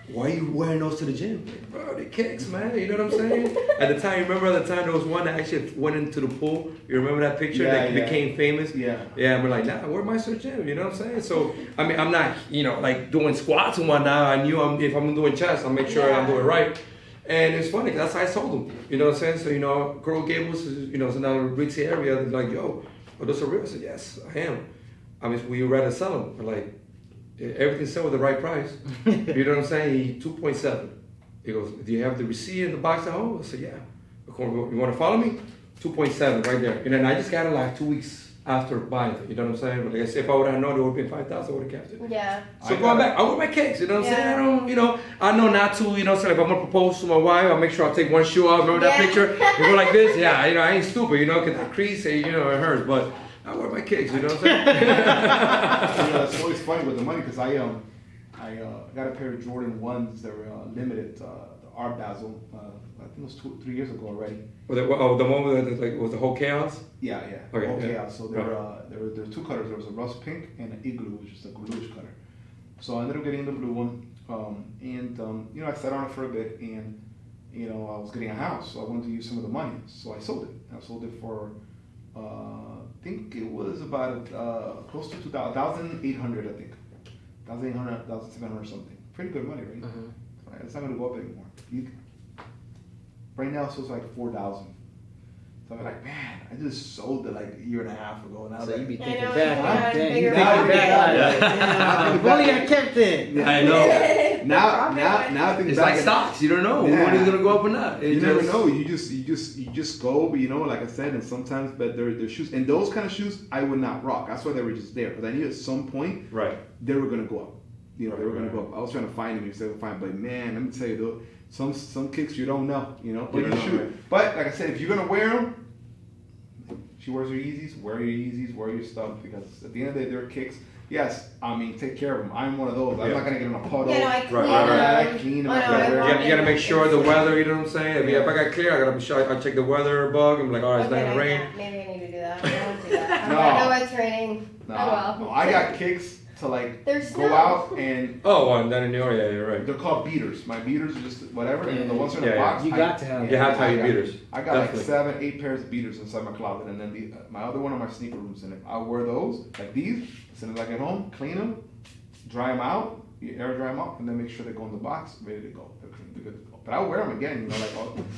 Why are you wearing those to the gym? Like, bro, they Kickz, man. You know what I'm saying? At the time, remember there was one that actually went into the pool. You remember that picture that became famous? Yeah. Yeah, and we're like, nah, I wear my to the gym. You know what I'm saying? So, I mean, I'm not, like doing squats and whatnot. I knew if I'm doing chest, I'll make sure I'm doing it right. And it's funny, 'cause that's how I sold them. You know what I'm saying? So, Coral Gables is, is another ritzy area. They're like, yo, those are real? I said, yes, I am. I mean, we rather sell them. We're like, everything's sold at the right price. You know what I'm saying? 2.7. He goes, do you have the receipt in the box at home? I said, yeah. You want to follow me? 2.7 right there. And then I just got it like 2 weeks after buying it. You know what I'm saying? But like I said, if I would have known it would have been 5,000, I would have kept it. Yeah. So going back, I wear my Kickz. You know what I'm saying? I don't, I know not to, so if I'm going to propose to my wife, I'll make sure I'll take one shoe off. Remember that picture? You go like this? Yeah, I ain't stupid, because the crease, it hurts. But I wear my Kickz, you know what I'm saying? It's always funny with the money because I got a pair of Jordan 1s that were limited, the Art Basel. I think it was 3 years ago already. The one with was the whole chaos? Yeah. Okay, whole chaos. So there were two colors. There was a rust pink and an igloo, which is a bluish color. So I ended up getting the blue one, and I sat on it for a bit, and I was getting a house, so I wanted to use some of the money, so I sold it. I sold it for. I think it was about close to 1,800, I think. 1,800, 1,700 something. Pretty good money, right? Right? It's not going to go up anymore. Right now, it's like 4,000. So I'm like, man, I just sold it like a year and a half ago. And I was so like, you be I thinking know, back. you You bigger thinking back. pocket. If only I kept it. I know. now I think It's back like stocks. You don't know when it's gonna go up or not. You never know. You just go, but like I said, and sometimes, but they're shoes, and those kind of shoes I would not rock. That's why they were just there, because I knew at some point, they were gonna go up. They were gonna go up. I was trying to find them instead of find, but man, let me tell you, though, some Kickz you don't know, but you shoot. Right. But like I said, if you're gonna wear them, she wears her Yeezys, wear your stuff, because at the end of the day, they're Kickz. Yes, I mean, take care of them. I'm one of those. I'm not gonna get in a puddle. Yeah, no, I clean I clean them. You gotta make sure the weather. You know what I'm saying? If I got clear, I gotta be sure I check the weather bug. I'm like, all right, it's not gonna rain. Maybe I need to do that. I don't do that. I know it's raining. No, well. no, I got Kickz to There's go snow. out and. Oh, well, down in New York, yeah, you're right. They're called beaters. My beaters are just whatever, and the ones in the box. You got to have. You have to have your beaters. I got Definitely. like 7, 8 pairs of beaters inside my closet, and then my other one are my sneaker rooms. And if I wear those, like these, as soon as I get home, clean them, dry them out, you air dry them out, and then make sure they go in the box, ready to go. They're good to go. But I'll wear them again,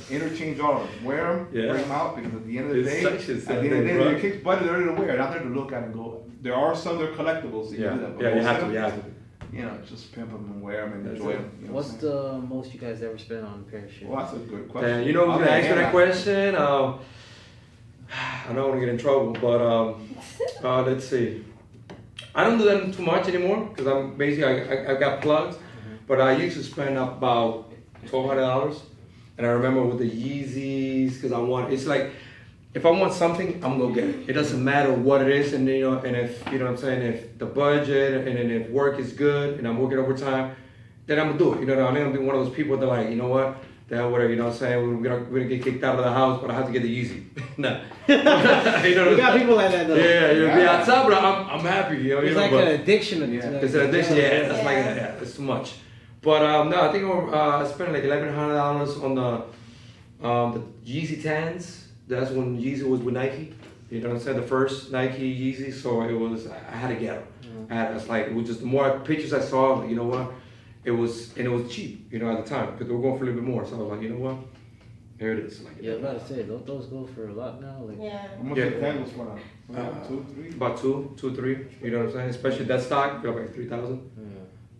interchange all of them. Wear them, bring them out, because at the end of the day, they're Kickz, but they're ready to wear. Not there to look at and go. There are some that are collectibles. So you do that, but you have to. Just pimp them and wear them and enjoy them. What's the most you guys ever spent on a pair of shoes? Well, that's a good question. Who's gonna answer that question? I don't want to get in trouble, but let's see. I don't do that too much anymore because I'm basically I got plugs, but I used to spend about $1,200, and I remember with the Yeezys because it's like if I want something, I'm gonna get it. It doesn't matter what it is, and and if what I'm saying, if the budget and then if work is good and I'm working overtime, then I'm gonna do it. I'm not gonna be one of those people that like, whatever, what I'm saying, we're gonna get kicked out of the house, but I have to get the Yeezy. No. You got people like that though. Yeah, you'll be outside, but I'm happy. It's like an addiction. It's an addiction. Yeah, that's like it's too much. But no, I think I spent like $1,100 on the Yeezy 10s. That's when Yeezy was with Nike. You know what I'm saying? The first Nike Yeezy. So I had to get them. It was just the more pictures I saw, you know what? It was cheap, at the time, because they were going for a little bit more. So I was like, you know what? Here it is. I was about to say, don't those go for a lot now? How much the candles for now? 2, 3? About 2, 3. You know what I'm saying? Especially that stock, got like 3,000.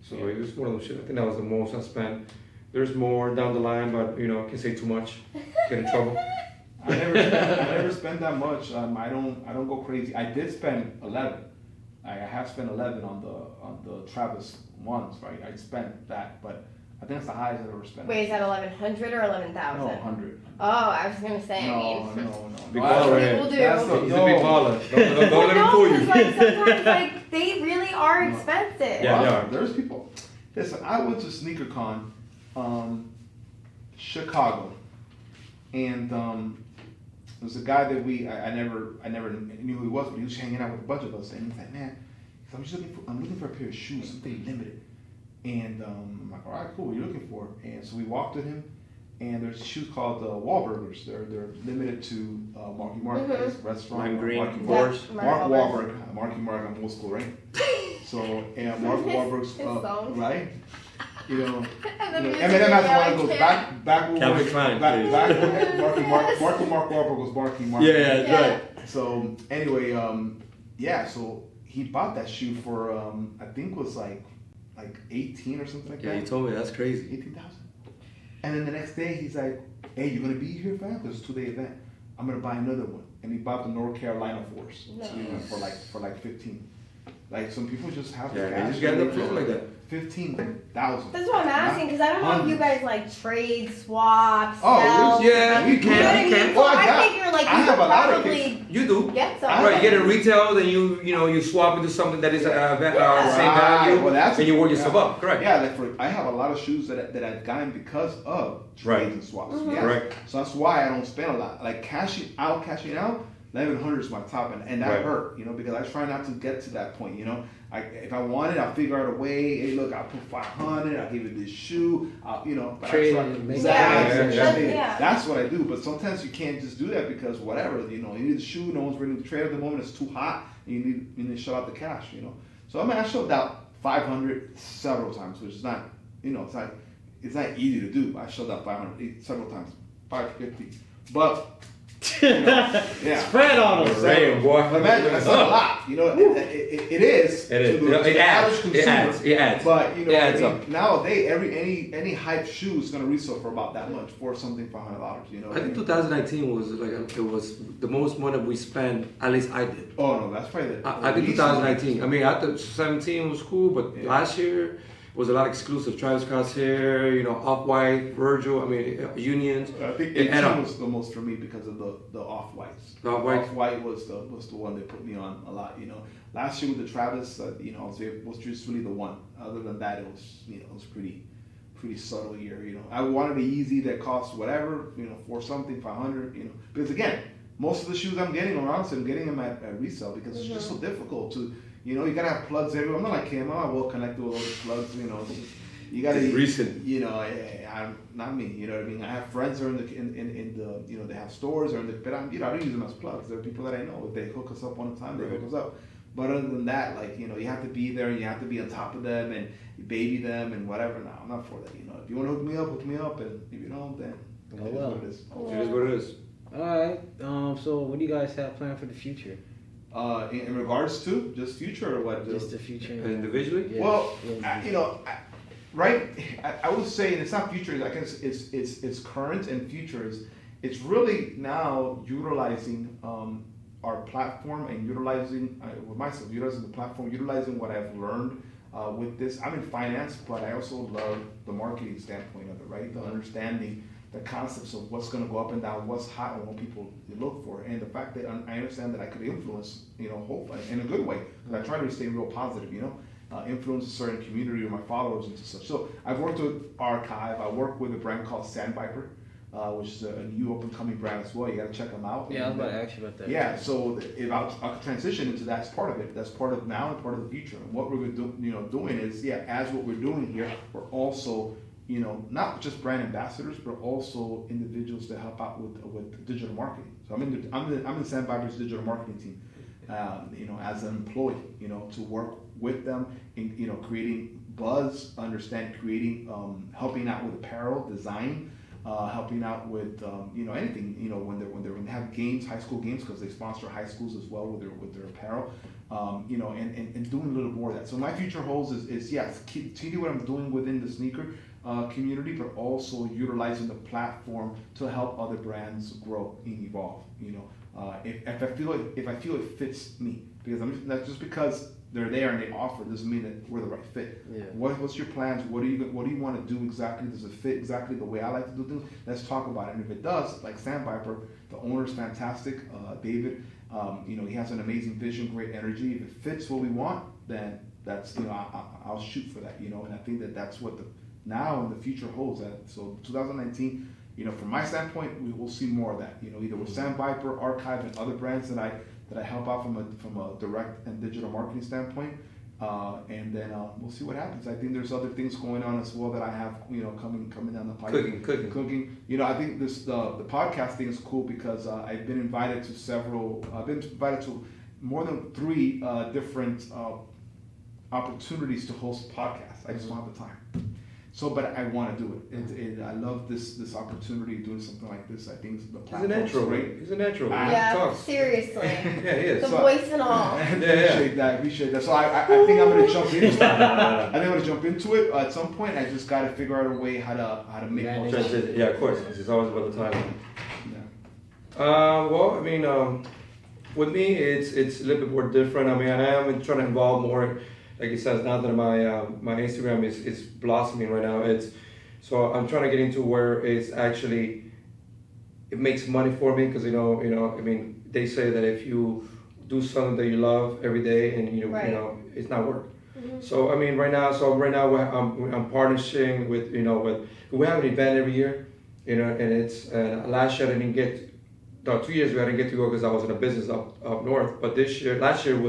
So it was one of those shit. I think that was the most I spent. There's more down the line, but I can't say too much. Get in trouble. I never spend that much. I don't go crazy. I did spend 11. I have spent 11 on the Travis ones, right? I spent that, but I think it's the highest I've ever spent. Wait, is that 1,100 or 11,000? No, 100. Oh, I was gonna say. No. Big baller, people do. He's a big baller. Don't let him fool you. Sometimes they really are expensive. Yeah, they are. There's people. Listen, I went to SneakerCon Chicago, and there's a guy that I never knew who he was, but he was hanging out with a bunch of us, and he's like, man, I'm looking for a pair of shoes, something limited. And I'm like, all right, cool, what are you looking for? And so we walked with him, and there's shoes called Wahlburgers. They're limited to Marky Mark restaurant. Lime green, Mark Wahlberg. Marky Mark, I'm old school, right? So, and Mark Wahlberg's, right? You know, Eminem has one of those back when Calvin Klein, Mark Wahlberg was Marky Mark. Yeah, that's right. So anyway, so he bought that shoe for I think it was like 18 or something like that. Yeah, he told me that's crazy. 18,000. And then the next day he's like, hey, you gonna be here, fam? Because it's a 2-day event. I'm gonna buy another one. And he bought the North Carolina Force. Nice. You know, for like 15. Like some people just have the Yeah, cash. they just get the flow like that. 15,000. That's what I'm asking, because I don't know if you guys like trade, swap, Oh, sell. yeah, like, you you know can, what I you mean? can. So Well, I figure like I you have could a lot of probably You do. get some. Right, you get it retail, then you swap into something that is same value, Well, that's and you work yourself up. Correct. Yeah, like I have a lot of shoes that I've gotten because of trades and swaps. Mm-hmm. Yes. Correct. So that's why I don't spend a lot. Like cashing out, 1100 is my top, and that hurt, because I try not to get to that point, if I want it, I'll figure out a way. Hey, look, I'll put 500. I'll give you this shoe. But Trade I and make exactly. Yeah. That's what I do. But sometimes you can't just do that because whatever, you need the shoe. No one's ready to trade at the moment. It's too hot. And you need to shell out the cash, So I shoved out 500 several times, which is not, it's not easy to do. I shoved out 500 several times, 550, but. Yeah. Spread on them. Right, boy. But imagine, that's not a lot. It is. It is. To the It average adds. consumer. It adds. But It adds up. nowadays, any hype shoe is gonna resell for about that much, for something $500. I think 2019 was it was the most money we spent. At least I did. Oh no, that's probably the. I think least 2019. I mean, I thought 17 was cool, but last year was a lot of exclusive. Travis Scott's here, Off-White, Virgil. I mean, Unions. I think It 18 was the most for me because of the off-whites. The Off-White? Off-white was the one that put me on a lot. Last year with the Travis, was just really the one. Other than that, it was it was pretty subtle year. I wanted a Yeezy that cost whatever, for something 500. Because again, most of the shoes I'm getting, or honestly, I'm getting them at resale because it's just so difficult to. You gotta have plugs everywhere. I'm not like him. I'm not well connected with all the plugs. You gotta. It's recent. I'm not me. You know what I mean? I have friends who are in the they have stores or but I don't use them as plugs. There are people that I know. If they hook us up one time, they hook us up. But other than that, you have to be there and you have to be on top of them and you baby them and whatever. No, I'm not for that. If you want to hook me up, and if you don't, then it is what it is. It is what it is. All right. So what do you guys have planned for the future? In regards to just future or what? Just the future. Individually? Yeah. Well, Yeah. right? I would say, and it's not future. I guess it's current and future. It's really now utilizing our platform and utilizing utilizing the platform, utilizing what I've learned with this. I'm in finance, but I also love the marketing standpoint of it, right? The understanding the concepts of what's going to go up and down, what's hot, and what people look for, and the fact that I understand that I could influence, hope in a good way. Because I try to stay real positive, influence a certain community or my followers and such. So I've worked with Archive. I work with a brand called Sandviper, which is a new up and coming brand as well. You got to check them out. Yeah, I was about to ask you about that. Yeah, so if I'll transition into that's part of it. That's part of now and part of the future. And what we're doing is, as what we're doing here, we're also not just brand ambassadors, but also individuals to help out with digital marketing. So I'm in Sandviper's digital marketing team, as an employee, to work with them in, creating buzz, creating, helping out with apparel design, helping out with, anything, when they have games, high school games, because they sponsor high schools as well with their apparel, and doing a little more of that. So my future holds is continue what I'm doing within the sneaker community, but also utilizing the platform to help other brands grow and evolve. If I feel it fits me, because that's just because they're there and they offer doesn't mean that we're the right fit. Yeah. What's your plans? What do you want to do exactly? Does it fit exactly the way I like to do things? Let's talk about it. And if it does, like Sandviper, the owner's fantastic, David. He has an amazing vision, great energy. If it fits what we want, then that's I'll shoot for that. And I think that's what now and the future holds that. So 2019, from my standpoint, we will see more of that. Either with Sam Viper, Archive, and other brands that I help out from a direct and digital marketing standpoint. And then we'll see what happens. I think there's other things going on as well that I have, coming down the pipe. Cooking. I think the podcast thing is cool because I've been invited to more than 3 different opportunities to host podcasts. I just don't have the time. So, but I want to do it. I love this opportunity doing something like this. I think the platform is great. He's a natural. Yeah, seriously. Yeah, he is. The voice and all. I appreciate that. So I think I'm going to jump into it. I think I'm going to jump into it at some point. I just got to figure out a way how to make more sense. Yeah, of course. It's always about the time. Yeah. Well, I mean, with me, it's a little bit more different. I mean, I am trying to involve more. Like it says, now that my Instagram is blossoming right now. So I'm trying to get into where it makes money for me because I mean they say that if you do something that you love every day and it's not work. Mm-hmm. So I mean right now I'm partnering with we have an event every year, and it's last year I didn't get. No, 2 years ago I didn't get to go because I was in a business up north. But last year it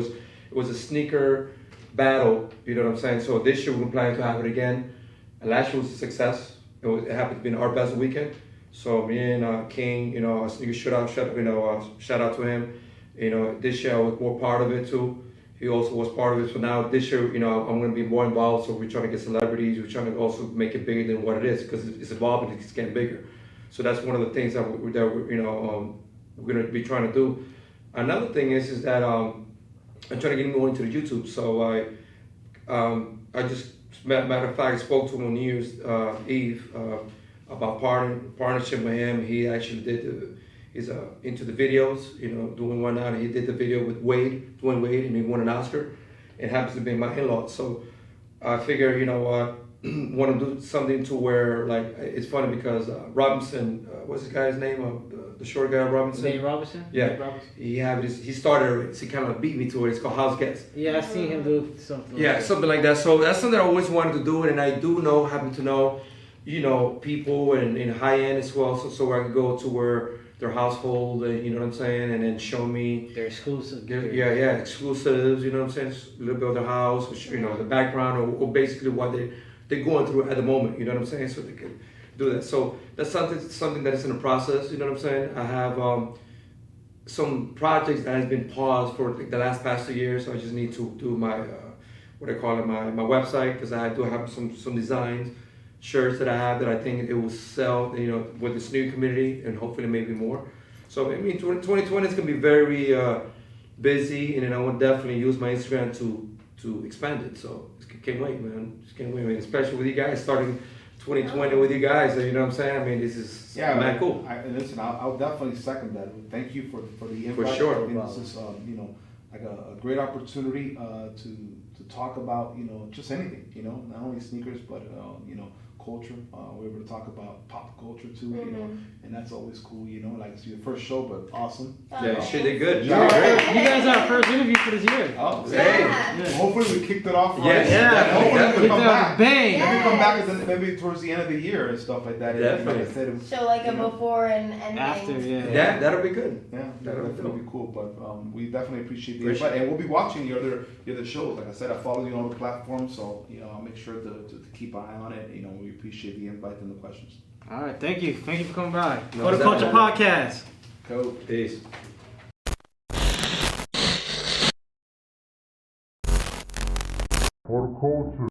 was a sneaker battle, you know what I'm saying? So this year we're planning to have it again. And last year was a success. It happened to be our best weekend. So me and King, a sneaker shout out to him. This year I was more part of it too. He also was part of it. So now this year, I'm going to be more involved. So we're trying to get celebrities. We're trying to also make it bigger than what it is because it's evolving. It's getting bigger. So that's one of the things that we're going to be trying to do. Another thing is that I'm trying to get more into the YouTube. So I just, matter of fact, I spoke to him on New Year's Eve about partnership with him. He actually he's into the videos, doing one now. He did the video with Dwayne Wade, and he won an Oscar. It happens to be my in-law. So I figure, want to do something to where, like, it's funny because Robinson, what's this guy's name? The short guy, Robinson. Nate Robinson? Yeah. Nate Robinson. He started it. He kind of beat me to it. It's called House Guests. Yeah, I seen him do something. Yeah, something like that. So that's something I always wanted to do, and I do happen to know, people and in high end as well. So I can go to where their household, you know what I'm saying, and then show me their exclusive. Exclusives. You know what I'm saying, a little bit of their house, the background, or basically what they're going through at the moment. You know what I'm saying, so they can do that. So that's something that is in the process. You know what I'm saying. I have some projects that has been paused for the last past 2 years. So I just need to do my my website because I do have some designs, shirts that I have that I think it will sell. With the sneaker community and hopefully maybe more. So I mean, 2020 is gonna be very busy, and then I will definitely use my Instagram to expand it. So can't wait, man. Just can't wait, man. Especially with you guys starting 2020 with you guys. You know what I'm saying? I mean, this is man, cool. Listen, I'll definitely second that. Thank you for the invite. For sure. I think this is like a great opportunity to talk about just anything. Not only sneakers but culture. We're able to talk about pop culture too. And that's always cool. Like it's your first show, but awesome. Yeah, shit, they good. You guys are our first interview for this year. Oh, yeah. Well, hopefully we kicked it off. Hopefully we come back. Bang. Maybe come back maybe towards the end of the year and stuff like that. Definitely. Show like a before and after. Yeah, that'll be good. Yeah, that'll be cool. But we definitely appreciate the invite, and we'll be watching your other shows. Like I said, I follow you on all the platforms, so I'll make sure to keep an eye on it. We appreciate the invite and the questions. All right, thank you for coming by. No, For the Culture Podcast. Cool. Peace. For the culture.